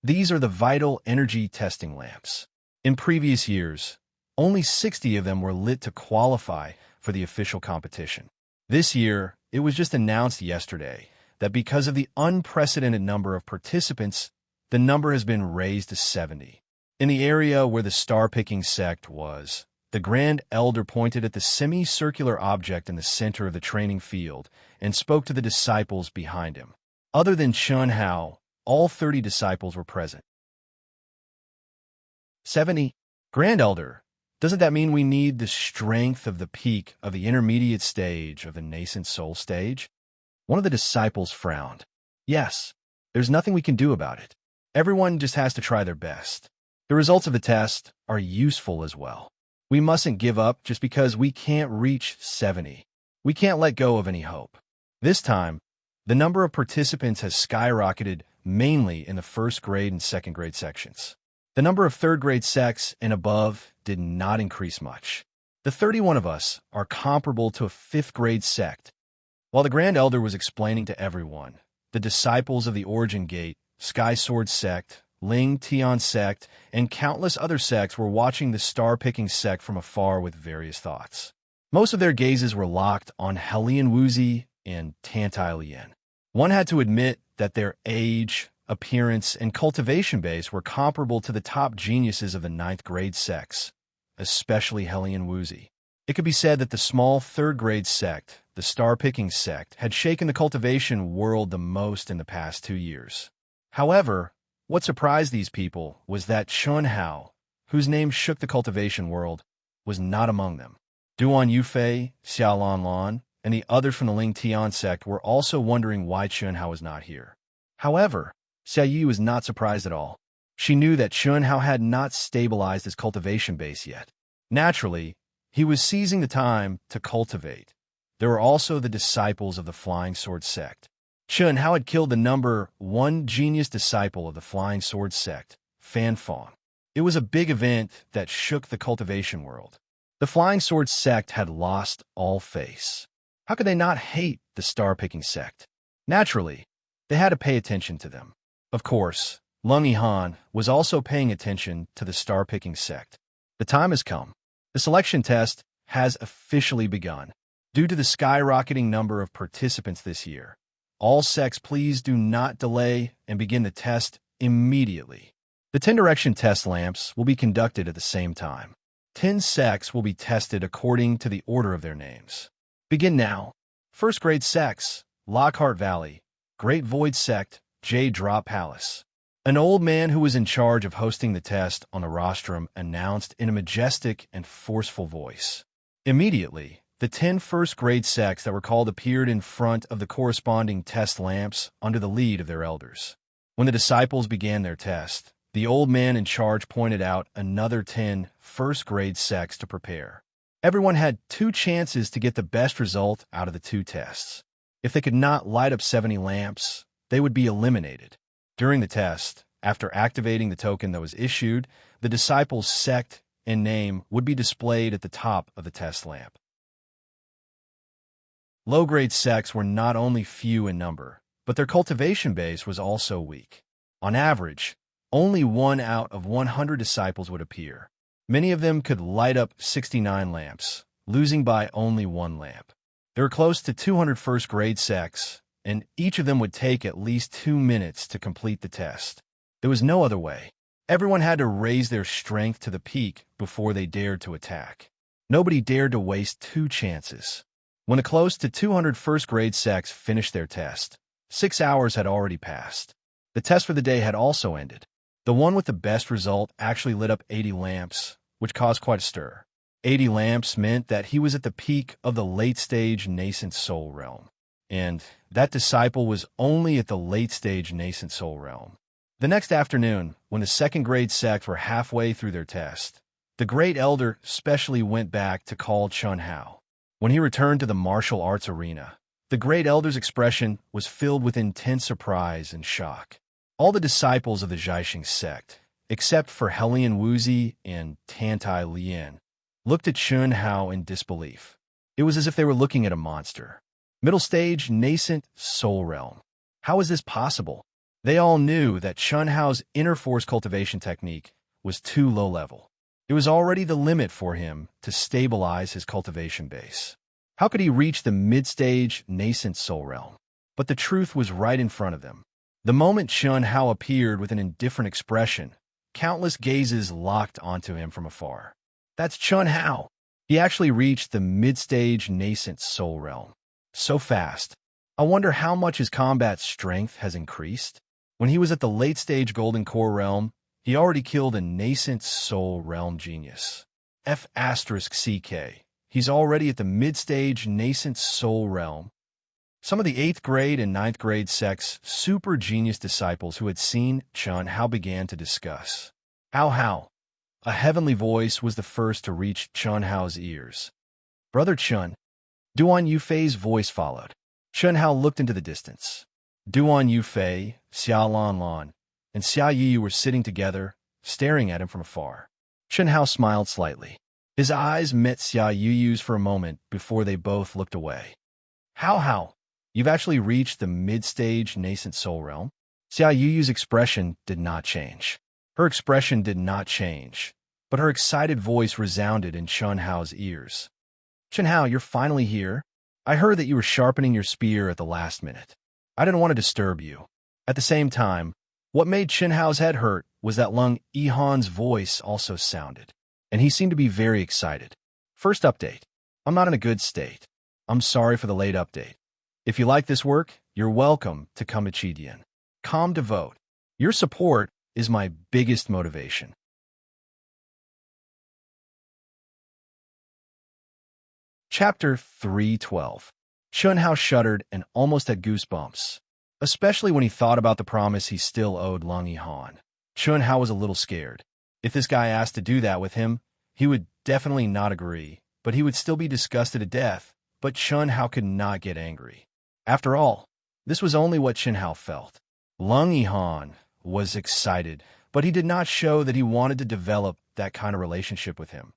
These are the vital energy testing lamps. In previous years, only 60 of them were lit to qualify for the official competition. This year, it was just announced yesterday that because of the unprecedented number of participants, the number has been raised to 70. In the area where the star-picking sect was, the Grand Elder pointed at the semicircular object in the center of the training field and spoke to the disciples behind him. Other than Chun Hao, all 30 disciples were present. 70. Grand Elder, doesn't that mean we need the strength of the peak of the intermediate stage of the nascent soul stage? One of the disciples frowned. Yes, there's nothing we can do about it. Everyone just has to try their best. The results of the test are useful as well. We mustn't give up just because we can't reach 70. We can't let go of any hope. This time, the number of participants has skyrocketed mainly in the first grade and second grade sections. The number of third grade sects and above did not increase much. The 31 of us are comparable to a fifth grade sect. While the Grand Elder was explaining to everyone, the disciples of the Origin Gate, Sky Sword Sect, Ling Tian Sect, and countless other sects were watching the star-picking sect from afar with various thoughts. Most of their gazes were locked on Helian Wuzi and Tantai Lian. One had to admit that their age, appearance, and cultivation base were comparable to the top geniuses of the ninth-grade sects, especially Helian Wuzi. It could be said that the small third-grade sect, the star-picking sect, had shaken the cultivation world the most in the past 2 years. However, what surprised these people was that Chun Hao, whose name shook the cultivation world, was not among them. Duan Yufei, Xiaolan Lan, and the others from the Ling Tian sect were also wondering why Chun Hao was not here. However, Xia Yi was not surprised at all. She knew that Chun Hao had not stabilized his cultivation base yet. Naturally, he was seizing the time to cultivate. There were also the disciples of the Flying Sword sect. Chun Hao had killed the number 1 genius disciple of the Flying Sword sect, Fan Fong. It was a big event that shook the cultivation world. The Flying Sword sect had lost all face. How could they not hate the star-picking sect? Naturally, they had to pay attention to them. Of course, Lung Yihan was also paying attention to the star-picking sect. The time has come. The selection test has officially begun. Due to the skyrocketing number of participants this year, all sects, please do not delay and begin the test immediately. The 10 direction test lamps will be conducted at the same time. 10 sects will be tested according to the order of their names. Begin now. First grade sects, Lockhart Valley, Great Void Sect, Jade Drop Palace. An old man who was in charge of hosting the test on the rostrum announced in a majestic and forceful voice. Immediately, the 10 first-grade sects that were called appeared in front of the corresponding test lamps under the lead of their elders. When the disciples began their test, the old man in charge pointed out another 10 first-grade sects to prepare. Everyone had 2 chances to get the best result out of the 2 tests. If they could not light up 70 lamps, they would be eliminated. During the test, after activating the token that was issued, the disciple's sect and name would be displayed at the top of the test lamp. Low-grade sects were not only few in number, but their cultivation base was also weak. On average, only 1 out of 100 disciples would appear. Many of them could light up 69 lamps, losing by only 1 lamp. There were close to 200 first-grade sects, and each of them would take at least 2 minutes to complete the test. There was no other way. Everyone had to raise their strength to the peak before they dared to attack. Nobody dared to waste 2 chances. When a close to 200 first-grade sects finished their test, 6 hours had already passed. The test for the day had also ended. The one with the best result actually lit up 80 lamps, which caused quite a stir. 80 lamps meant that he was at the peak of the late-stage nascent soul realm. And that disciple was only at the late-stage nascent soul realm. The next afternoon, when the second-grade sect were halfway through their test, the great elder specially went back to call Chun Hao. When he returned to the martial arts arena, the great elder's expression was filled with intense surprise and shock. All the disciples of the Zhaixing sect, except for Helian Wuzi and Tantai Lian, looked at Chun Hao in disbelief. It was as if they were looking at a monster. Middle stage, nascent, soul realm. How is this possible? They all knew that Chun Hao's inner force cultivation technique was too low level. It was already the limit for him to stabilize his cultivation base. How could he reach the mid-stage, nascent soul realm? But the truth was right in front of them. The moment Chun Hao appeared with an indifferent expression, countless gazes locked onto him from afar. That's Chun Hao. He actually reached the mid-stage, nascent soul realm. So fast. I wonder how much his combat strength has increased. When he was at the late-stage golden core realm, he already killed a nascent soul realm genius. F***CK. He's already at the mid-stage nascent soul realm. Some of the 8th grade and 9th grade sects super genius disciples who had seen Chun Hao began to discuss. How? A heavenly voice was the first to reach Chun Hao's ears. Brother Chun. Duan Yufei's voice followed. Chun Hao looked into the distance. Duan Yufei, Xiaolan Lan, and Xia Yi were sitting together, staring at him from afar. Chun Hao smiled slightly. His eyes met Xia Yu's for a moment before they both looked away. How? You've actually reached the mid-stage nascent soul realm. See how Yu's expression did not change. Her expression did not change, but her excited voice resounded in Chun Hao's ears. Chun Hao, you're finally here. I heard that you were sharpening your spear at the last minute. I didn't want to disturb you. At the same time, what made Chun Hao's head hurt was that Lung Yihan's voice also sounded, and he seemed to be very excited. First update. I'm not in a good state. I'm sorry for the late update. If you like this work, you're welcome to Conceited. Calm Devote. Your support is my biggest motivation. Chapter 312. Chun Hao shuddered and almost had goosebumps, especially when he thought about the promise he still owed Lung Yihan. Chun Hao was a little scared. If this guy asked to do that with him, he would definitely not agree, but he would still be disgusted to death. But Chun Hao could not get angry. After all, this was only what Chun Hao felt. Lung Yihan was excited, but he did not show that he wanted to develop that kind of relationship with him,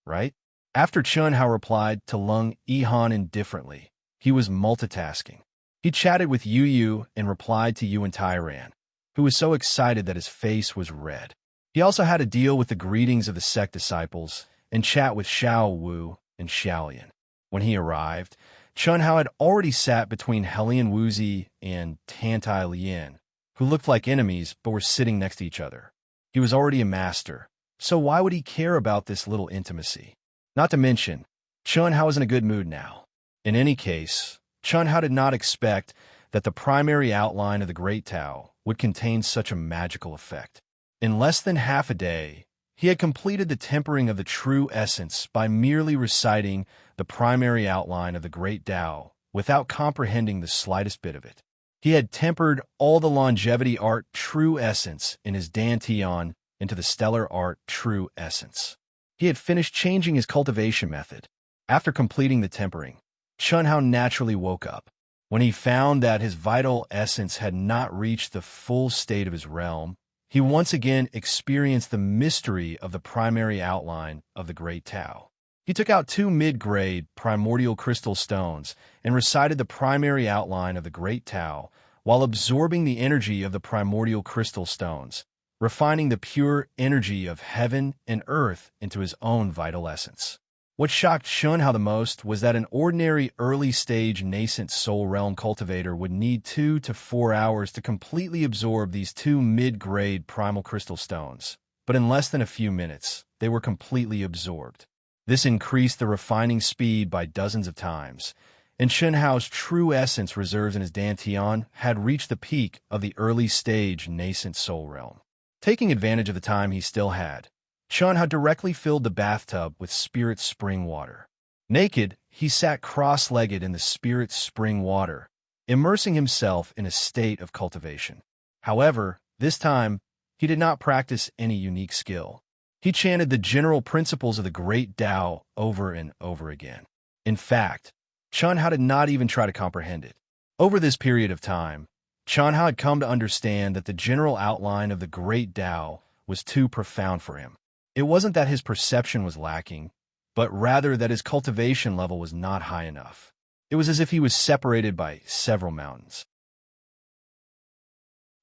right? After Chun Hao replied to Lung Yihan indifferently, he was multitasking. He chatted with Yu and replied to Yuan Tyran, who was so excited that his face was red. He also had to deal with the greetings of the sect disciples and chat with Xiao Wu and Xiaolian. When he arrived, Chun Hao had already sat between Helian Wuzi and Tantai Lian, who looked like enemies but were sitting next to each other. He was already a master, so why would he care about this little intimacy? Not to mention, Chun Hao was in a good mood now. In any case, Chun Hao did not expect that the primary outline of the Great Tao would contain such a magical effect. In less than half a day, he had completed the tempering of the true essence by merely reciting the primary outline of the Great Tao without comprehending the slightest bit of it. He had tempered all the longevity art true essence in his Dantian into the stellar art true essence. He had finished changing his cultivation method. After completing the tempering, Chun Hao naturally woke up. When he found that his vital essence had not reached the full state of his realm, he once again experienced the mystery of the primary outline of the Great Tao. He took out 2 mid-grade primordial crystal stones and recited the primary outline of the Great Tao while absorbing the energy of the primordial crystal stones, refining the pure energy of heaven and earth into his own vital essence. What shocked Chun Hao the most was that an ordinary early-stage nascent soul realm cultivator would need 2 to 4 hours to completely absorb these 2 mid-grade primal crystal stones, but in less than a few minutes, they were completely absorbed. This increased the refining speed by dozens of times, and Chun Hao's true essence reserves in his Dantian had reached the peak of the early-stage nascent soul realm. Taking advantage of the time he still had, Chun Hao directly filled the bathtub with spirit spring water. Naked, he sat cross-legged in the spirit spring water, immersing himself in a state of cultivation. However, this time, he did not practice any unique skill. He chanted the general principles of the Great Tao over and over again. In fact, Chun Hao did not even try to comprehend it. Over this period of time, Chun Hao had come to understand that the general outline of the Great Tao was too profound for him. It wasn't that his perception was lacking, but rather that his cultivation level was not high enough. It was as if he was separated by several mountains.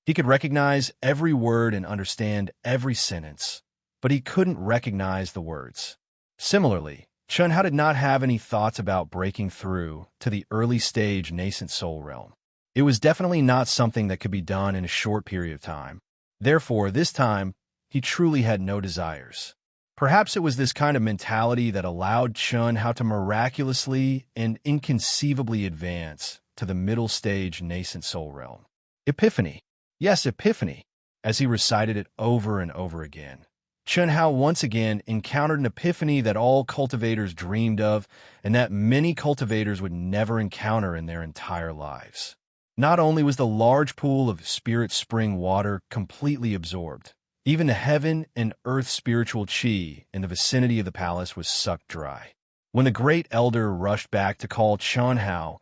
He could recognize every word and understand every sentence, but he couldn't recognize the words. Similarly, Chun Hao did not have any thoughts about breaking through to the early-stage nascent soul realm. It was definitely not something that could be done in a short period of time. Therefore, this time, he truly had no desires. Perhaps it was this kind of mentality that allowed Chun Hao to miraculously and inconceivably advance to the middle-stage nascent soul realm. Epiphany. Yes, epiphany, as he recited it over and over again. Chun Hao once again encountered an epiphany that all cultivators dreamed of and that many cultivators would never encounter in their entire lives. Not only was the large pool of spirit spring water completely absorbed, even the heaven and earth spiritual chi in the vicinity of the palace was sucked dry. When the great elder rushed back to call Chun Hao,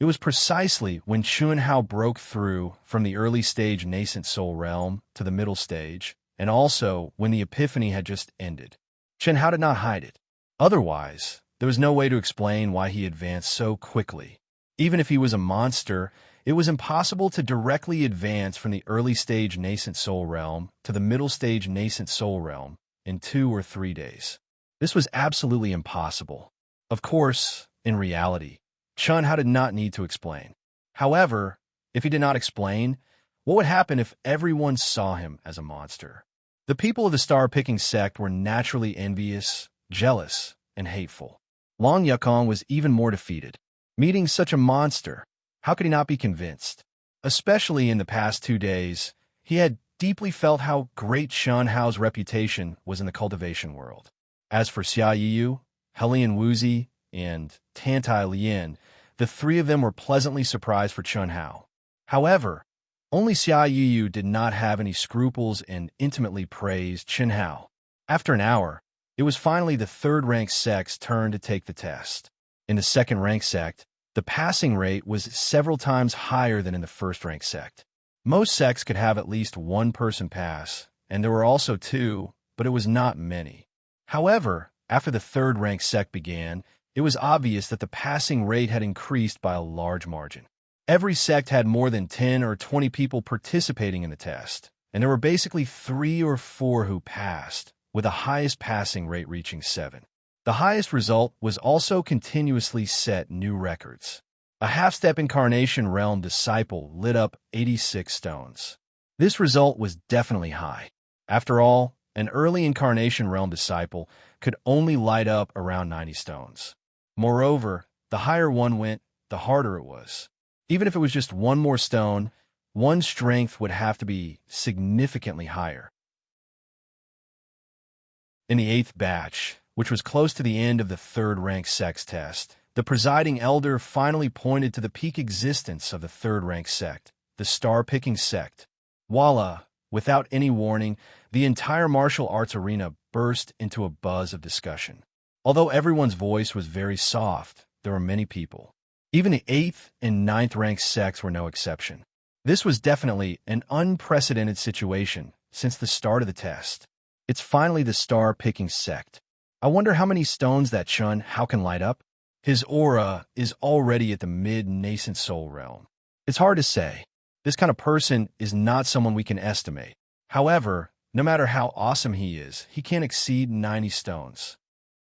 it was precisely when Chun Hao broke through from the early stage nascent soul realm to the middle stage, and also when the epiphany had just ended. Chun Hao did not hide it. Otherwise, there was no way to explain why he advanced so quickly. Even if he was a monster, it was impossible to directly advance from the early stage nascent soul realm to the middle stage nascent soul realm in 2 or 3 days. This was absolutely impossible. Of course, in reality, Chun Hao did not need to explain. However, if he did not explain, what would happen if everyone saw him as a monster? The people of the star-picking sect were naturally envious, jealous, and hateful. Long Yukong was even more defeated. Meeting such a monster, how could he not be convinced? Especially in the past 2 days, he had deeply felt how great Chun Hao's reputation was in the cultivation world. As for Xia Yiyu, Helian Wuzi, and Tantai Lian, the 3 of them were pleasantly surprised for Chun Hao. However, only Xia Yiyu did not have any scruples and intimately praised Chun Hao. After an hour, it was finally the 3rd-ranked sect's turn to take the test. In the 2nd-ranked sect, the passing rate was several times higher than in the 1st-ranked sect. Most sects could have at least 1 person pass, and there were also 2, but it was not many. However, after the 3rd-ranked sect began, it was obvious that the passing rate had increased by a large margin. Every sect had more than 10 or 20 people participating in the test, and there were basically 3 or 4 who passed, with the highest passing rate reaching 7. The highest result was also continuously set new records. A half-step incarnation realm disciple lit up 86 stones. This result was definitely high. After all, an early incarnation realm disciple could only light up around 90 stones. Moreover, the higher one went, the harder it was. Even if it was just 1 more stone, one's strength would have to be significantly higher. In the 8th batch, which was close to the end of the 3rd-ranked sect's test, the presiding elder finally pointed to the peak existence of the 3rd-ranked sect, the star-picking sect. Voila! Without any warning, the entire martial arts arena burst into a buzz of discussion. Although everyone's voice was very soft, there were many people. Even the 8th and 9th-ranked sects were no exception. This was definitely an unprecedented situation since the start of the test. It's finally the star-picking sect. I wonder how many stones that Chun Hao can light up? His aura is already at the mid-nascent soul realm. It's hard to say. This kind of person is not someone we can estimate. However, no matter how awesome he is, he can't exceed 90 stones.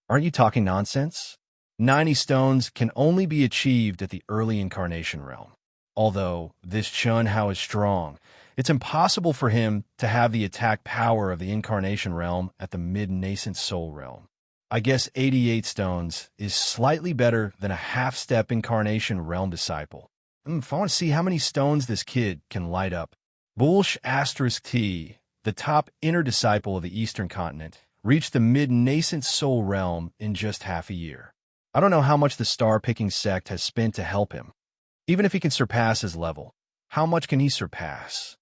Aren't you talking nonsense? 90 stones can only be achieved at the early incarnation realm. Although this Chun Hao is strong, it's impossible for him to have the attack power of the incarnation realm at the mid-nascent soul realm. I guess 88 stones is slightly better than a half-step incarnation realm disciple. If I want to see how many stones this kid can light up. Bulsh *T, the top inner disciple of the Eastern continent, reached the mid-nascent soul realm in just half a year. I don't know how much the star-picking sect has spent to help him. Even if he can surpass his level, how much can he surpass?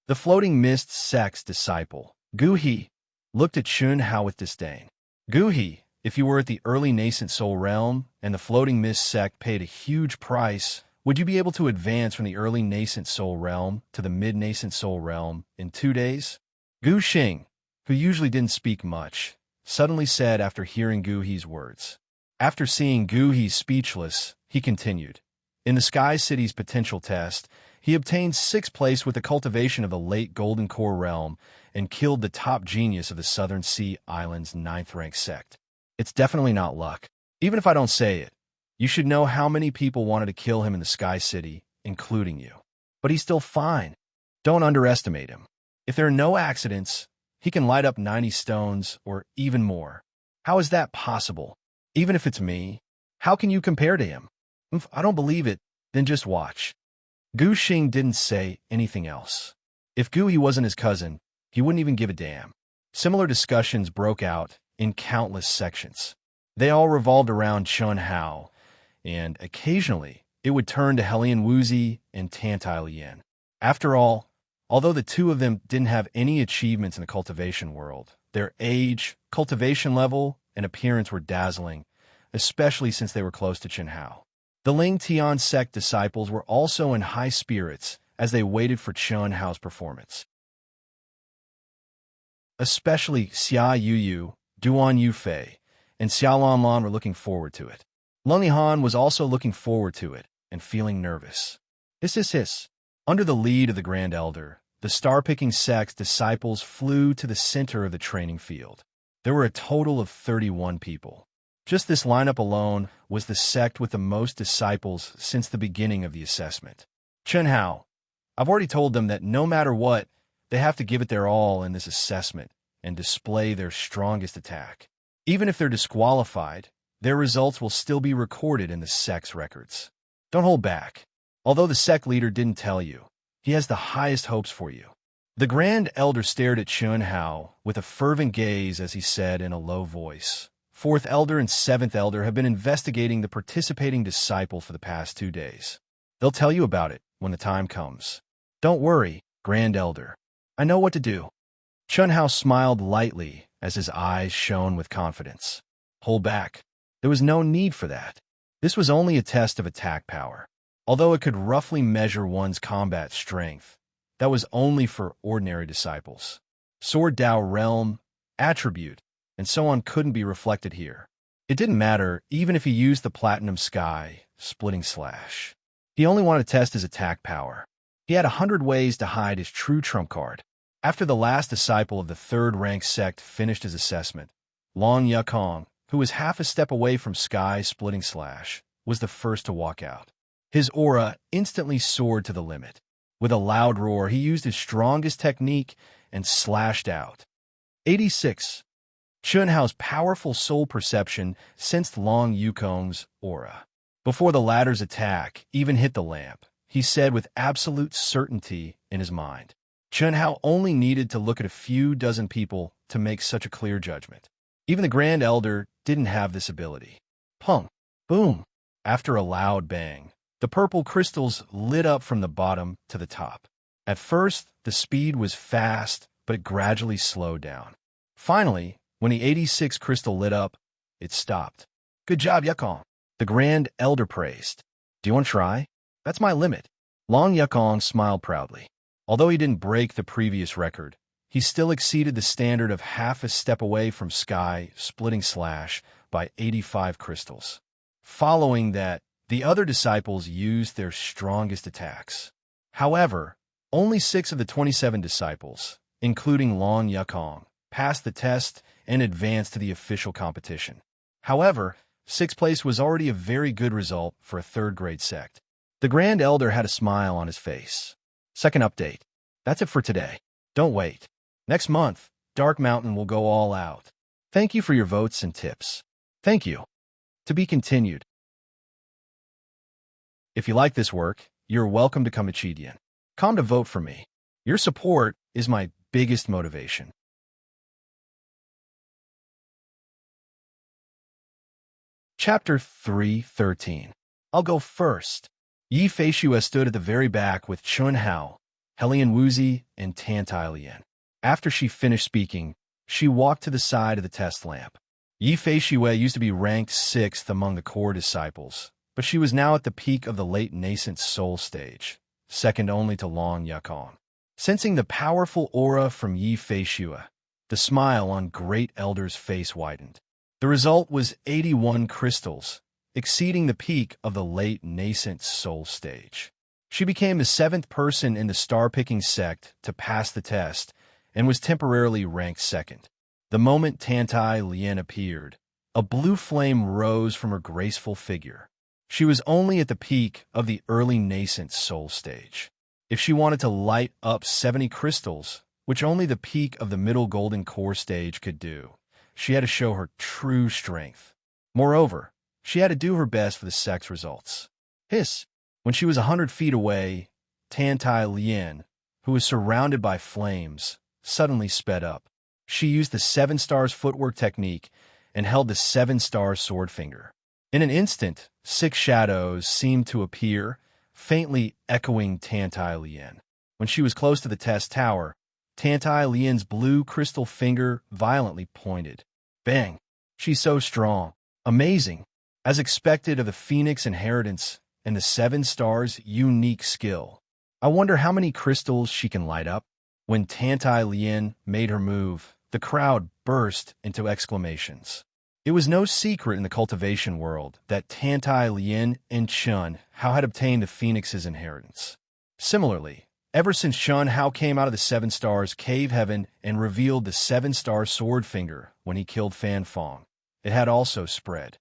The floating mist sect's disciple, Gu He, looked at Chun Hao with disdain. Gu He, if you were at the early nascent soul realm and the floating mist sect paid a huge price, would you be able to advance from the early nascent soul realm to the mid-nascent soul realm in 2 days? Gu Xing, who usually didn't speak much, suddenly said after hearing Gu He's words. After seeing Gu He speechless, he continued. In the Sky City's potential test, he obtained 6th place with the cultivation of the late Golden Core realm and killed the top genius of the Southern Sea Islands' 9th-ranked sect. It's definitely not luck. Even if I don't say it, you should know how many people wanted to kill him in the Sky City, including you. But he's still fine. Don't underestimate him. If there are no accidents, he can light up 90 stones or even more. How is that possible? Even if it's me, how can you compare to him? If I don't believe it, then just watch. Gu Xing didn't say anything else. If Gu He wasn't his cousin, he wouldn't even give a damn. Similar discussions broke out in countless sections. They all revolved around Chun Hao, and occasionally it would turn to Helian Wuzi and Tantai Lian. After all, although the 2 of them didn't have any achievements in the cultivation world, their age, cultivation level, and appearance were dazzling, especially since they were close to Chun Hao. The Ling Tian sect disciples were also in high spirits as they waited for Chun Hao's performance. Especially Xia Yiyu, Duan Yufei, and Xiao Lanlan were looking forward to it. Lung Yihan was also looking forward to it, and feeling nervous. Hiss. Under the lead of the Grand Elder, the star-picking sect's disciples flew to the center of the training field. There were a total of 31 people. Just this lineup alone was the sect with the most disciples since the beginning of the assessment. Chunhao, I've already told them that no matter what, they have to give it their all in this assessment and display their strongest attack. Even if they're disqualified, their results will still be recorded in the sect's records. Don't hold back. Although the sect leader didn't tell you, he has the highest hopes for you. The Grand Elder stared at Chunhao with a fervent gaze as he said in a low voice, Fourth Elder and Seventh Elder have been investigating the participating disciple for the past 2 days. They'll tell you about it when the time comes. Don't worry, Grand Elder. I know what to do. Chunhao smiled lightly as his eyes shone with confidence. Hold back. There was no need for that. This was only a test of attack power. Although it could roughly measure one's combat strength, that was only for ordinary disciples. Sword Dao realm, attribute, and so on couldn't be reflected here. It didn't matter even if he used the Platinum Sky, splitting slash. He only wanted to test his attack power. He had 100 ways to hide his true trump card. After the last disciple of the third-rank sect finished his assessment, Long Yukong, who was half a step away from Sky splitting slash, was the first to walk out. His aura instantly soared to the limit. With a loud roar, he used his strongest technique and slashed out. 86. Chunhao's powerful soul perception sensed Long Yukong's aura. Before the latter's attack even hit the lamp, he said with absolute certainty in his mind. Chunhao only needed to look at a few dozen people to make such a clear judgment. Even the Grand Elder didn't have this ability. Pung! Boom! After a loud bang, the purple crystals lit up from the bottom to the top. At first, the speed was fast, but it gradually slowed down. Finally, when the 86 crystal lit up, it stopped. Good job, Yukong. The Grand Elder praised. Do you want to try? That's my limit. Long Yukong smiled proudly. Although he didn't break the previous record, he still exceeded the standard of half a step away from Sky splitting slash by 85 crystals. Following that, the other disciples used their strongest attacks. However, only 6 of the 27 disciples, including Long Yukong, passed the test and advanced to the official competition. However, 6th place was already a very good result for a third-grade sect. The Grand Elder had a smile on his face. Second update. That's it for today. Don't wait. Next month, Dark Mountain will go all out. Thank you for your votes and tips. Thank you. To be continued. If you like this work, you're welcome to come to Chidian. Come to vote for me. Your support is my biggest motivation. Chapter 3:13. I'll go first. Yi Feishue stood at the very back with Chunhao, Helian Wuzi, and Tantai Lian. After she finished speaking, she walked to the side of the test lamp. Yi Feishue used to be ranked 6th among the core disciples, but she was now at the peak of the late nascent soul stage, second only to Long Yukong. Sensing the powerful aura from Yi Feishue, the smile on Great Elder's face widened. The result was 81 crystals, exceeding the peak of the late nascent soul stage. She became the 7th person in the star-picking sect to pass the test and was temporarily ranked 2nd. The moment Tantai Lian appeared, a blue flame rose from her graceful figure. She was only at the peak of the early nascent soul stage. If she wanted to light up 70 crystals, which only the peak of the middle golden core stage could do, she had to show her true strength. Moreover, she had to do her best for the sect's results. Hiss! When she was 100 feet away, Tantai Lian, who was surrounded by flames, suddenly sped up. She used the 7 stars footwork technique and held the 7 stars sword finger. In an instant, 6 shadows seemed to appear, faintly echoing Tantai Lian. When she was close to the test tower, Tantai Lian's blue crystal finger violently pointed. Bang! She's so strong. Amazing. As expected of the Phoenix inheritance and the 7 stars' unique skill. I wonder how many crystals she can light up. When Tantai Lian made her move, the crowd burst into exclamations. It was no secret in the cultivation world that Tantai, Lien, and Chun Hao had obtained the Phoenix's inheritance. Similarly, ever since Chun Hao came out of the Seven Stars Cave Heaven and revealed the Seven-Star Sword Finger when he killed Fan Fong, it had also spread.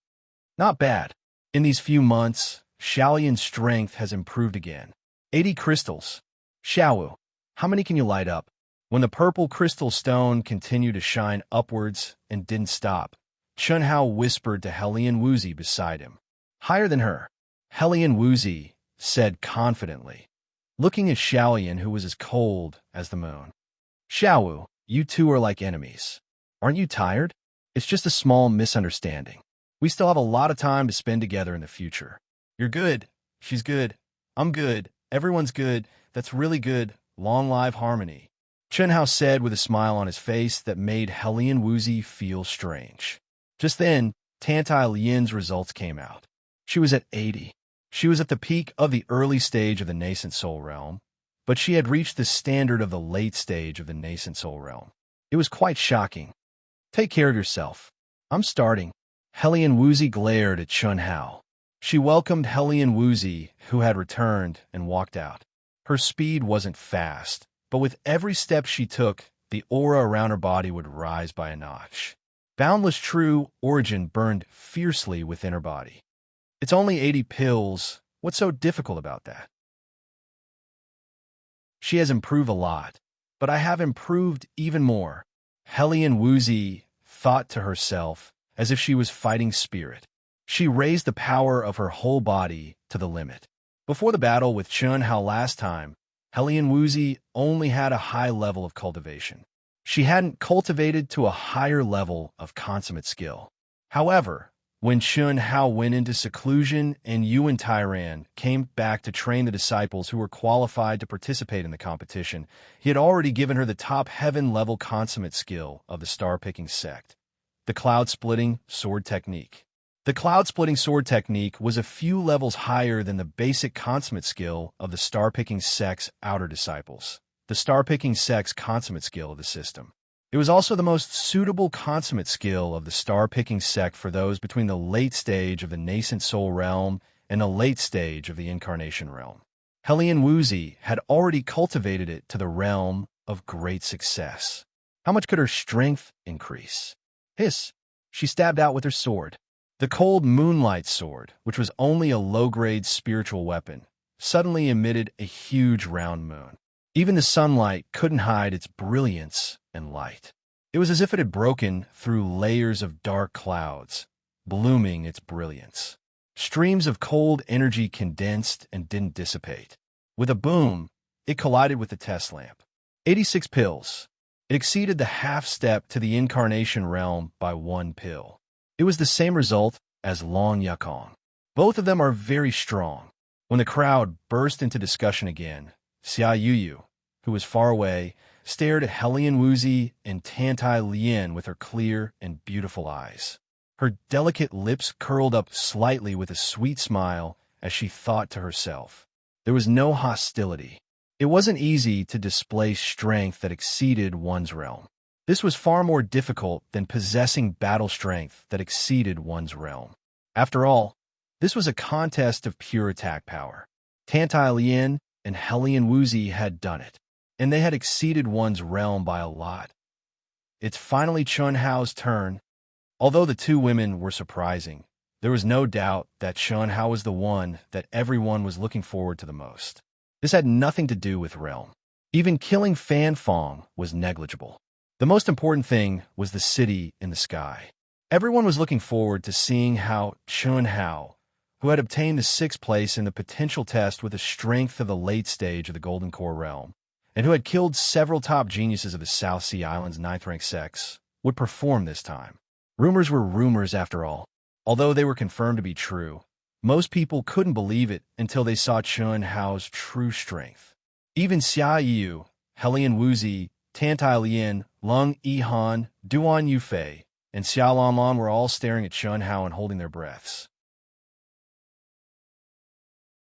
Not bad. In these few months, Xiaolian's strength has improved again. 80 crystals. Xiaowu, how many can you light up? When the purple crystal stone continued to shine upwards and didn't stop, Chun Hao whispered to Helian Wuzi beside him. Higher than her, Helian Wuzi said confidently, looking at Xiaolian, who was as cold as the moon. Xiaowu, you two are like enemies. Aren't you tired? It's just a small misunderstanding. We still have a lot of time to spend together in the future. You're good. She's good. I'm good. Everyone's good. That's really good. Long live harmony. Chun Hao said with a smile on his face that made Helian Wuzi feel strange. Just then, Tantai Lian's results came out. She was at 80. She was at the peak of the early stage of the nascent soul realm, but she had reached the standard of the late stage of the nascent soul realm. It was quite shocking. Take care of yourself. I'm starting. Helian Wuzi glared at Chun Hao. She welcomed Helian Wuzi, who had returned, and walked out. Her speed wasn't fast, but with every step she took, the aura around her body would rise by a notch. Boundless true origin burned fiercely within her body. It's only 80 pills. What's so difficult about that? She has improved a lot, but I have improved even more. Helian Wuzi thought to herself as if she was fighting spirit. She raised the power of her whole body to the limit. Before the battle with Chun Hao last time, Helian Wuzi only had a high level of cultivation. She hadn't cultivated to a higher level of consummate skill. However, when Chun Hao went into seclusion and Yuan Tyran came back to train the disciples who were qualified to participate in the competition, he had already given her the top heaven-level consummate skill of the star-picking sect, the cloud-splitting sword technique. The cloud-splitting sword technique was a few levels higher than the basic consummate skill of the star-picking sect's outer disciples, the star-picking sect's consummate skill of the system. It was also the most suitable consummate skill of the star-picking sect for those between the late stage of the nascent soul realm and the late stage of the incarnation realm. Helian Wuzi had already cultivated it to the realm of great success. How much could her strength increase? Hiss! She stabbed out with her sword. The cold moonlight sword, which was only a low-grade spiritual weapon, suddenly emitted a huge round moon. Even the sunlight couldn't hide its brilliance and light. It was as if it had broken through layers of dark clouds, blooming its brilliance. Streams of cold energy condensed and didn't dissipate. With a boom, it collided with the test lamp. 86 pills. It exceeded the half-step to the incarnation realm by 1 pill. It was the same result as Long Yakong. Both of them are very strong. When the crowd burst into discussion again, Xia Yuyu, who was far away, stared at Helian Wuzi and Tantai Lian with her clear and beautiful eyes. Her delicate lips curled up slightly with a sweet smile as she thought to herself. There was no hostility. It wasn't easy to display strength that exceeded one's realm. This was far more difficult than possessing battle strength that exceeded one's realm. After all, this was a contest of pure attack power. Tantai Lian and Helian Wuzi had done it, and they had exceeded one's realm by a lot. It's finally Chun Hao's turn. Although the two women were surprising, there was no doubt that Chun Hao was the one that everyone was looking forward to the most. This had nothing to do with realm. Even killing Fan Fong was negligible. The most important thing was the city in the sky. Everyone was looking forward to seeing how Chun Hao, who had obtained the 6th place in the potential test with the strength of the late stage of the Golden Core realm, and who had killed several top geniuses of the South Sea Islands' 9th-rank sects, would perform this time. Rumors were rumors after all. Although they were confirmed to be true, most people couldn't believe it until they saw Chun Hao's true strength. Even Xia Yu, Helian Wuzi, Tantai Lian, Lung Yihan, Duan Yufei, and Xiao Lanlan were all staring at Chun Hao and holding their breaths.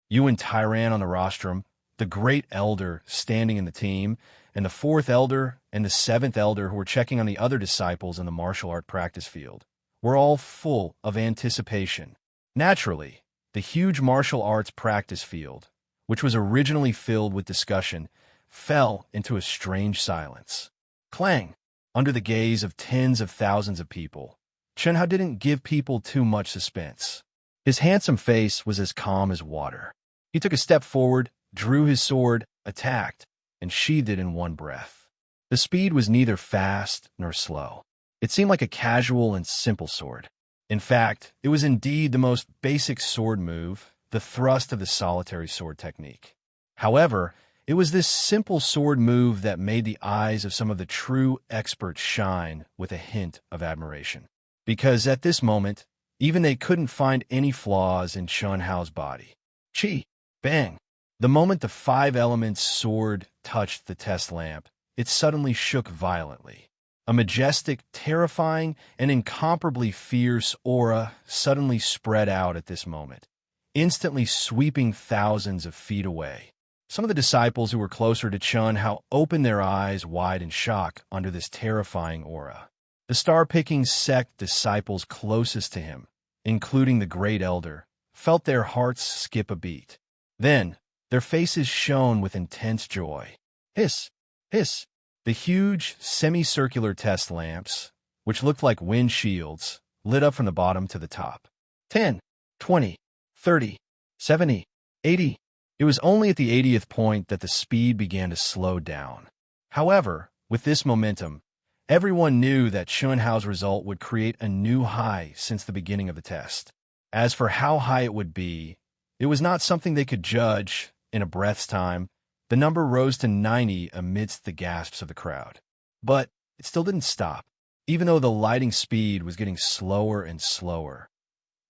Yuan Tyran on the rostrum, the great elder standing in the team, and the 4th elder and the 7th elder who were checking on the other disciples in the martial art practice field, were all full of anticipation. Naturally, the huge martial arts practice field, which was originally filled with discussion, fell into a strange silence. Clang! Under the gaze of tens of thousands of people, Chunhao didn't give people too much suspense. His handsome face was as calm as water. He took a step forward, drew his sword, attacked, and sheathed it in one breath. The speed was neither fast nor slow. It seemed like a casual and simple sword. In fact, it was indeed the most basic sword move, the thrust of the solitary sword technique. However, it was this simple sword move that made the eyes of some of the true experts shine with a hint of admiration. Because at this moment, even they couldn't find any flaws in Chunhao's body. Chi! Bang! The moment the five elements sword touched the test lamp, it suddenly shook violently. A majestic, terrifying, and incomparably fierce aura suddenly spread out at this moment, instantly sweeping thousands of feet away. Some of the disciples who were closer to Chunhao opened their eyes wide in shock under this terrifying aura. The star-picking sect disciples closest to him, including the great elder, felt their hearts skip a beat. Then, their faces shone with intense joy. Hiss! Hiss! The huge, semicircular test lamps, which looked like wind shields, lit up from the bottom to the top. 10, 20, 30, 70, 80. It was only at the 80th point that the speed began to slow down. However, with this momentum, everyone knew that Chunhao's result would create a new high since the beginning of the test. As for how high it would be, it was not something they could judge in a breath's time. The number rose to 90 amidst the gasps of the crowd. But it still didn't stop, even though the lighting speed was getting slower and slower.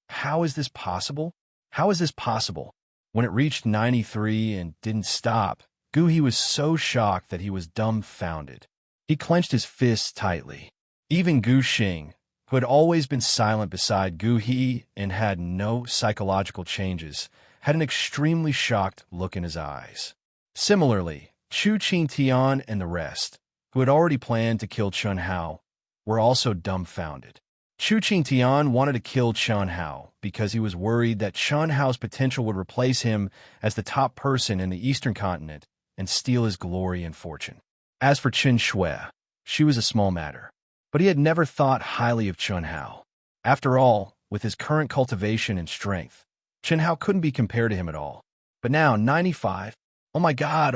How is this possible? How is this possible? When it reached 93 and didn't stop, Guhi was so shocked that he was dumbfounded. He clenched his fists tightly. Even Gu Xing, who had always been silent beside Guhi and had no psychological changes, had an extremely shocked look in his eyes. Similarly, Chu Qingtian and the rest, who had already planned to kill Chunhao, were also dumbfounded. Chu Qingtian wanted to kill Chunhao because he was worried that Chunhao's potential would replace him as the top person in the Eastern continent and steal his glory and fortune. As for Qin Shui, she was a small matter, but he had never thought highly of Chunhao. After all, with his current cultivation and strength, Chunhao couldn't be compared to him at all. But now, 95. Oh my god,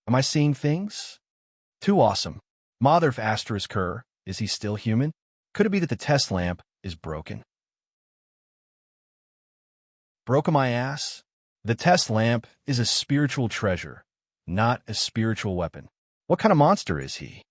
am I seeing things? Too awesome. Mother asterisk her, is he still human? Could it be that the test lamp is broken? Broke my ass? The test lamp is a spiritual treasure, not a spiritual weapon. What kind of monster is he?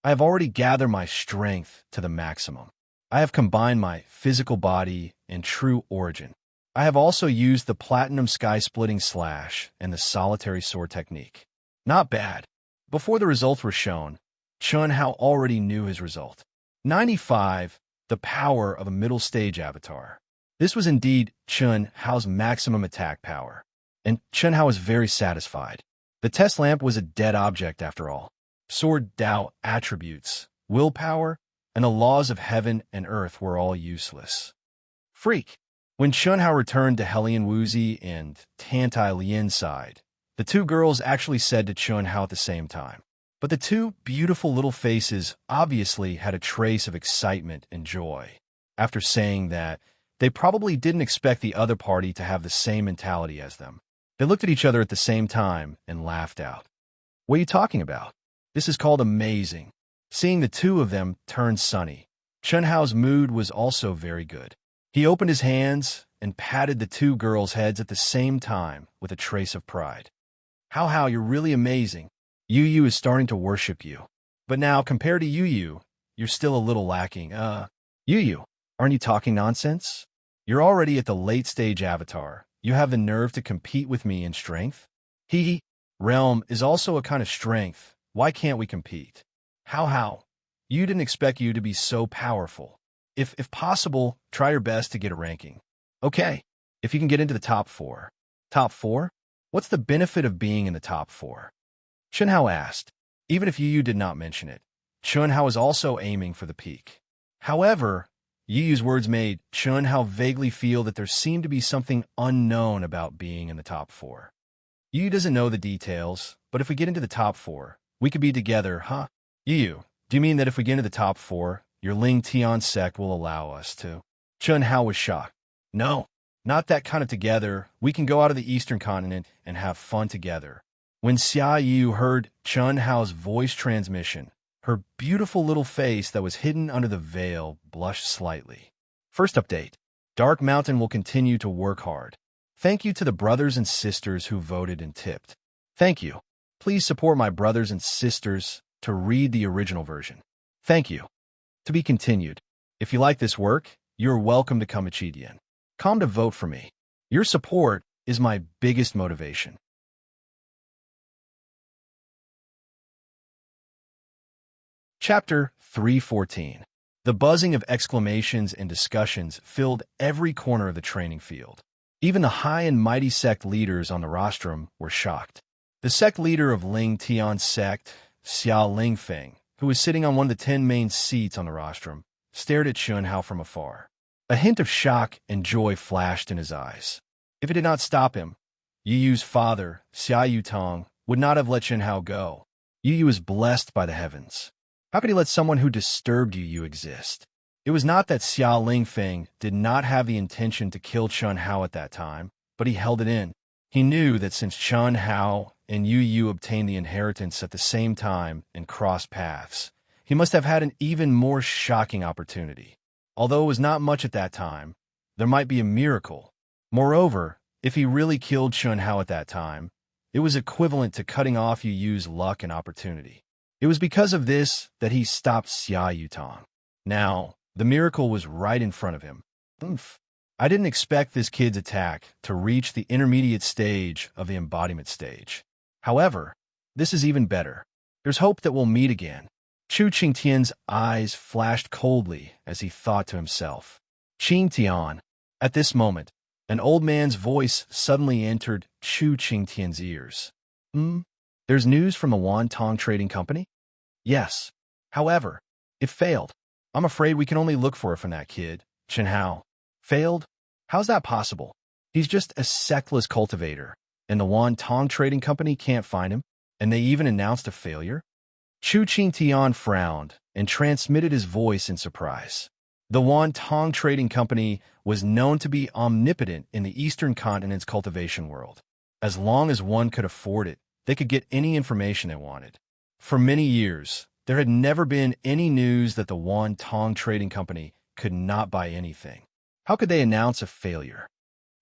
I have already gathered my strength to the maximum. I have combined my physical body and true origin. I have also used the platinum sky-splitting slash and the solitary sword technique. Not bad. Before the results were shown, Chunhao already knew his result. 95, the power of a middle-stage avatar. This was indeed Chunhao's maximum attack power, and Chunhao was very satisfied. The test lamp was a dead object after all. Sword Dao attributes, willpower, and the laws of heaven and earth were all useless. Freak! When Chunhao returned to Hellion Wuzi and Tantai Lian's side, the two girls actually said to Chunhao at the same time. But the two beautiful little faces obviously had a trace of excitement and joy. After saying that, they probably didn't expect the other party to have the same mentality as them. They looked at each other at the same time and laughed out. What are you talking about? This is called amazing. Seeing the two of them turn sunny, Chunhao's mood was also very good. He opened his hands and patted the two girls' heads at the same time with a trace of pride. How, you're really amazing. Yu Yu is starting to worship you. But now, compared to Yu Yu, you're still a little lacking. Yu Yu, aren't you talking nonsense? You're already at the late-stage avatar. You have the nerve to compete with me in strength? Realm is also a kind of strength. Why can't we compete? How? You didn't expect you to be so powerful. If possible, try your best to get a ranking. Okay, if you can get into the top 4. Top 4? What's the benefit of being in the top 4? Chunhao asked. Even if Yu Yu did not mention it, Chunhao was also aiming for the peak. However, Yu's words made Chun Hao vaguely feel that there seemed to be something unknown about being in the top four. Yu doesn't know the details, but if we get into the top four, we could be together, huh? Yu, do you mean that if we get into the top four, your Ling Tian sect will allow us to? Chun Hao was shocked. No, not that kind of together. We can go out of the eastern continent and have fun together. When Xia Yu heard Chun Hao's voice transmission, her beautiful little face that was hidden under the veil blushed slightly. First update. Dark Mountain will continue to work hard. Thank you to the brothers and sisters who voted and tipped. Thank you. Please support my brothers and sisters to read the original version. Thank you. To be continued. If you like this work, you're welcome to come Achidian. Come to vote for me. Your support is my biggest motivation. Chapter 314. The buzzing of exclamations and discussions filled every corner of the training field. Even the high and mighty sect leaders on the rostrum were shocked. The sect leader of Ling Tian's sect, Xiao Lingfeng, who was sitting on one of the 10 main seats on the rostrum, stared at Chun Hao from afar. A hint of shock and joy flashed in his eyes. If it did not stop him, Yu's father, Xia Yutong, would not have let Chun Hao go. Yu was blessed by the heavens. How could he let someone who disturbed Yu exist? It was not that Xiao Lingfeng did not have the intention to kill Chun Hao at that time, but he held it in. He knew that since Chun Hao and Yu obtained the inheritance at the same time and crossed paths, he must have had an even more shocking opportunity. Although it was not much at that time, there might be a miracle. Moreover, if he really killed Chun Hao at that time, it was equivalent to cutting off Yu's luck and opportunity. It was because of this that he stopped Xia Yutong. Now, the miracle was right in front of him. Oomph. I didn't expect this kid's attack to reach the intermediate stage of the embodiment stage. However, this is even better. There's hope that we'll meet again. Chu Qingtian's eyes flashed coldly as he thought to himself. Qingtian. At this moment, an old man's voice suddenly entered Chu Qingtian's ears. There's news from the Wantong Trading Company? Yes. However, it failed. I'm afraid we can only look for it from that kid, Chun Hao. Failed? How's that possible? He's just a sectless cultivator, and the Wantong Trading Company can't find him, and they even announced a failure? Chu Qingtian frowned and transmitted his voice in surprise. The Wantong Trading Company was known to be omnipotent in the Eastern Continent's cultivation world. As long as one could afford it, they could get any information they wanted. For many years, there had never been any news that the Wantong Trading Company could not buy anything. How could they announce a failure?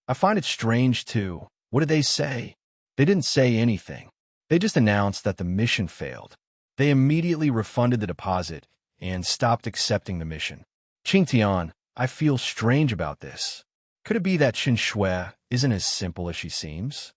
I find it strange, too. What did they say? They didn't say anything. They just announced that the mission failed. They immediately refunded the deposit and stopped accepting the mission. Qingtian, I feel strange about this. Could it be that Qin Shui isn't as simple as she seems?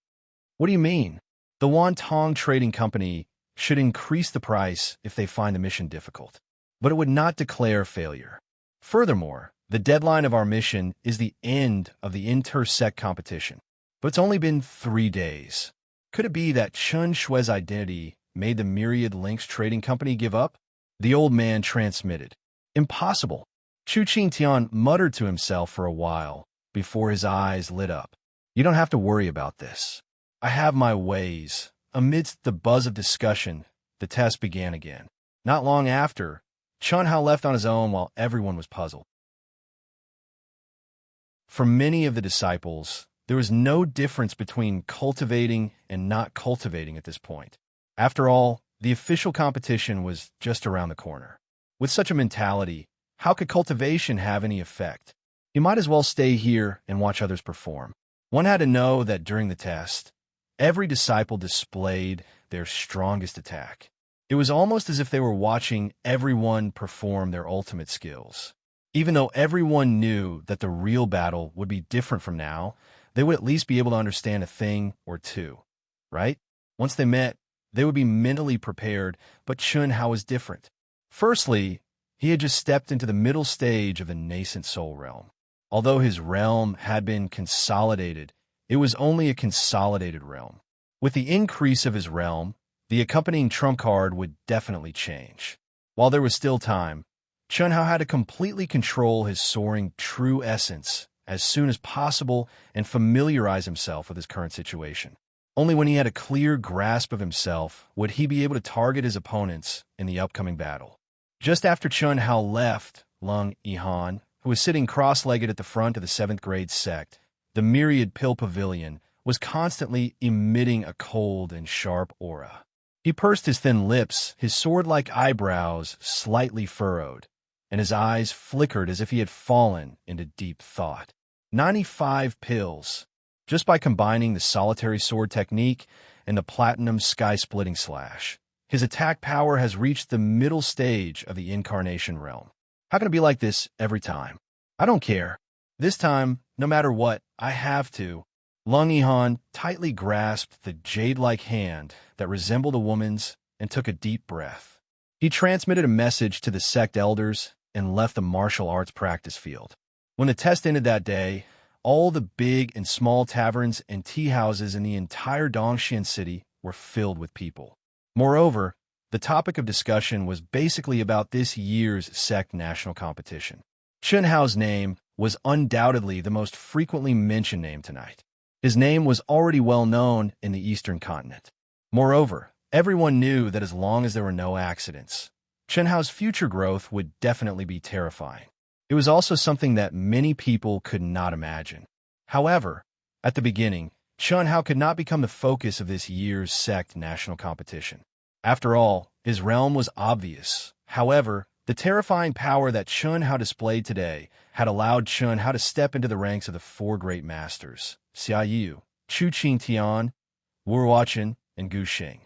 What do you mean? The Wantong Trading Company should increase the price if they find the mission difficult, but it would not declare failure. Furthermore, the deadline of our mission is the end of the inter-sect competition, but it's only been 3 days. Could it be that Chun Shui's identity made the Myriad Links Trading Company give up? The old man transmitted. Impossible. Chu Qingtian muttered to himself for a while before his eyes lit up. You don't have to worry about this. I have my ways. Amidst the buzz of discussion, the test began again. Not long after, Chun Hao left on his own while everyone was puzzled. For many of the disciples, there was no difference between cultivating and not cultivating at this point. After all, the official competition was just around the corner. With such a mentality, how could cultivation have any effect? You might as well stay here and watch others perform. One had to know that during the test, every disciple displayed their strongest attack. It was almost as if they were watching everyone perform their ultimate skills. Even though everyone knew that the real battle would be different from now, they would at least be able to understand a thing or two, right? Once they met, they would be mentally prepared, but Chun Hao was different. Firstly, he had just stepped into the middle stage of the nascent soul realm. Although his realm had been consolidated, it was only a consolidated realm. With the increase of his realm, the accompanying trump card would definitely change. While there was still time, Chun Hao had to completely control his soaring true essence as soon as possible and familiarize himself with his current situation. Only when he had a clear grasp of himself would he be able to target his opponents in the upcoming battle. Just after Chun Hao left Lung Yihan, who was sitting cross-legged at the front of the 7th grade sect, the myriad pill pavilion was constantly emitting a cold and sharp aura. He pursed his thin lips, his sword-like eyebrows slightly furrowed, and his eyes flickered as if he had fallen into deep thought. 95 pills. Just by combining the solitary sword technique and the platinum sky-splitting slash, his attack power has reached the middle stage of the incarnation realm. How can it be like this every time? I don't care. This time, no matter what, I have to. Lung Yihan tightly grasped the jade-like hand that resembled a woman's and took a deep breath. He transmitted a message to the sect elders and left the martial arts practice field. When the test ended that day, all the big and small taverns and tea houses in the entire Dongxian city were filled with people. Moreover, the topic of discussion was basically about this year's sect national competition. Chun Hao's name was undoubtedly the most frequently mentioned name tonight. His name was already well known in the Eastern continent. Moreover, everyone knew that as long as there were no accidents, Chun Hao's future growth would definitely be terrifying. It was also something that many people could not imagine. However, at the beginning, Chun Hao could not become the focus of this year's sect national competition. After all, his realm was obvious. However, the terrifying power that Chun Hao displayed today had allowed Chun Hao to step into the ranks of the 4 great masters, Xia Yu, Chu Qingtian, Wu Ruochen, and Gu Xing.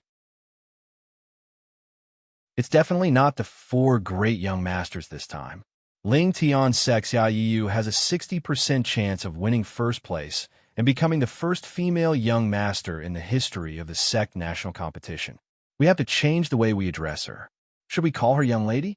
It's definitely not the 4 great young masters this time. Ling Tian's sect Xia Yu has a 60% chance of winning first place and becoming the first female young master in the history of the sect national competition. We have to change the way we address her. Should we call her young lady?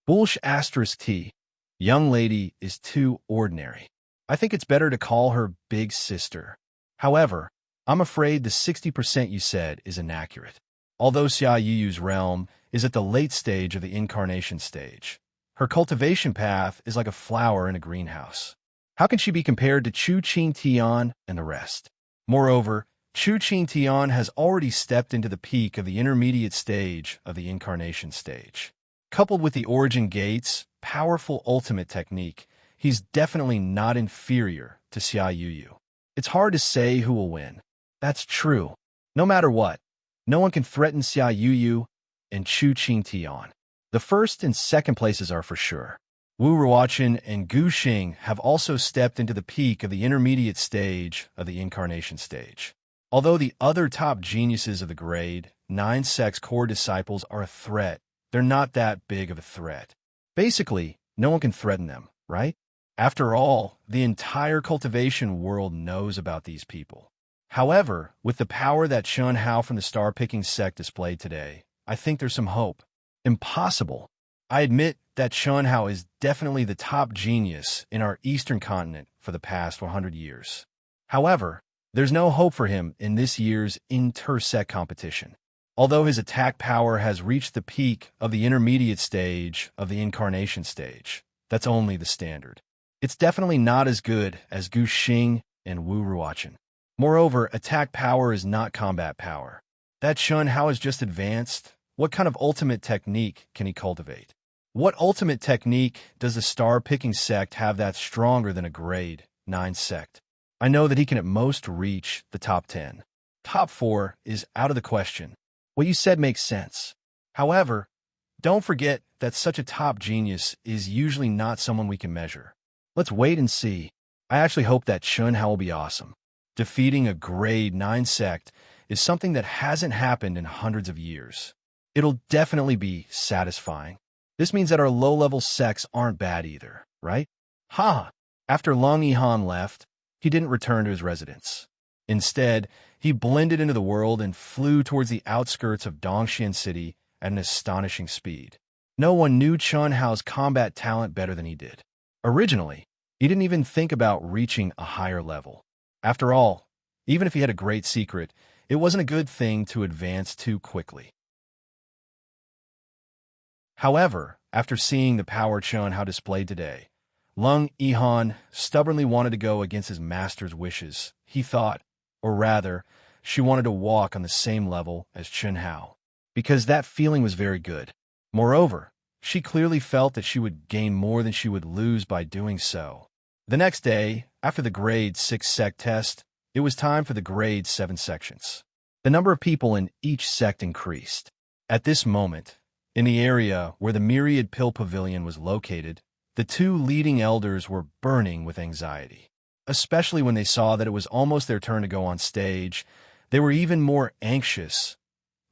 Bullsh asterisk T. Young lady is too ordinary. I think it's better to call her big sister. However, I'm afraid the 60% you said is inaccurate. Although Xia Yu's realm is at the late stage of the incarnation stage, her cultivation path is like a flower in a greenhouse. How can she be compared to Chu Qingtian and the rest? Moreover, Chu Qingtian has already stepped into the peak of the intermediate stage of the incarnation stage. Coupled with the origin gate's powerful ultimate technique, he's definitely not inferior to Xia Yu. It's hard to say who will win. That's true. No matter what, no one can threaten Xia Yu and Chu Qingtian. The first and second places are for sure. Wu Ruochen and Gu Xing have also stepped into the peak of the intermediate stage of the incarnation stage. Although the other top geniuses of the grade 9 sect's core disciples are a threat, they're not that big of a threat. Basically, no one can threaten them, right? After all, the entire cultivation world knows about these people. However, with the power that Chun Hao from the star-picking sect displayed today, I think there's some hope. Impossible. I admit that Chun Hao is definitely the top genius in our Eastern continent for the past 100 years. However, there's no hope for him in this year's inter-sect competition. Although his attack power has reached the peak of the intermediate stage of the incarnation stage, that's only the standard. It's definitely not as good as Gu Xing and Wu Ruochen. Moreover, attack power is not combat power. That Chun Hao is just advanced. What kind of ultimate technique can he cultivate? What ultimate technique does the star-picking sect have that's stronger than a grade 9 sect? I know that he can at most reach the top 10. Top 4 is out of the question. What you said makes sense. However, don't forget that such a top genius is usually not someone we can measure. Let's wait and see. I actually hope that Chun Hao will be awesome. Defeating a grade 9 sect is something that hasn't happened in hundreds of years. It'll definitely be satisfying. This means that our low-level sects aren't bad either, right? Ha! After Lung Yihan left, he didn't return to his residence. Instead, he blended into the world and flew towards the outskirts of Dongxian City at an astonishing speed. No one knew Chun Hao's combat talent better than he did. Originally, he didn't even think about reaching a higher level. After all, even if he had a great secret, it wasn't a good thing to advance too quickly. However, After seeing the power Chun Hao displayed today, Lung Yihan stubbornly wanted to go against his master's wishes. He thought, or rather, she wanted to walk on the same level as Chun Hao, because that feeling was very good. Moreover, she clearly felt that she would gain more than she would lose by doing so. The next day, after the grade 6 sect test, it was time for the grade 7 sections. The number of people in each sect increased. At this moment, in the area where the Myriad Pill Pavilion was located, the two leading elders were burning with anxiety. Especially when they saw that it was almost their turn to go on stage, they were even more anxious.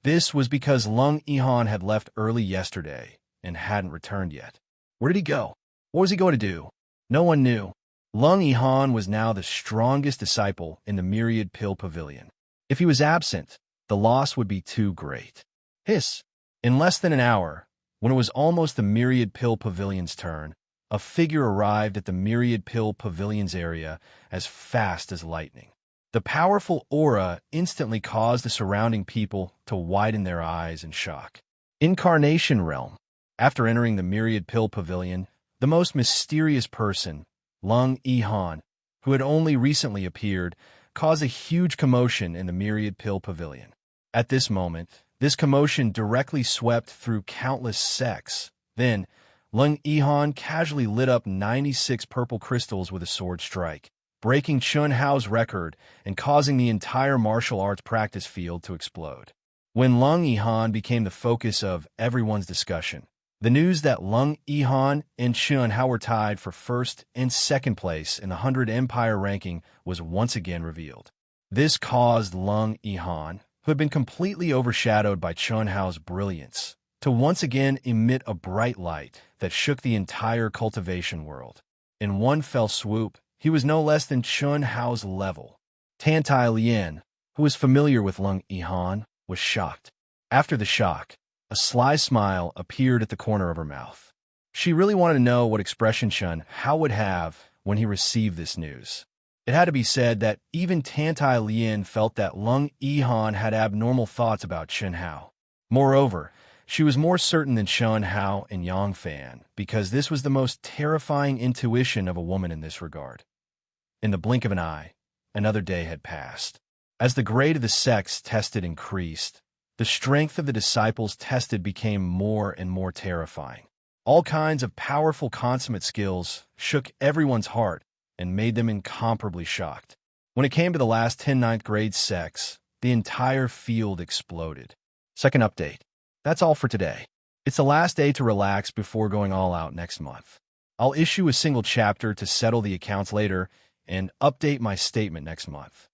This was because Lung Yihan had left early yesterday and hadn't returned yet. Where did he go? What was he going to do? No one knew. Lung Yihan was now the strongest disciple in the Myriad Pill Pavilion. If he was absent, the loss would be too great. Hiss! In less than an hour, when it was almost the Myriad Pill Pavilion's turn, a figure arrived at the Myriad Pill Pavilion's area as fast as lightning. The powerful aura instantly caused the surrounding people to widen their eyes in shock. Incarnation Realm. After entering the Myriad Pill Pavilion, the most mysterious person, Lung Yihan, who had only recently appeared, caused a huge commotion in the Myriad Pill Pavilion. At this moment, this commotion directly swept through countless sects. Then, Lung Yihan casually lit up 96 purple crystals with a sword strike, breaking Chun Hao's record and causing the entire martial arts practice field to explode. When Lung Yihan became the focus of everyone's discussion, the news that Lung Yihan and Chun Hao were tied for first and second place in the 100 Empire ranking was once again revealed. This caused Lung Yihan, who had been completely overshadowed by Chun Hao's brilliance, to once again emit a bright light that shook the entire cultivation world. In one fell swoop, he was no less than Chun Hao's level. Tantai Lian, who was familiar with Lung Yihan, was shocked. After the shock, a sly smile appeared at the corner of her mouth. She really wanted to know what expression Chun Hao would have when he received this news. It had to be said that even Tantai Lian felt that Lung Yihan had abnormal thoughts about Chun Hao. Moreover, she was more certain than Chun Hao and Yang Fan, because this was the most terrifying intuition of a woman in this regard. In the blink of an eye, another day had passed. As the grade of the sects tested increased, the strength of the disciples tested became more and more terrifying. All kinds of powerful consummate skills shook everyone's heart and made them incomparably shocked. When it came to the last 10 ninth grade sects, the entire field exploded. Second update. That's all for today. It's the last day to relax before going all out next month. I'll issue a single chapter to settle the accounts later and update my statement next month.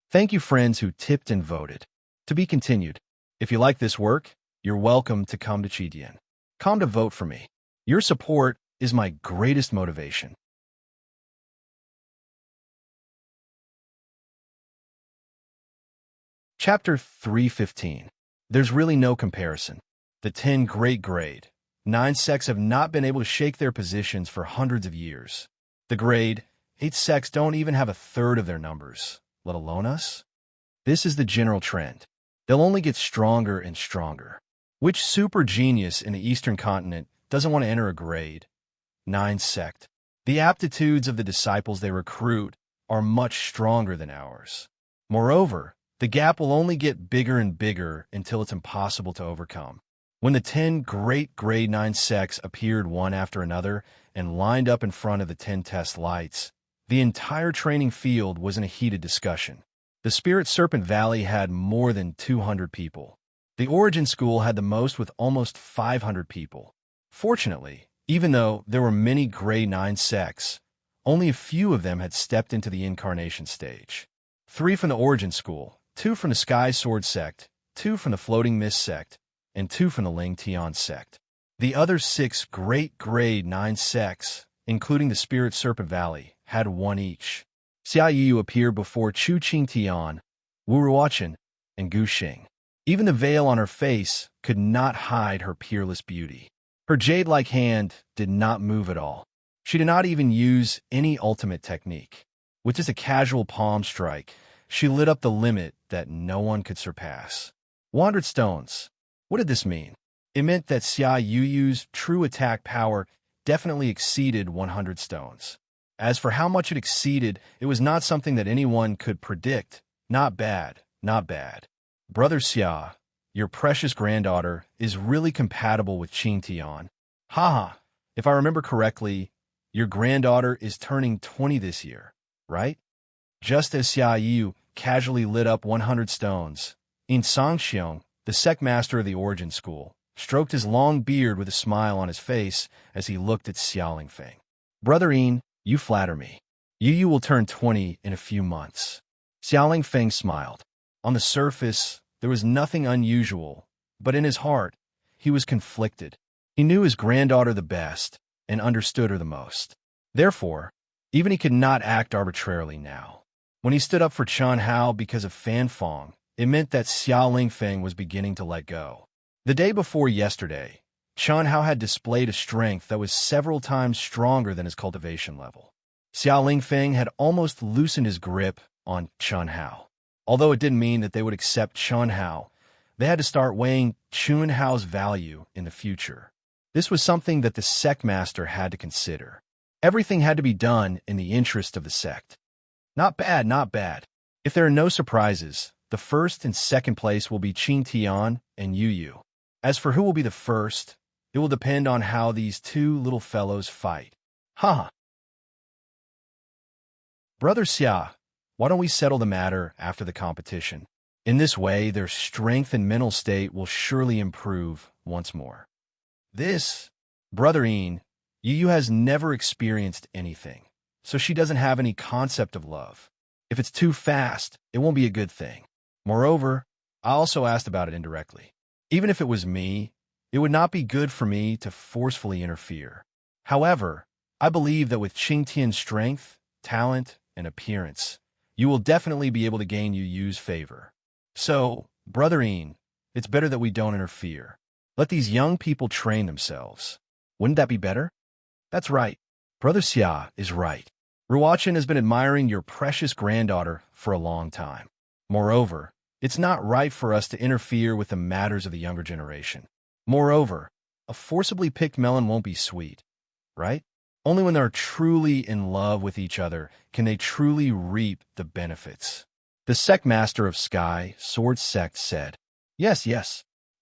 Thank you, friends who tipped and voted. To be continued. If you like this work, you're welcome to come to Chidian. Come to vote for me. Your support is my greatest motivation. Chapter 315. There's really no comparison. The 10 great grade 9 sects have not been able to shake their positions for hundreds of years. The grade 8 sects don't even have a third of their numbers, let alone us. This is the general trend. They'll only get stronger and stronger. Which super genius in the Eastern continent doesn't want to enter a grade 9 sect? The aptitudes of the disciples they recruit are much stronger than ours. Moreover, the gap will only get bigger and bigger until it's impossible to overcome. When the 10 great grade 9 sects appeared one after another and lined up in front of the 10 test lights, the entire training field was in a heated discussion. The Spirit Serpent Valley had more than 200 people. The Origin School had the most with almost 500 people. Fortunately, even though there were many grade 9 sects, only a few of them had stepped into the incarnation stage. 3 from the Origin School, 2 from the Sky Sword sect, 2 from the Floating Mist sect, and 2 from the Ling Tian sect. The other 6 great grade 9 sects, including the Spirit Serpent Valley, had 1 each. Xia Yu appeared before Chu Qing Tian, Wu Ruochen, and Gu Xing. Even the veil on her face could not hide her peerless beauty. Her jade-like hand did not move at all. She did not even use any ultimate technique. With just a casual palm strike, she lit up the limit that no one could surpass. 100 stones. What did this mean? It meant that Xia Yuyu's true attack power definitely exceeded 100 stones. As for how much it exceeded, it was not something that anyone could predict. Not bad, not bad. Brother Xia, your precious granddaughter is really compatible with Qing Tian. Haha, if I remember correctly, your granddaughter is turning 20 this year, right? Just as Xia Yu casually lit up 100 stones, In Sangxiong, the sect master of the origin school, stroked his long beard with a smile on his face as he looked at Xiao Feng. Brother Yin, you flatter me. Yu will turn 20 in a few months. Xiao Feng smiled. On the surface, there was nothing unusual, but in his heart, he was conflicted. He knew his granddaughter the best and understood her the most. Therefore, even he could not act arbitrarily now. When he stood up for Chen Hao because of Fan Fong, it meant that Xiao Feng was beginning to let go. The day before yesterday, Chen Hao had displayed a strength that was several times stronger than his cultivation level. Xiao Feng had almost loosened his grip on Chen Hao. Although it didn't mean that they would accept Chen Hao, they had to start weighing Chen Hao's value in the future. This was something that the sect master had to consider. Everything had to be done in the interest of the sect. Not bad, not bad. If there are no surprises, the first and second place will be Qing Tian and Yu. As for who will be the first, it will depend on how these two little fellows fight. Ha! Brother Xia, why don't we settle the matter after the competition? In this way, their strength and mental state will surely improve once more. This, Brother Yin, Yu has never experienced anything, so she doesn't have any concept of love. If it's too fast, it won't be a good thing. Moreover, I also asked about it indirectly. Even if it was me, it would not be good for me to forcefully interfere. However, I believe that with Qing Tian's strength, talent, and appearance, you will definitely be able to gain Yu's favor. So, Brother Yin, it's better that we don't interfere. Let these young people train themselves. Wouldn't that be better? That's right. Brother Xia is right. Ruochen has been admiring your precious granddaughter for a long time. Moreover, it's not right for us to interfere with the matters of the younger generation. Moreover, a forcibly picked melon won't be sweet, right? Only when they're truly in love with each other can they truly reap the benefits. The sect master of Sky Sword Sect said, Yes,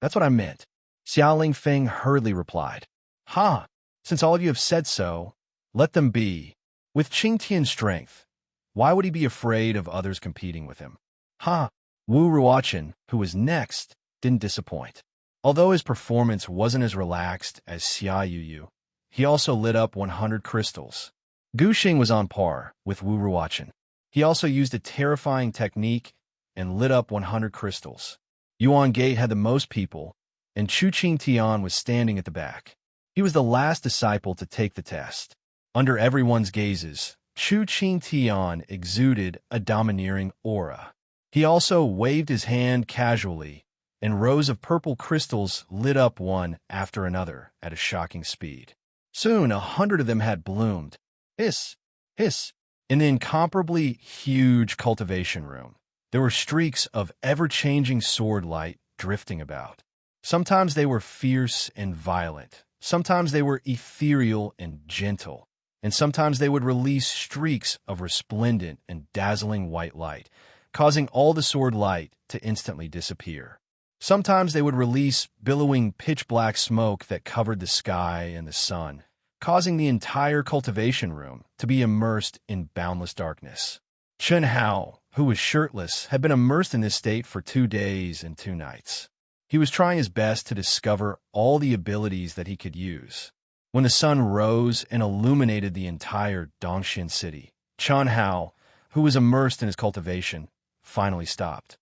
that's what I meant. Xiao Feng hurriedly replied, Ha! Since all of you have said so, let them be. With Qing Tian's strength, why would he be afraid of others competing with him? Ha! Wu Ruochen, who was next, didn't disappoint. Although his performance wasn't as relaxed as Xia Yu, he also lit up 100 crystals. Gu Xing was on par with Wu Ruochen. He also used a terrifying technique and lit up 100 crystals. Yuan Gate had the most people, and Chu Qing Tian was standing at the back. He was the last disciple to take the test. Under everyone's gazes, Chu Qing Tian exuded a domineering aura. He also waved his hand casually, and rows of purple crystals lit up one after another at a shocking speed. Soon 100 of them had bloomed. Hiss, hiss. In the incomparably huge cultivation room, there were streaks of ever-changing sword light drifting about. Sometimes they were fierce and violent. Sometimes they were ethereal and gentle. And sometimes they would release streaks of resplendent and dazzling white light, causing all the sword light to instantly disappear. Sometimes they would release billowing pitch-black smoke that covered the sky and the sun, causing the entire cultivation room to be immersed in boundless darkness. Chen Hao, who was shirtless, had been immersed in this state for 2 days and 2 nights. He was trying his best to discover all the abilities that he could use. When the sun rose and illuminated the entire Dongxian city, Chen Hao, who was immersed in his cultivation, finally stopped.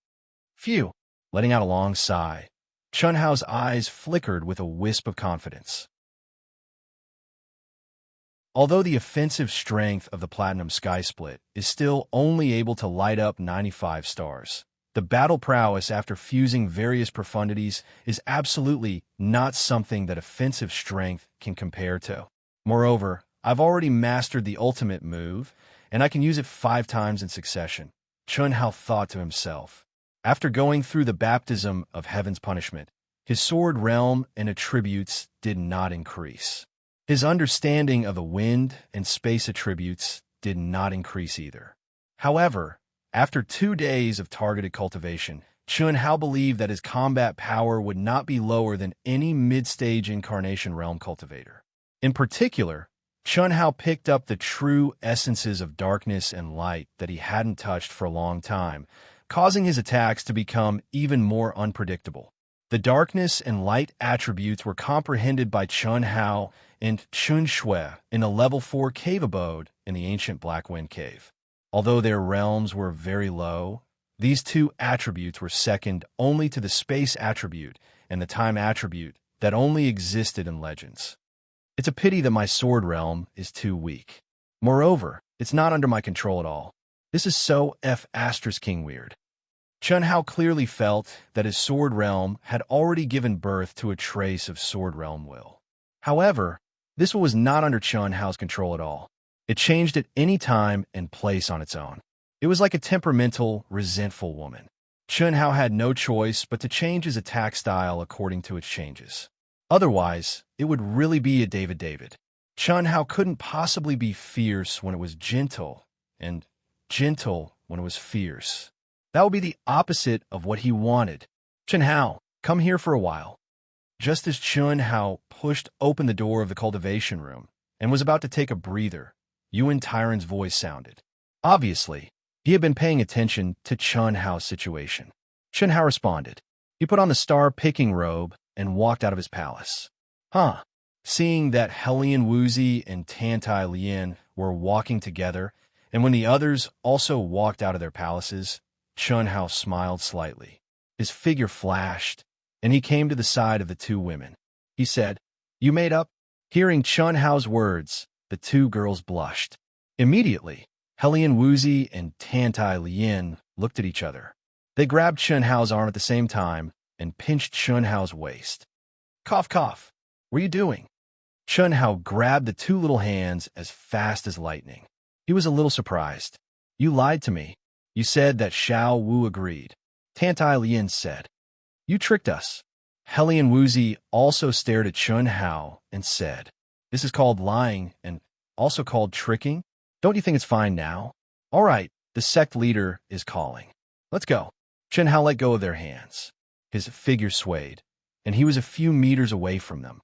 Phew! Letting out a long sigh, Chen Hao's eyes flickered with a wisp of confidence. Although the offensive strength of the Platinum Sky Split is still only able to light up 95 stars, the battle prowess after fusing various profundities is absolutely not something that offensive strength can compare to. Moreover, I've already mastered the ultimate move, and I can use it 5 times in succession. Chen Hao thought to himself. After going through the baptism of heaven's punishment, His sword realm and attributes did not increase. His understanding of the wind and space attributes did not increase either. However, after 2 days of targeted cultivation, Chun Hao believed that his combat power would not be lower than any mid-stage incarnation realm cultivator. In particular, Chun Hao picked up the true essences of darkness and light that he hadn't touched for a long time, causing his attacks to become even more unpredictable. The darkness and light attributes were comprehended by Chun Hao and Chun Shui in a level 4 cave abode in the ancient Black Wind Cave. Although their realms were very low, these two attributes were second only to the space attribute and the time attribute that only existed in legends. It's a pity that my sword realm is too weak. Moreover, it's not under my control at all. This is so King weird. Chun Hao clearly felt that his sword realm had already given birth to a trace of sword realm will. However, this was not under Chun Hao's control at all. It changed at any time and place on its own. It was like a temperamental, resentful woman. Chun Hao had no choice but to change his attack style according to its changes. Otherwise, it would really be a David. Chun Hao couldn't possibly be fierce when it was gentle, and gentle when it was fierce. That would be the opposite of what he wanted. Chun Hao, come here for a while. Just as Chun Hao pushed open the door of the cultivation room and was about to take a breather, Yuan Tyron's voice sounded. Obviously, he had been paying attention to Chun Hao's situation. Chun Hao responded. He put on the star-picking robe and walked out of his palace. Seeing that Helian Wuzi and Tantai Lien were walking together, and when the others also walked out of their palaces, Chun Hao smiled slightly. His figure flashed, and he came to the side of the two women. He said, "You made up?" Hearing Chun Hao's words, the two girls blushed. Immediately, Helian Wuzi and Tantai Lien looked at each other. They grabbed Chun Hao's arm at the same time and pinched Chun Hao's waist. Cough, cough. What are you doing? Chun Hao grabbed the two little hands as fast as lightning. He was a little surprised. You lied to me. You said that Xiao Wu agreed. Tantai Lien said. You tricked us. Helian Wuzi also stared at Chun Hao and said, This is called lying and also called tricking? Don't you think it's fine now? All right, the sect leader is calling. Let's go. Chun Hao let go of their hands. His figure swayed, and he was a few meters away from them.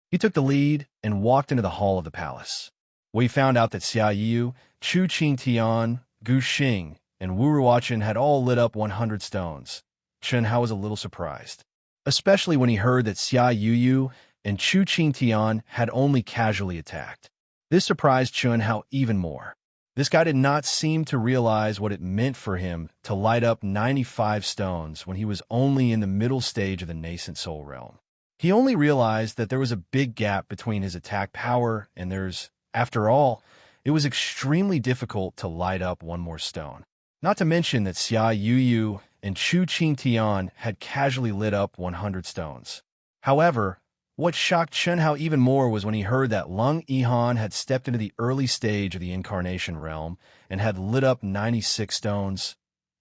He took the lead and walked into the hall of the palace, where he found out that Xia Yu, Chu Qingtian, Gu Xing, and Wu Ruochen had all lit up 100 stones. Chun Hao was a little surprised, especially when he heard that Xia Yu and Chu Qingtian had only casually attacked. This surprised Chun Hao even more. This guy did not seem to realize what it meant for him to light up 95 stones when he was only in the middle stage of the nascent soul realm. He only realized that there was a big gap between his attack power and theirs. After all, it was extremely difficult to light up one more stone. Not to mention that Xia Yu and Chu Qingtian had casually lit up 100 stones. However, what shocked Chun Hao even more was when he heard that Lung Yihan had stepped into the early stage of the incarnation realm and had lit up 96 stones.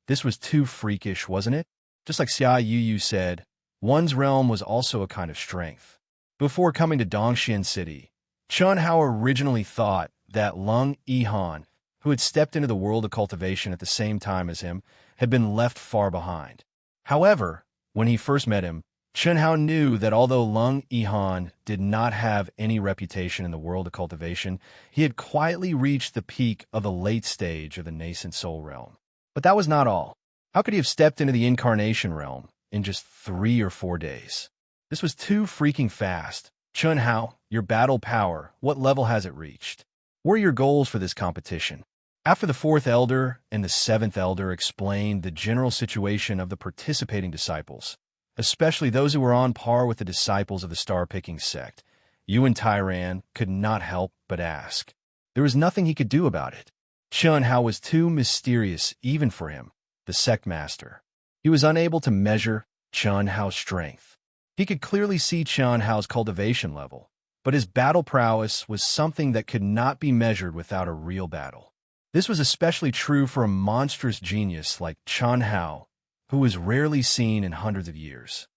This was too freakish, wasn't it? Just like Xia Yu said, one's realm was also a kind of strength. Before coming to Dongxian City, Chun Hao originally thought that Lung Yihan, who had stepped into the world of cultivation at the same time as him, had been left far behind. However, when he first met him, Chun Hao knew that although Lung Yihan did not have any reputation in the world of cultivation, he had quietly reached the peak of the late stage of the nascent soul realm. But that was not all. How could he have stepped into the incarnation realm in just 3 or 4 days? This was too freaking fast. Chun Hao, your battle power, what level has it reached? What are your goals for this competition? After the 4th elder and the 7th elder explained the general situation of the participating disciples, especially those who were on par with the disciples of the star-picking sect, Yuan Tyran could not help but ask. There was nothing he could do about it. Chun Hao was too mysterious even for him, the sect master. He was unable to measure Chun Hao's strength. He could clearly see Chun Hao's cultivation level, but his battle prowess was something that could not be measured without a real battle. This was especially true for a monstrous genius like Chun Hao, who was rarely seen in hundreds of years.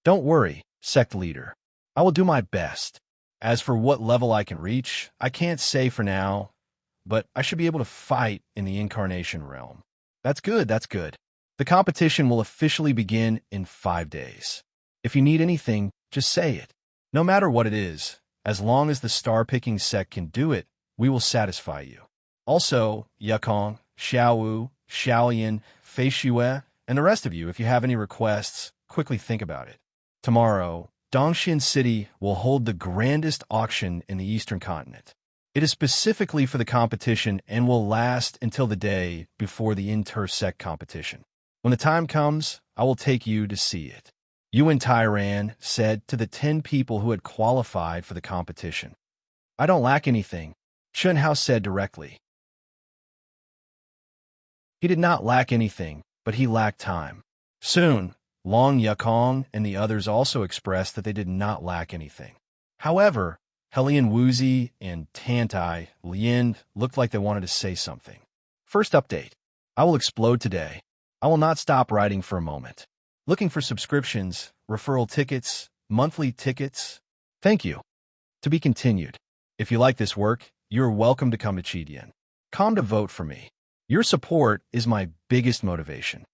Don't worry, sect leader. I will do my best. As for what level I can reach, I can't say for now, but I should be able to fight in the incarnation realm. That's good, that's good. The competition will officially begin in 5 days. If you need anything, just say it. No matter what it is, as long as the star-picking sect can do it, we will satisfy you. Also, Yukong, Xiaowu, Xiaoyan, Fei Shue, and the rest of you, if you have any requests, quickly think about it. Tomorrow, Dongxin City will hold the grandest auction in the Eastern Continent. It is specifically for the competition and will last until the day before the inter-sect competition. When the time comes, I will take you to see it. Yuan Tyran said to the 10 people who had qualified for the competition. I don't lack anything, Chen Hao said directly. He did not lack anything, but he lacked time. Soon, Long Yukong and the others also expressed that they did not lack anything. However, Helian Wuzi and Tantai Lien looked like they wanted to say something. First update. I will explode today. I will not stop writing for a moment. Looking for subscriptions, referral tickets, monthly tickets? Thank you. To be continued. If you like this work, you're welcome to come to Chidian. Come to vote for me. Your support is my biggest motivation.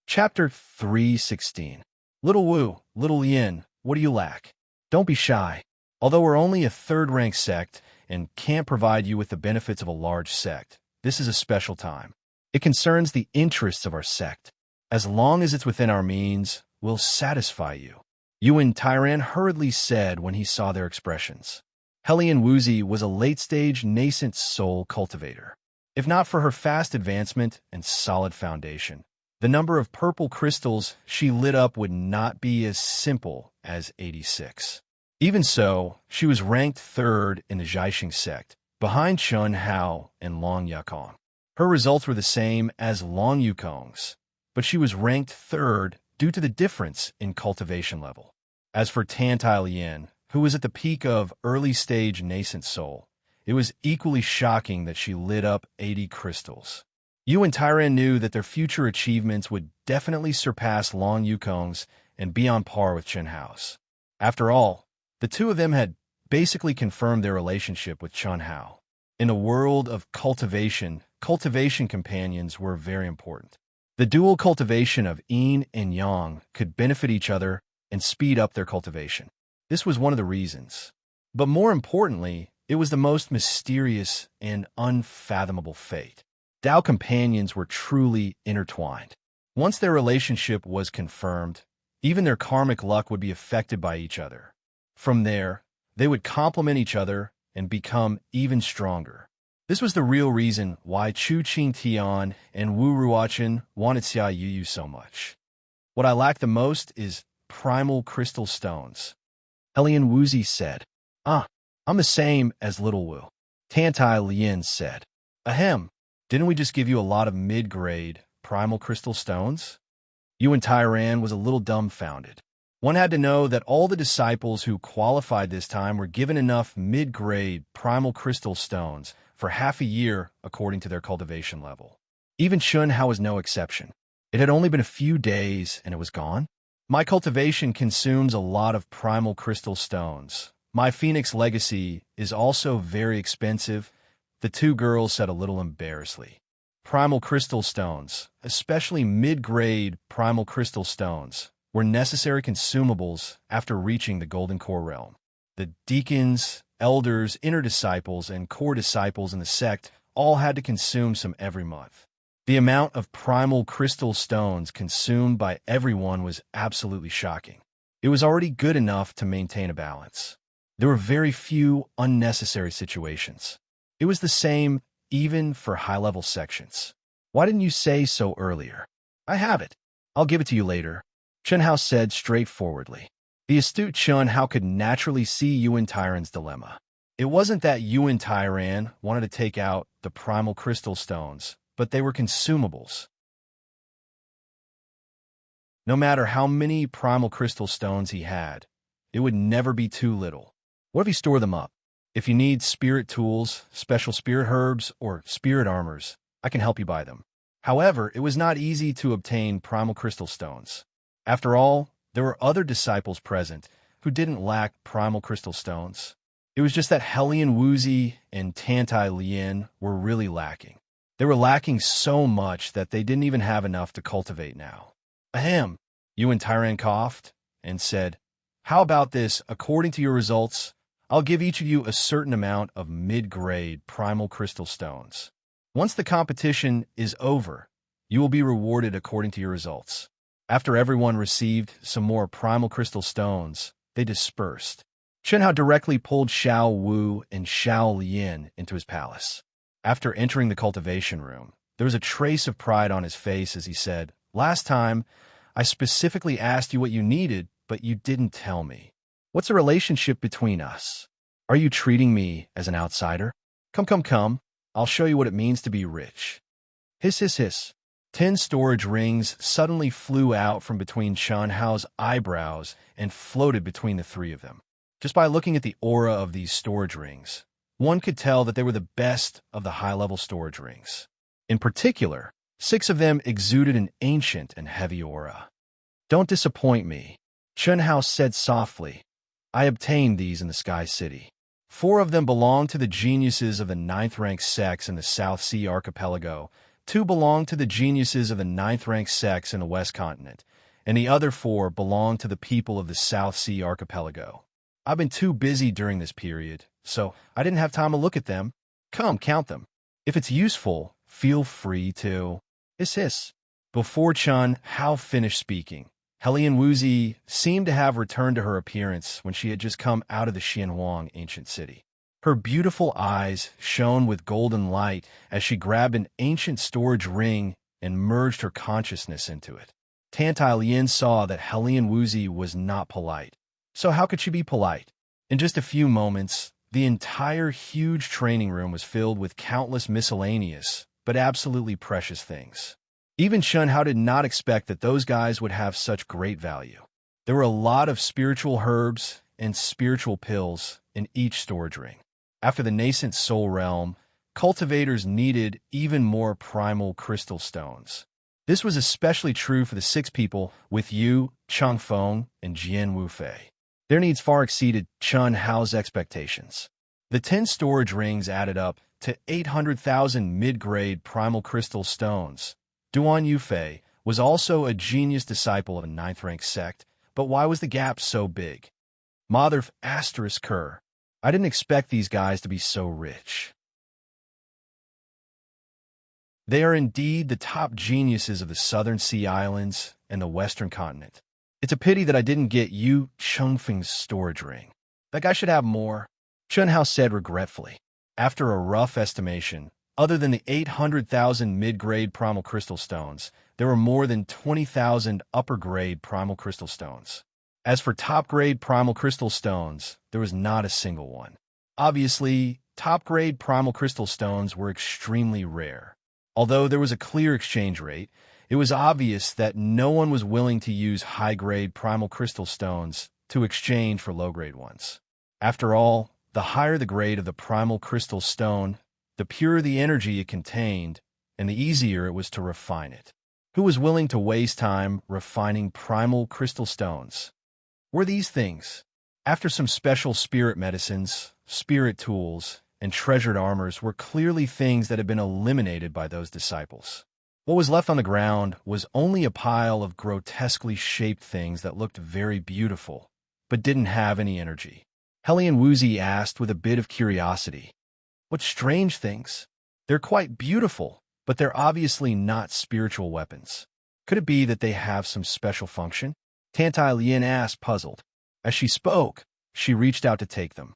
Chapter 3:16. Little Wu, Little Yin, what do you lack? Don't be shy. Although we're only a third-rank sect and can't provide you with the benefits of a large sect, this is a special time. It concerns the interests of our sect. As long as it's within our means, we'll satisfy you. Yuan Tyran hurriedly said when he saw their expressions. Helian Wuzi was a late-stage nascent soul cultivator. If not for her fast advancement and solid foundation, the number of purple crystals she lit up would not be as simple as 86. Even so, she was ranked 3rd in the Jiaxing sect, behind Chen Hao and Long Yukong. Her results were the same as Long Yukong's, but she was ranked 3rd due to the difference in cultivation level. As for Tantai Lien, who was at the peak of early-stage nascent soul, it was equally shocking that she lit up 80 crystals. Yuan Tyran knew that their future achievements would definitely surpass Long Yukong's and be on par with Chen Hao's. After all, the two of them had basically confirmed their relationship with Chen Hao. In a world of cultivation companions were very important. The dual cultivation of yin and yang could benefit each other and speed up their cultivation. This was one of the reasons. But more importantly, it was the most mysterious and unfathomable fate. Dao companions were truly intertwined. Once their relationship was confirmed, even their karmic luck would be affected by each other. From there, they would complement each other and become even stronger. This was the real reason why Chu Qingtian and Wu Ruochen wanted Xia Yuyu so much. What I lack the most is primal crystal stones. Helian Wuzi said. I'm the same as Little Wu. Tantai Lien said. Ahem. Didn't we just give you a lot of mid-grade primal crystal stones? Yuan Tyran was a little dumbfounded. One had to know that all the disciples who qualified this time were given enough mid-grade primal crystal stones for half a year according to their cultivation level. Even Chen Hao was no exception. It had only been a few days and it was gone. My cultivation consumes a lot of primal crystal stones. My Phoenix legacy is also very expensive. The two girls said a little embarrassedly. Primal crystal stones, especially mid-grade primal crystal stones, were necessary consumables after reaching the Golden Core realm. The deacons, elders, inner disciples, and core disciples in the sect all had to consume some every month. The amount of primal crystal stones consumed by everyone was absolutely shocking. It was already good enough to maintain a balance. There were very few unnecessary situations. It was the same even for high-level sections. Why didn't you say so earlier? I have it. I'll give it to you later, Chen Hao said straightforwardly. The astute Chen Hao could naturally see Yuan Tyran's dilemma. It wasn't that Yuan Tyran wanted to take out the primal crystal stones, but they were consumables. No matter how many primal crystal stones he had, it would never be too little. What if he stored them up? If you need spirit tools, special spirit herbs, or spirit armors, I can help you buy them. However, it was not easy to obtain primal crystal stones. After all, there were other disciples present who didn't lack primal crystal stones. It was just that Hellion Woozy and Tantai Lien were really lacking. They were lacking so much that they didn't even have enough to cultivate now. Ahem, Yu and Tyran coughed and said, "How about this? According to your results, I'll give each of you a certain amount of mid-grade primal crystal stones. Once the competition is over, you will be rewarded according to your results." After everyone received some more primal crystal stones, they dispersed. Chenhao directly pulled Xiao Wu and Xiao Lian into his palace. After entering the cultivation room, there was a trace of pride on his face as he said, "Last time, I specifically asked you what you needed, but you didn't tell me. What's the relationship between us? Are you treating me as an outsider? Come. I'll show you what it means to be rich." Hiss. 10 storage rings suddenly flew out from between Chenhao's eyebrows and floated between the three of them. Just by looking at the aura of these storage rings, one could tell that they were the best of the high-level storage rings. In particular, 6 of them exuded an ancient and heavy aura. "Don't disappoint me," Chenhao said softly. "I obtained these in the Sky City. 4 of them belong to the geniuses of the 9th-rank sects in the South Sea Archipelago, 2 belong to the geniuses of the 9th-rank sects in the West Continent, and the other 4 belong to the people of the South Sea Archipelago. I've been too busy during this period, so I didn't have time to look at them. Come, count them. If it's useful, feel free to..." Hiss. Before Chenhao finished speaking, Hellion Woozy seemed to have returned to her appearance when she had just come out of the Xianhuang ancient city. Her beautiful eyes shone with golden light as she grabbed an ancient storage ring and merged her consciousness into it. Tantai Lien saw that Hellion Woozy was not polite. So how could she be polite? In just a few moments, the entire huge training room was filled with countless miscellaneous, but absolutely precious things. Even Chenhao did not expect that those guys would have such great value. There were a lot of spiritual herbs and spiritual pills in each storage ring. After the nascent soul realm, cultivators needed even more primal crystal stones. This was especially true for the 6 people with Yu, Changfeng, and Jian Wufei. Their needs far exceeded Chenhao's expectations. The 10 storage rings added up to 800,000 mid-grade primal crystal stones. Duan Yufei was also a genius disciple of a 9th-rank sect, but why was the gap so big? Mother asterisk Kerr. I didn't expect these guys to be so rich. They are indeed the top geniuses of the Southern Sea Islands and the Western Continent. It's a pity that I didn't get Yu Chengfeng's storage ring. That guy should have more, Chenhao said regretfully. After a rough estimation, other than the 800,000 mid-grade primal crystal stones, there were more than 20,000 upper-grade primal crystal stones. As for top-grade primal crystal stones, there was not a single one. Obviously, top-grade primal crystal stones were extremely rare. Although there was a clear exchange rate, it was obvious that no one was willing to use high-grade primal crystal stones to exchange for low-grade ones. After all, the higher the grade of the primal crystal stone, the purer the energy it contained, and the easier it was to refine it. Who was willing to waste time refining primal crystal stones? Were these things? After some special spirit medicines, spirit tools, and treasured armors were clearly things that had been eliminated by those disciples. What was left on the ground was only a pile of grotesquely shaped things that looked very beautiful, but didn't have any energy. Hellion Woozy asked with a bit of curiosity, "What strange things? They're quite beautiful, but they're obviously not spiritual weapons. Could it be that they have some special function?" Tantai Lien asked, puzzled. As she spoke, she reached out to take them.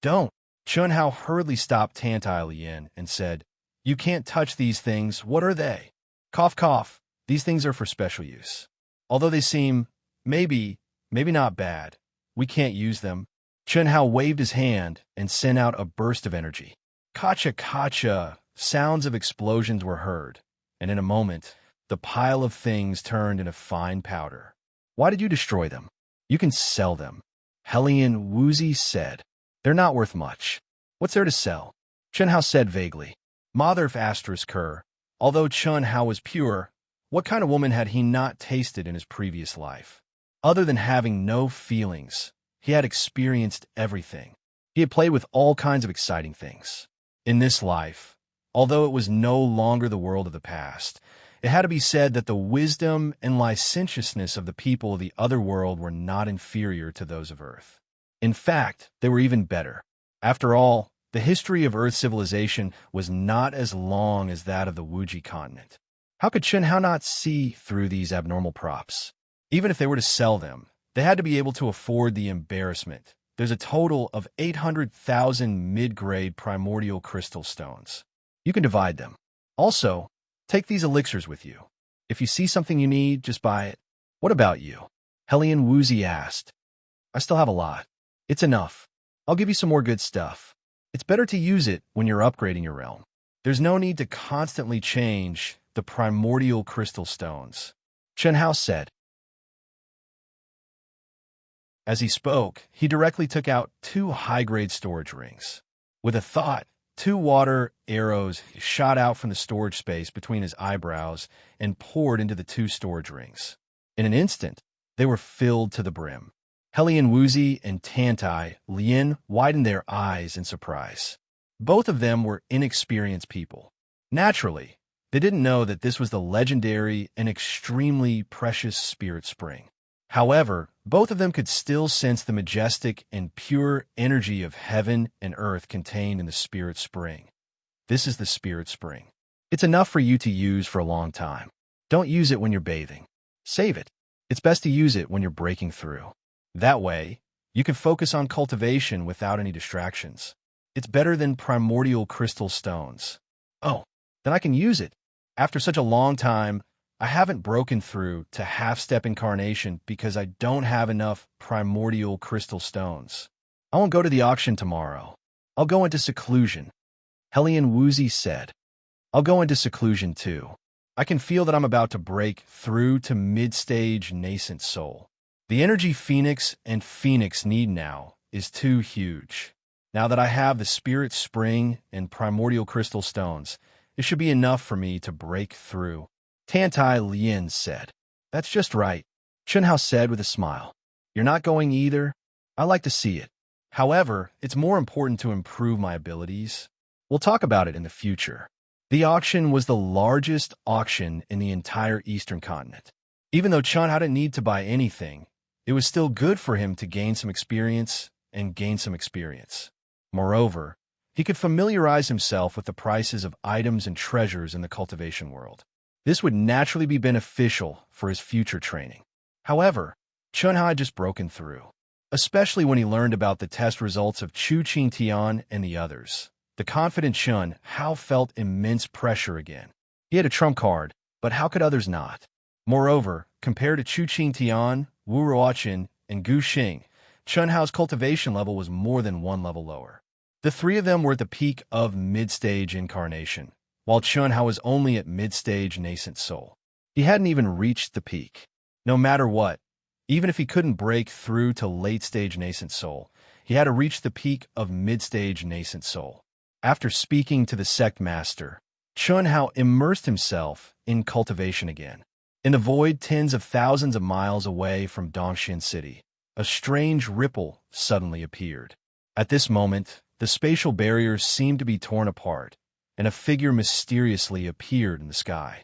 "Don't." Chenhao hurriedly stopped Tantai Lien and said, "You can't touch these things. What are they?" Cough. These things are for special use. Although they seem, maybe not bad, we can't use them. Chenhao waved his hand and sent out a burst of energy. Kacha. Sounds of explosions were heard, and in a moment, the pile of things turned into fine powder. "Why did you destroy them? You can sell them," Hellion Woozy said. "They're not worth much." What's there to sell? Chen Hao said vaguely. Mother asterisk her. Although Chen Hao was pure, what kind of woman had he not tasted in his previous life? Other than having no feelings, he had experienced everything. He had played with all kinds of exciting things. In this life, although it was no longer the world of the past, it had to be said that the wisdom and licentiousness of the people of the other world were not inferior to those of Earth. In fact, they were even better. After all, the history of Earth civilization was not as long as that of the Wuji continent. How could Chen Hao not see through these abnormal props? Even if they were to sell them, they had to be able to afford the embarrassment. There's a total of 800,000 mid-grade primordial crystal stones. You can divide them. Also, take these elixirs with you. If you see something you need, just buy it. What about you? Hellion Woozy asked. I still have a lot. It's enough. I'll give you some more good stuff. It's better to use it when you're upgrading your realm. There's no need to constantly change the primordial crystal stones, Chen Hao said. As he spoke, he directly took out 2 high-grade storage rings. With a thought, 2 water arrows shot out from the storage space between his eyebrows and poured into the 2 storage rings. In an instant, they were filled to the brim. Hellion Woozy and Tantai Lien widened their eyes in surprise. Both of them were inexperienced people. Naturally, they didn't know that this was the legendary and extremely precious spirit spring. However, both of them could still sense the majestic and pure energy of heaven and earth contained in the spirit spring. This is the spirit spring. It's enough for you to use for a long time. Don't use it when you're bathing. Save it. It's best to use it when you're breaking through. That way, you can focus on cultivation without any distractions. It's better than primordial crystal stones. Oh, then I can use it. After such a long time, I haven't broken through to half-step incarnation because I don't have enough primordial crystal stones. I won't go to the auction tomorrow. I'll go into seclusion. Hellion Woozy said. I'll go into seclusion too. I can feel that I'm about to break through to mid-stage nascent soul. The energy Phoenix and Phoenix need now is too huge. Now that I have the spirit spring and primordial crystal stones, it should be enough for me to break through. Tantai Lien said. That's just right, Chen Hao said with a smile. You're not going either? I like to see it. However, it's more important to improve my abilities. We'll talk about it in the future. The auction was the largest auction in the entire Eastern continent. Even though Chen Hao didn't need to buy anything, it was still good for him to gain some experience and gain some experience. Moreover, he could familiarize himself with the prices of items and treasures in the cultivation world. This would naturally be beneficial for his future training. However, Chen Hao had just broken through, especially when he learned about the test results of Chu Qingtian and the others. The confident Chen Hao felt immense pressure again. He had a trump card, but how could others not? Moreover, compared to Chu Qingtian, Wu Ruoqin, and Gu Xing, Chen Hao's cultivation level was more than 1 level lower. The 3 of them were at the peak of mid-stage incarnation, while Chen Hao was only at mid-stage nascent soul. He hadn't even reached the peak. No matter what, even if he couldn't break through to late-stage nascent soul, he had to reach the peak of mid-stage nascent soul. After speaking to the sect master, Chen Hao immersed himself in cultivation again. In the void tens of thousands of miles away from Dongxian City, a strange ripple suddenly appeared. At this moment, the spatial barriers seemed to be torn apart, and a figure mysteriously appeared in the sky.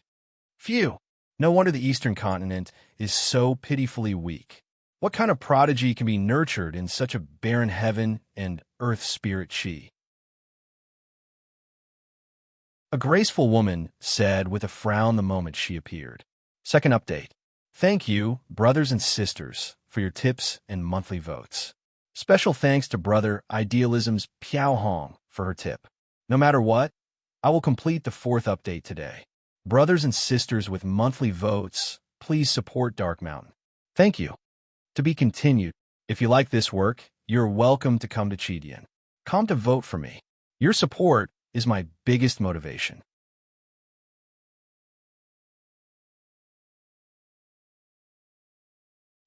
Phew! No wonder the Eastern continent is so pitifully weak. What kind of prodigy can be nurtured in such a barren heaven and earth spirit chi? A graceful woman said with a frown the moment she appeared. Second update. Thank you, brothers and sisters, for your tips and monthly votes. Special thanks to Brother Idealism's Piao Hong for her tip. No matter what, I will complete the 4th update today. Brothers and sisters with monthly votes, please support Dark Mountain. Thank you. To be continued. If you like this work, you're welcome to come to Chidian. Come to vote for me. Your support is my biggest motivation.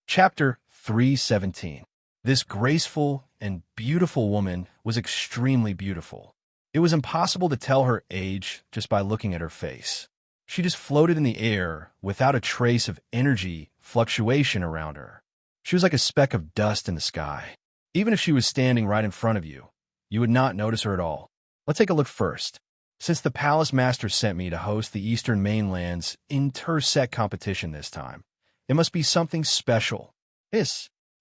Chapter 317. This graceful and beautiful woman was extremely beautiful. It was impossible to tell her age just by looking at her face. She just floated in the air without a trace of energy fluctuation around her. She was like a speck of dust in the sky. Even if she was standing right in front of you, you would not notice her at all. Let's take a look first. Since the Palace Master sent me to host the Eastern Mainland's intersect competition this time, it must be something special.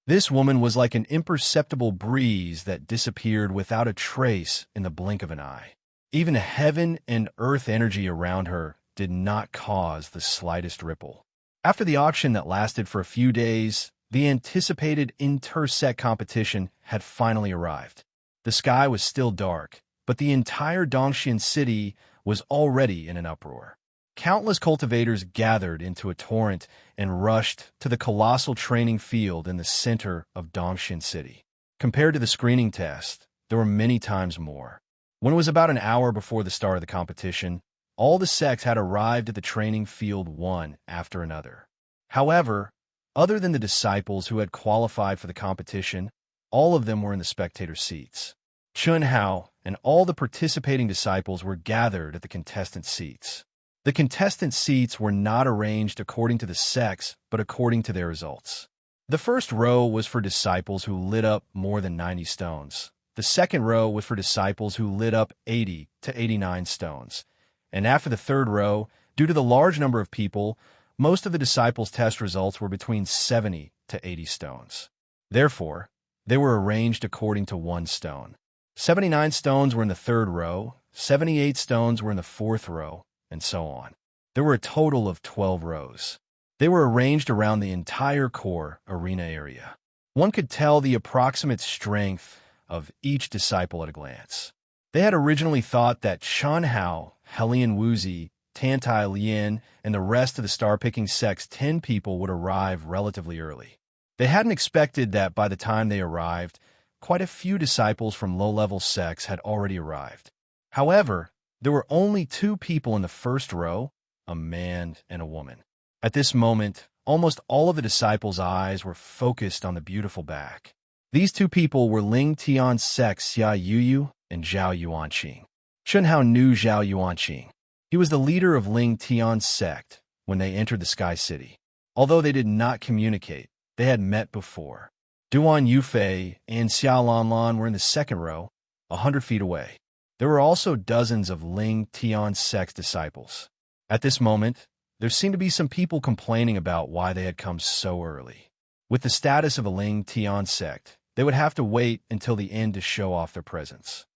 This woman was like an imperceptible breeze that disappeared without a trace in the blink of an eye. Even heaven and earth energy around her did not cause the slightest ripple. After the auction that lasted for a few days, the anticipated intersect competition had finally arrived. The sky was still dark, but the entire Dongxian city was already in an uproar. Countless cultivators gathered into a torrent and rushed to the colossal training field in the center of Dongxian City. Compared to the screening test, there were many times more. When it was about an hour before the start of the competition, all the sects had arrived at the training field one after another. However, other than the disciples who had qualified for the competition, all of them were in the spectator seats. Chun Hao and all the participating disciples were gathered at the contestant seats. The contestant seats were not arranged according to the sects, but according to their results. The first row was for disciples who lit up more than 90 stones. The second row was for disciples who lit up 80 to 89 stones. And after the third row, due to the large number of people, most of the disciples' test results were between 70 to 80 stones. Therefore, they were arranged according to one stone. 79 stones were in the third row, 78 stones were in the fourth row, and so on. There were a total of 12 rows. They were arranged around the entire core arena area. One could tell the approximate strength of each disciple at a glance. They had originally thought that Chun Hao, Helian Wuzi, Tantai Lian, and the rest of the star-picking sect's 10 people would arrive relatively early. They hadn't expected that by the time they arrived, quite a few disciples from low-level sects had already arrived. However, there were only 2 people in the first row, a man and a woman. At this moment, almost all of the disciples' eyes were focused on the beautiful back. These 2 people were Ling Tian's sect Xia Yuyu and Zhao Yuanqing. Chun Hao knew Zhao Yuanqing. He was the leader of Ling Tian's sect when they entered the Sky City. Although they did not communicate, they had met before. Duan Yufei and Xia Lanlan were in the second row, 100 feet away. There were also dozens of Ling Tian's sect disciples. At this moment, there seemed to be some people complaining about why they had come so early. With the status of a Ling Tian sect, they would have to wait until the end to show off their presence.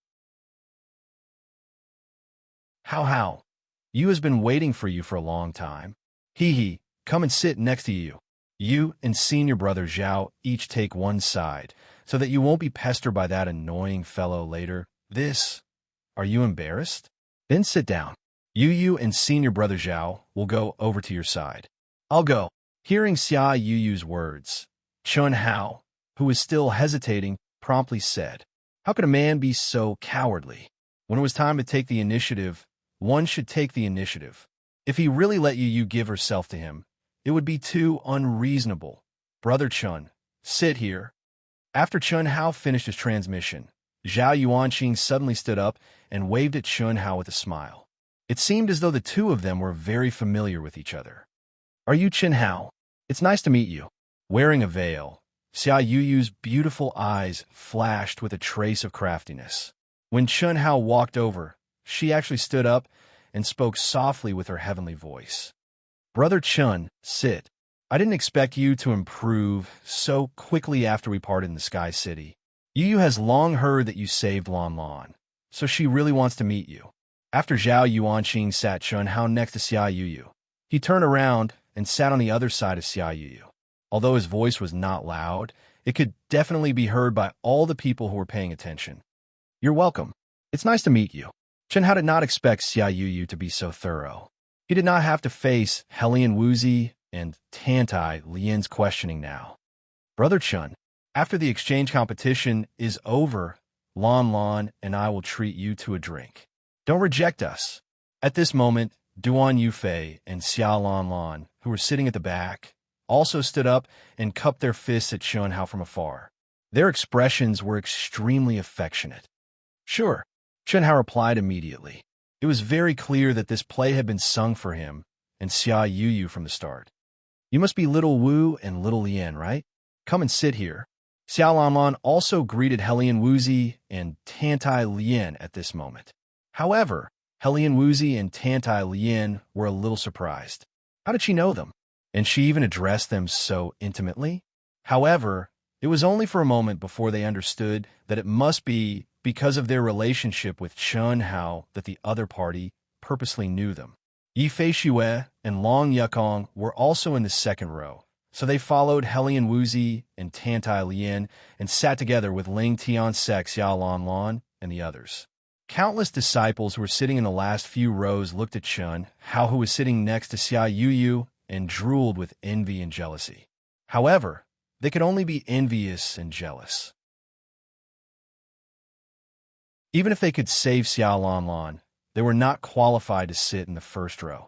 How? Yu has been waiting for you for a long time. He, come and sit next to you. You and senior brother Zhao each take one side, so that you won't be pestered by that annoying fellow later. Are you embarrassed? Then sit down. Yu and senior brother Zhao will go over to your side. I'll go. Hearing Xia Yuyu's words, Chun Hao, who was still hesitating, promptly said, "How could a man be so cowardly? When it was time to take the initiative, one should take the initiative. If he really let Yu give herself to him, it would be too unreasonable. Brother Chun, sit here." After Chun Hao finished his transmission, Zhao Yuanqing suddenly stood up and waved at Chun Hao with a smile. It seemed as though the two of them were very familiar with each other. "Are you Chun Hao? It's nice to meet you." Wearing a veil, Xia Yuyu's beautiful eyes flashed with a trace of craftiness. When Chun Hao walked over, she actually stood up and spoke softly with her heavenly voice. "Brother Chun, sit. I didn't expect you to improve so quickly after we parted in the Sky City. Yu has long heard that you saved Lan Lan, so she really wants to meet you." After Zhao Yuanqing sat Chun Hao next to Xia Yuyu, he turned around and sat on the other side of Xia Yuyu. Although his voice was not loud, it could definitely be heard by all the people who were paying attention. "You're welcome. It's nice to meet you." Chun Hao did not expect Xia Yuyu to be so thorough. He did not have to face Helian Wuzi and Tantai Lian's questioning now. "Brother Chun, after the exchange competition is over, Lan Lan and I will treat you to a drink. Don't reject us." At this moment, Duan Yufei and Xia Lanlan, who were sitting at the back, also stood up and cupped their fists at Chun Hao from afar. Their expressions were extremely affectionate. Sure, Chen Hao replied immediately. It was very clear that this play had been sung for him and Xia Yuyu from the start. You must be little Wu and little Lian, right? Come and sit here. Xiao Lanlan also greeted Helian Wuzi and Tantai Lian at this moment. However, Helian Wuzi and Tantai Lian were a little surprised. How did she know them? And she even addressed them so intimately? However, it was only for a moment before they understood that it must be because of their relationship with Chen Hao that the other party purposely knew them. Yi Fei Xue and Long Yukong were also in the second row, so they followed Helian Wuzi and Tantai Lian and sat together with Ling Tian Sek, Xiao Lan Lan, and the others. Countless disciples who were sitting in the last few rows looked at Chen Hao, who was sitting next to Xia Yuyu, and drooled with envy and jealousy. However, they could only be envious and jealous. Even if they could save Xiao Lan Lan, they were not qualified to sit in the first row.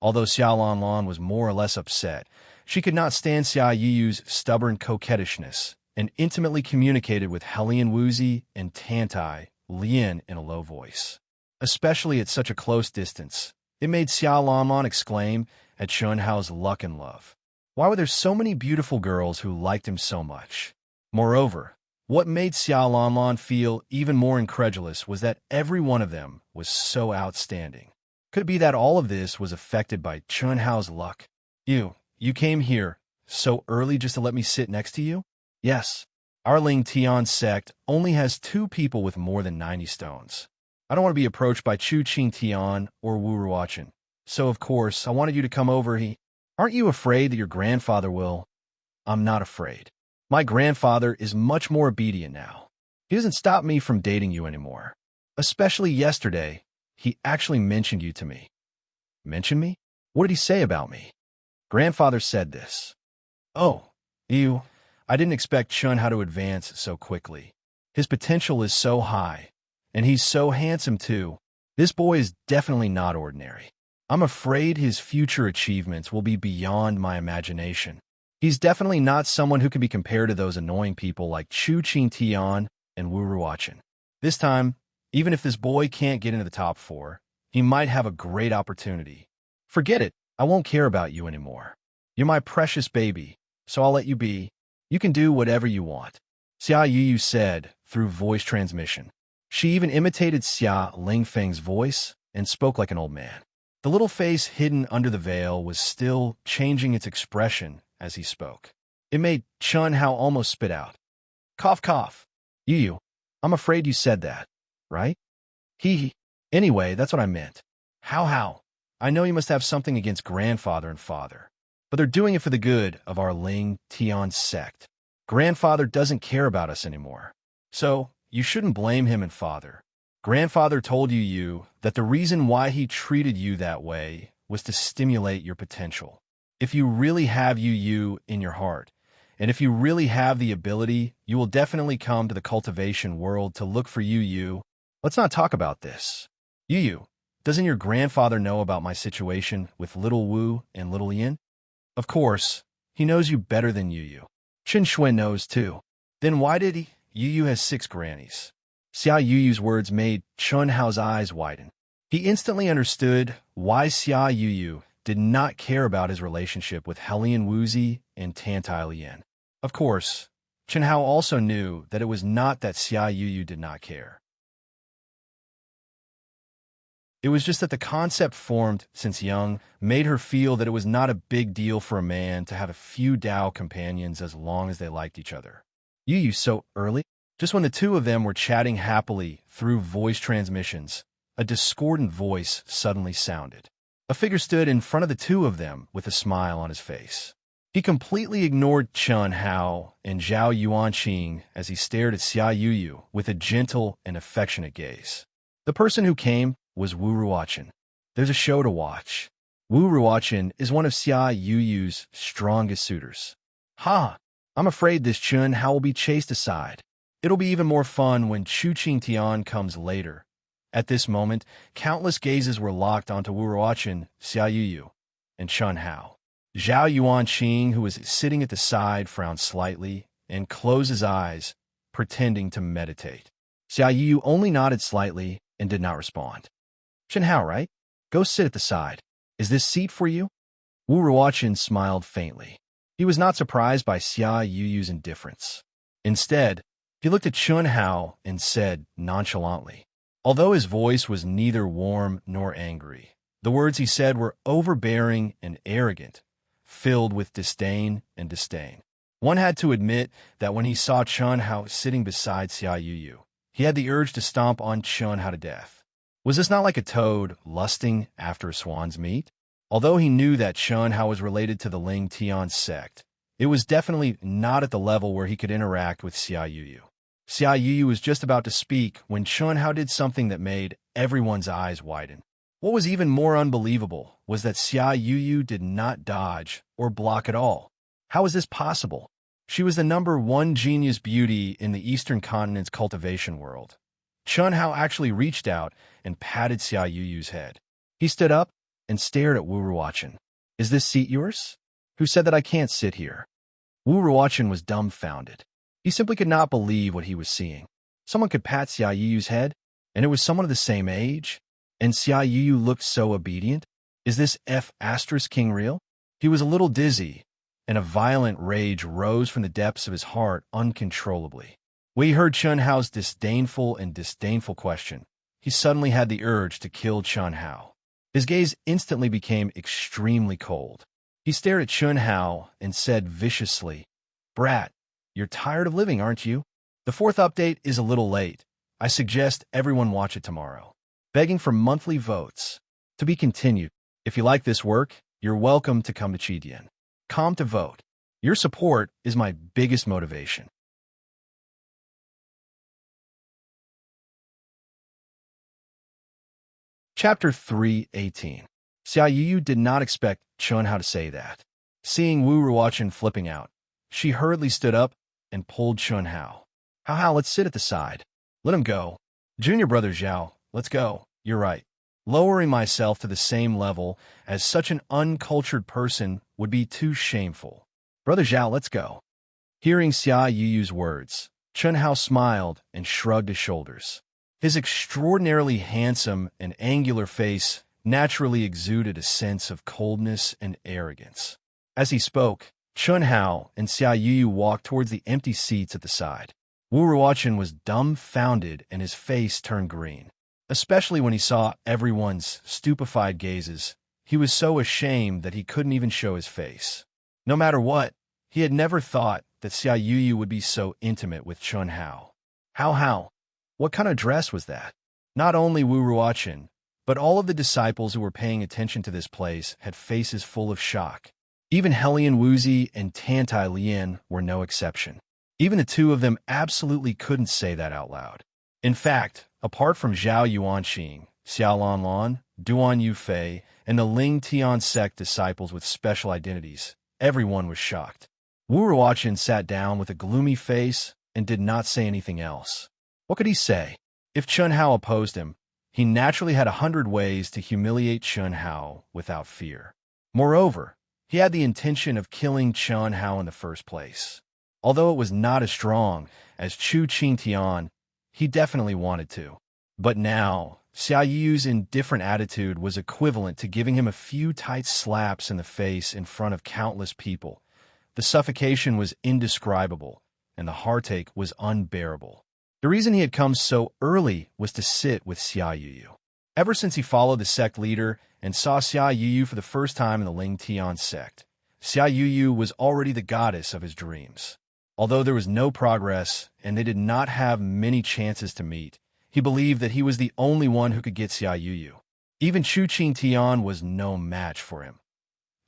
Although Xiao Lan Lan was more or less upset, she could not stand Xia Yuyu's stubborn coquettishness and intimately communicated with Helian Wuzi and Tantai Lian in a low voice. Especially at such a close distance, it made Xiao Lan Lan exclaim at Chen Hao's luck and love. Why were there so many beautiful girls who liked him so much? Moreover, what made Xiao Lan Lan feel even more incredulous was that every one of them was so outstanding. Could it be that all of this was affected by Chen Hao's luck? You came here so early just to let me sit next to you? Yes. Our Ling Tian sect only has 2 people with more than 90 stones. I don't want to be approached by Chu Qing Tian or Wu Ruochen. So, of course, I wanted you to come over. Aren't you afraid that your grandfather will? I'm not afraid. My grandfather is much more obedient now. He doesn't stop me from dating you anymore. Especially yesterday, he actually mentioned you to me. Mentioned me? What did he say about me? Grandfather said this. Oh, I didn't expect Chen Hao to advance so quickly. His potential is so high, and he's so handsome too. This boy is definitely not ordinary. I'm afraid his future achievements will be beyond my imagination. He's definitely not someone who can be compared to those annoying people like Chu Qing Tian and Wu Ruochen. This time, even if this boy can't get into the top 4, he might have a great opportunity. Forget it, I won't care about you anymore. You're my precious baby, so I'll let you be. You can do whatever you want. Xia Yuyu said through voice transmission. She even imitated Xia Lingfeng's voice and spoke like an old man. The little face hidden under the veil was still changing its expression as he spoke. It made Chen Hao almost spit out. Cough, cough. Yuyu, I'm afraid you said that, right? Anyway, that's what I meant. How? I know you must have something against grandfather and father, but they're doing it for the good of our Ling Tian sect. Grandfather doesn't care about us anymore, so you shouldn't blame him and father. Grandfather told you that the reason why he treated you that way was to stimulate your potential. If you really have you in your heart, and if you really have the ability, you will definitely come to the cultivation world to look for you. Let's not talk about this. Doesn't your grandfather know about my situation with little Wu and little Yin? Of course, he knows you better than Yu. Qin Shui knows too. Then why did he? Yu has 6 grannies. Xia Yuyu's words made Chen Hao's eyes widen. He instantly understood why Xia Yuyu did not care about his relationship with Helian Wuzi and Tantai Lian. Of course, Chen Hao also knew that it was not that Xia Yuyu did not care. It was just that the concept formed since young made her feel that it was not a big deal for a man to have a few Dao companions as long as they liked each other. Yuyu so early? Just when the 2 of them were chatting happily through voice transmissions, a discordant voice suddenly sounded. A figure stood in front of the 2 of them with a smile on his face. He completely ignored Chen Hao and Zhao Yuanqing as he stared at Xia Yuyu with a gentle and affectionate gaze. The person who came was Wu Ruochen. There's a show to watch. Wu Ruochen is one of Xia Yuyu's strongest suitors. I'm afraid this Chen Hao will be chased aside. It'll be even more fun when Chu Qing Tian comes later. At this moment, countless gazes were locked onto Wu Ruochen, Xia Yuyu, and Chen Hao. Zhao Yuanqing, who was sitting at the side, frowned slightly and close his eyes, pretending to meditate. Xia Yu only nodded slightly and did not respond. Chen Hao, right? Go sit at the side. Is this seat for you? Wu Ruochen smiled faintly. He was not surprised by Xia Yuyu's indifference. Instead, he looked at Chun Hao and said nonchalantly, although his voice was neither warm nor angry, the words he said were overbearing and arrogant, filled with disdain and disdain. One had to admit that when he saw Chun Hao sitting beside Xia Yuyu, he had the urge to stomp on Chun Hao to death. Was this not like a toad lusting after a swan's meat? Although he knew that Chun Hao was related to the Ling Tian sect, it was definitely not at the level where he could interact with Xia Yuyu. Xia Yuyu was just about to speak when Chun Hao did something that made everyone's eyes widen. What was even more unbelievable was that Xia Yuyu did not dodge or block at all. How is this possible? She was the #1 genius beauty in the Eastern Continent's cultivation world. Chun Hao actually reached out and patted Xia Yuyu's head. He stood up and stared at Wu Ruochen. Is this seat yours? Who said that I can't sit here? Wu Ruochen was dumbfounded. He simply could not believe what he was seeing. Someone could pat Xia Yuyu's head, and it was someone of the same age, and Xia Yuyu looked so obedient. Is this King real? He was a little dizzy, and a violent rage rose from the depths of his heart uncontrollably. When he heard Chun Hao's disdainful question, he suddenly had the urge to kill Chun Hao. His gaze instantly became extremely cold. He stared at Chun Hao and said viciously, "Brat, you're tired of living, aren't you? The 4th update is a little late. I suggest everyone watch it tomorrow." Begging for monthly votes. To be continued. If you like this work, you're welcome to come to Chidian. Come to vote. Your support is my biggest motivation. Chapter 3:18. Xia Yuyu did not expect Chun Hao to say that. Seeing Wu Ruochen flipping out, she hurriedly stood up and pulled Chun Hao. Hao, let's sit at the side. Let him go. Junior brother Zhao, let's go. You're right. Lowering myself to the same level as such an uncultured person would be too shameful. Brother Zhao, let's go. Hearing Xia Yuyu's words, Chun Hao smiled and shrugged his shoulders. His extraordinarily handsome and angular face naturally exuded a sense of coldness and arrogance. As he spoke, Chun Hao and Xia Yuyu walked towards the empty seats at the side. Wu Ruochen was dumbfounded and his face turned green. Especially when he saw everyone's stupefied gazes, he was so ashamed that he couldn't even show his face. No matter what, he had never thought that Xia Yuyu would be so intimate with Chun Hao. How? What kind of dress was that? Not only Wu Ruochen, but all of the disciples who were paying attention to this place had faces full of shock. Even Helian Wuzi and Tantai Lian were no exception. Even the two of them absolutely couldn't say that out loud. In fact, apart from Zhao Yuanxing, Xiao Lan, Duan Yufei, and the Ling Tian sect disciples with special identities, everyone was shocked. Wu Ruochen sat down with a gloomy face and did not say anything else. What could he say? If Chun Hao opposed him, he naturally had 100 ways to humiliate Chun Hao without fear. Moreover, he had the intention of killing Chun Hao in the first place. Although it was not as strong as Chu Qingtian, he definitely wanted to. But now, Xia Yu's indifferent attitude was equivalent to giving him a few tight slaps in the face in front of countless people. The suffocation was indescribable, and the heartache was unbearable. The reason he had come so early was to sit with Xia Yuyu. Ever since he followed the sect leader and saw Xia Yuyu for the first time in the Ling Tian sect, Xia Yuyu was already the goddess of his dreams. Although there was no progress and they did not have many chances to meet, he believed that he was the only one who could get Xia Yuyu. Even Chu Qingtian was no match for him.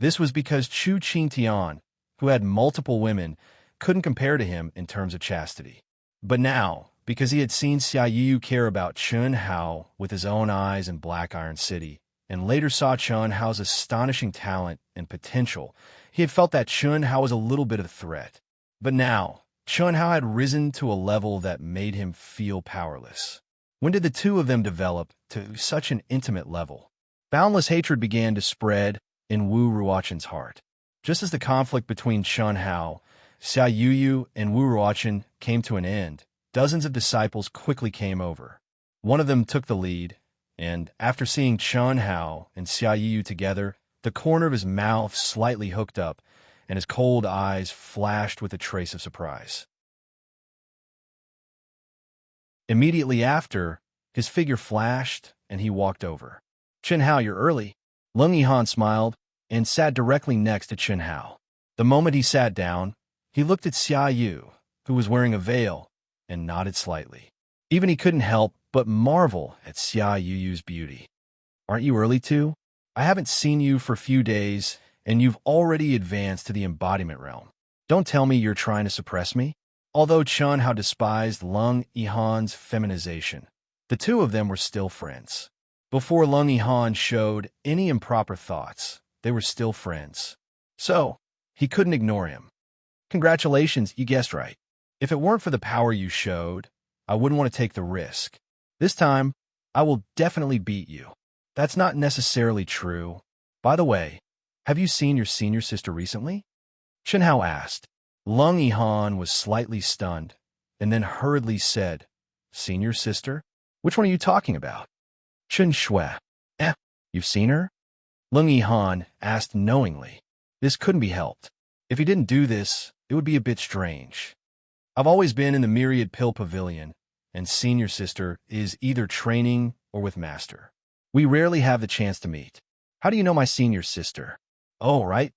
This was because Chu Qingtian, who had multiple women, couldn't compare to him in terms of chastity. But now, because he had seen Xia Yuyu care about Chun Hao with his own eyes in Black Iron City, and later saw Chun Hao's astonishing talent and potential, he had felt that Chun Hao was a little bit of a threat. But now, Chun Hao had risen to a level that made him feel powerless. When did the two of them develop to such an intimate level? Boundless hatred began to spread in Wu Ruochen's heart. Just as the conflict between Chun Hao, Xia Yuyu and Wu Ruochen came to an end, dozens of disciples quickly came over. One of them took the lead, and after seeing Chen Hao and Xia Yuyu together, the corner of his mouth slightly hooked up, and his cold eyes flashed with a trace of surprise. Immediately after, his figure flashed, and he walked over. "Chen Hao, you're early." Leng Yihan smiled and sat directly next to Chen Hao. The moment he sat down, he looked at Xia Yu, who was wearing a veil, and nodded slightly. Even he couldn't help but marvel at Xia Yuyu's beauty. "Aren't you early too? I haven't seen you for a few days, and you've already advanced to the embodiment realm. Don't tell me you're trying to suppress me?" Although Chen Hao despised Leng Yihan's feminization, the two of them were still friends. Before Leng Yihan showed any improper thoughts, they were still friends. So, he couldn't ignore him. "Congratulations, you guessed right. If it weren't for the power you showed, I wouldn't want to take the risk. This time, I will definitely beat you." "That's not necessarily true. By the way, have you seen your senior sister recently?" Chen Hao asked. Leng Yihan was slightly stunned, and then hurriedly said, "Senior sister? Which one are you talking about?" "Chen Shui." You've seen her?" Leng Yihan asked knowingly. This couldn't be helped. If he didn't do this, it would be a bit strange. "I've always been in the Myriad Pill Pavilion, and senior sister is either training or with master. We rarely have the chance to meet." "How do you know my senior sister?" "Oh, right.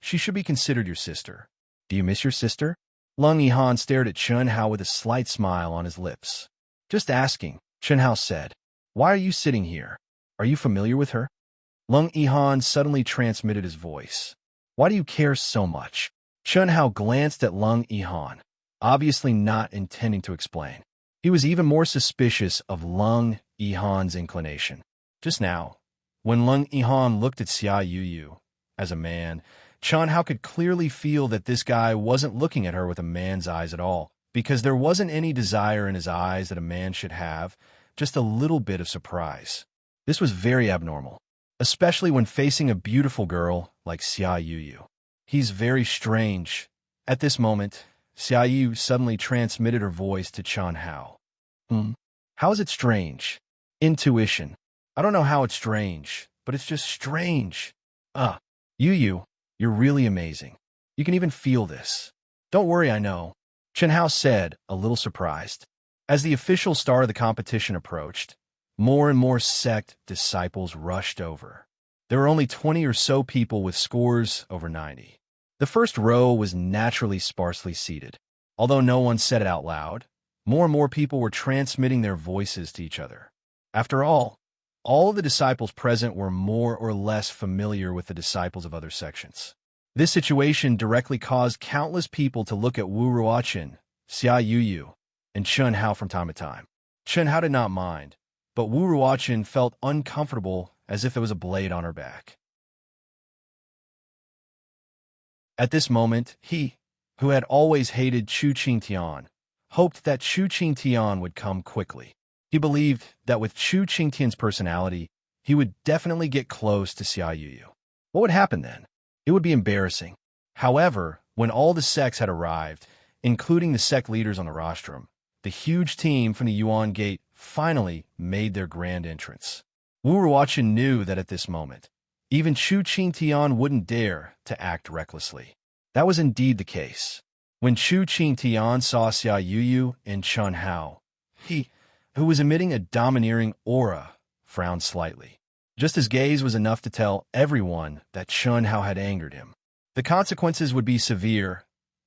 She should be considered your sister. Do you miss your sister?" Leng Yihan stared at Chen Hao with a slight smile on his lips. "Just asking," Chen Hao said. "Why are you sitting here? Are you familiar with her?" Leng Yihan suddenly transmitted his voice. "Why do you care so much?" Chen Hao glanced at Leng Yihan, obviously not intending to explain. He was even more suspicious of Leng Yihan's inclination. Just now, when Leng Yihan looked at Xia Yuyu, as a man, Chen Hao could clearly feel that this guy wasn't looking at her with a man's eyes at all, because there wasn't any desire in his eyes that a man should have, just a little bit of surprise. This was very abnormal, especially when facing a beautiful girl like Xia Yuyu. "He's very strange." At this moment, Xia Yu suddenly transmitted her voice to Chen Hao. How is it strange?" "Intuition. I don't know how it's strange, but it's just strange." Yuyu, you're really amazing. You can even feel this." "Don't worry, I know," Chen Hao said, a little surprised. As the official star of the competition approached, more and more sect disciples rushed over. There were only 20 or so people with scores over 90. The first row was naturally sparsely seated. Although no one said it out loud, more and more people were transmitting their voices to each other. After all of the disciples present were more or less familiar with the disciples of other sections. This situation directly caused countless people to look at Wu Ruochen, Xia Yuyu, and Chen Hao from time to time. Chen Hao did not mind, but Wu Ruochen felt uncomfortable as if there was a blade on her back. At this moment, he, who had always hated Chu Qingtian, hoped that Chu Qingtian would come quickly. He believed that with Chu Qingtian's personality, he would definitely get close to Xia Yuyu. What would happen then? It would be embarrassing. However, when all the sects had arrived, including the sect leaders on the rostrum, the huge team from the Yuan Gate finally made their grand entrance. Wu Ruochen knew that at this moment, even Chu Qingtian wouldn't dare to act recklessly. That was indeed the case. When Chu Qingtian saw Xia Yuyu and Chen Hao, he, who was emitting a domineering aura, frowned slightly. Just his gaze was enough to tell everyone that Chen Hao had angered him. The consequences would be severe.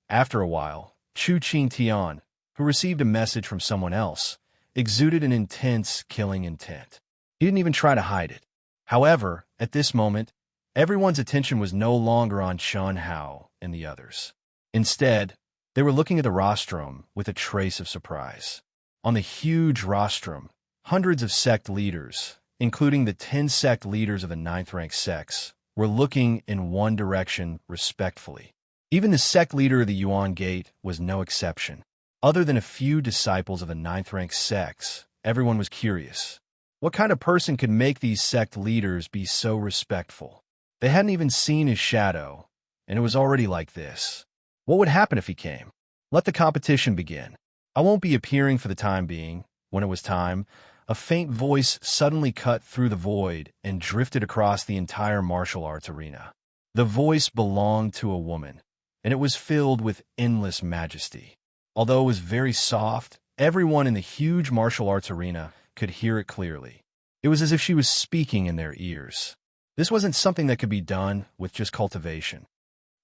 After a while, Chu Qingtian, who received a message from someone else, exuded an intense killing intent. He didn't even try to hide it. However, at this moment, everyone's attention was no longer on Chen Hao and the others. Instead, they were looking at the rostrum with a trace of surprise. On the huge rostrum, hundreds of sect leaders, including the 10 sect leaders of the 9th rank sects, were looking in one direction respectfully. Even the sect leader of the Yuan Gate was no exception. Other than a few disciples of the 9th rank sects, everyone was curious. What kind of person could make these sect leaders be so respectful? They hadn't even seen his shadow, and it was already like this. What would happen if he came? Let the competition begin. I won't be appearing for the time being. When it was time, a faint voice suddenly cut through the void and drifted across the entire martial arts arena. The voice belonged to a woman, and it was filled with endless majesty. Although it was very soft, everyone in the huge martial arts arena could hear it clearly. It was as if she was speaking in their ears. This wasn't something that could be done with just cultivation.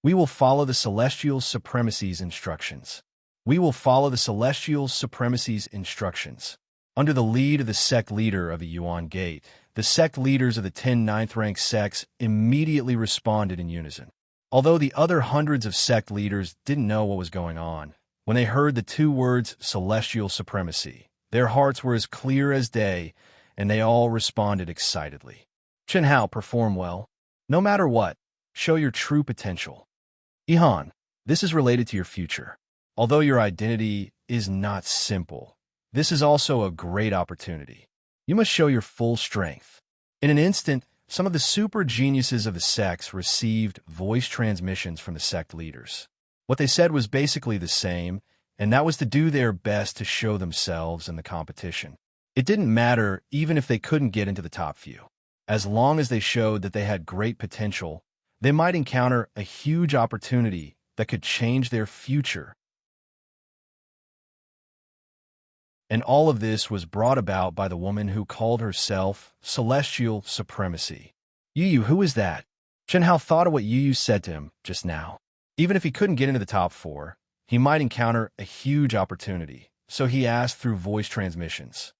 We will follow the Celestial Supremacy's instructions. We will follow the Celestial Supremacy's instructions. Under the lead of the sect leader of the Yuan Gate, the sect leaders of the 10 ninth-rank sects immediately responded in unison. Although the other hundreds of sect leaders didn't know what was going on, when they heard the two words Celestial Supremacy, their hearts were as clear as day, and they all responded excitedly. Chen Hao, perform well. No matter what, show your true potential. Ihan, this is related to your future. Although your identity is not simple, this is also a great opportunity. You must show your full strength. In an instant, some of the super geniuses of the sects received voice transmissions from the sect leaders. What they said was basically the same, and that was to do their best to show themselves in the competition. It didn't matter even if they couldn't get into the top few. As long as they showed that they had great potential, they might encounter a huge opportunity that could change their future. And all of this was brought about by the woman who called herself Celestial Supremacy. Yu, who is that? Chen Hao thought of what Yu said to him just now. Even if he couldn't get into the top 4, he might encounter a huge opportunity, so he asked through voice transmissions.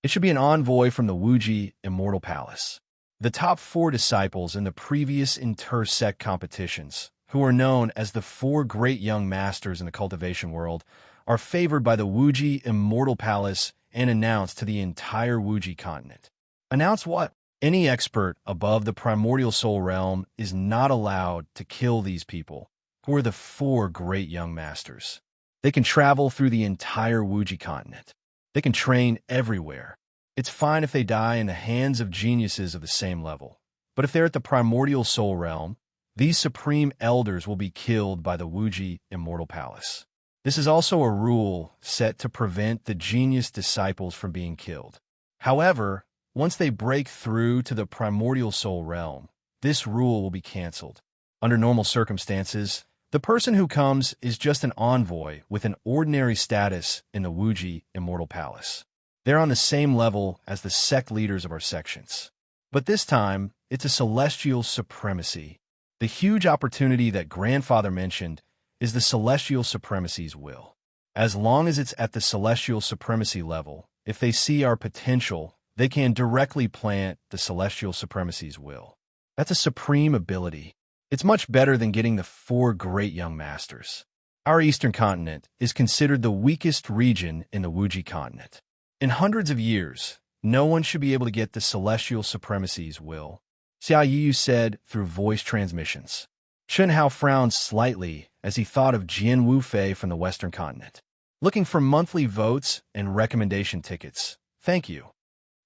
It should be an envoy from the Wuji Immortal Palace. The top 4 disciples in the previous inter-sect competitions, who are known as the 4 great young masters in the cultivation world, are favored by the Wuji Immortal Palace and announced to the entire Wuji continent. Announce what? Any expert above the primordial soul realm is not allowed to kill these people, who are the 4 great young masters. They can travel through the entire Wuji continent. They can train everywhere. It's fine if they die in the hands of geniuses of the same level. But if they're at the primordial soul realm, these supreme elders will be killed by the Wuji Immortal Palace. This is also a rule set to prevent the genius disciples from being killed. However, once they break through to the primordial soul realm, this rule will be canceled. Under normal circumstances, the person who comes is just an envoy with an ordinary status in the Wuji Immortal Palace. They're on the same level as the sect leaders of our sections. But this time, it's a Celestial Supremacy. The huge opportunity that Grandfather mentioned is the Celestial Supremacy's will. As long as it's at the Celestial Supremacy level, if they see our potential, they can directly plant the Celestial Supremacy's will. That's a supreme ability. It's much better than getting the 4 great young masters. Our eastern continent is considered the weakest region in the Wuji continent. In hundreds of years, no one should be able to get the Celestial Supremacy's will. Xia Yu said through voice transmissions. Chen Hao frowned slightly as he thought of Jian Wufei from the western continent. Looking for monthly votes and recommendation tickets. Thank you.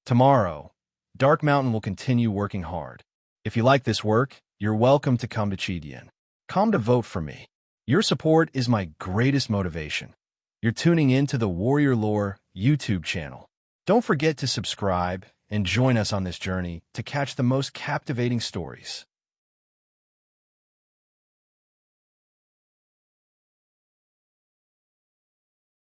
Tomorrow, Dark Mountain will continue working hard. If you like this work, you're welcome to come to Chidian. Come to vote for me. Your support is my greatest motivation. You're tuning in to the Warrior Lore YouTube channel. Don't forget to subscribe and join us on this journey to catch the most captivating stories.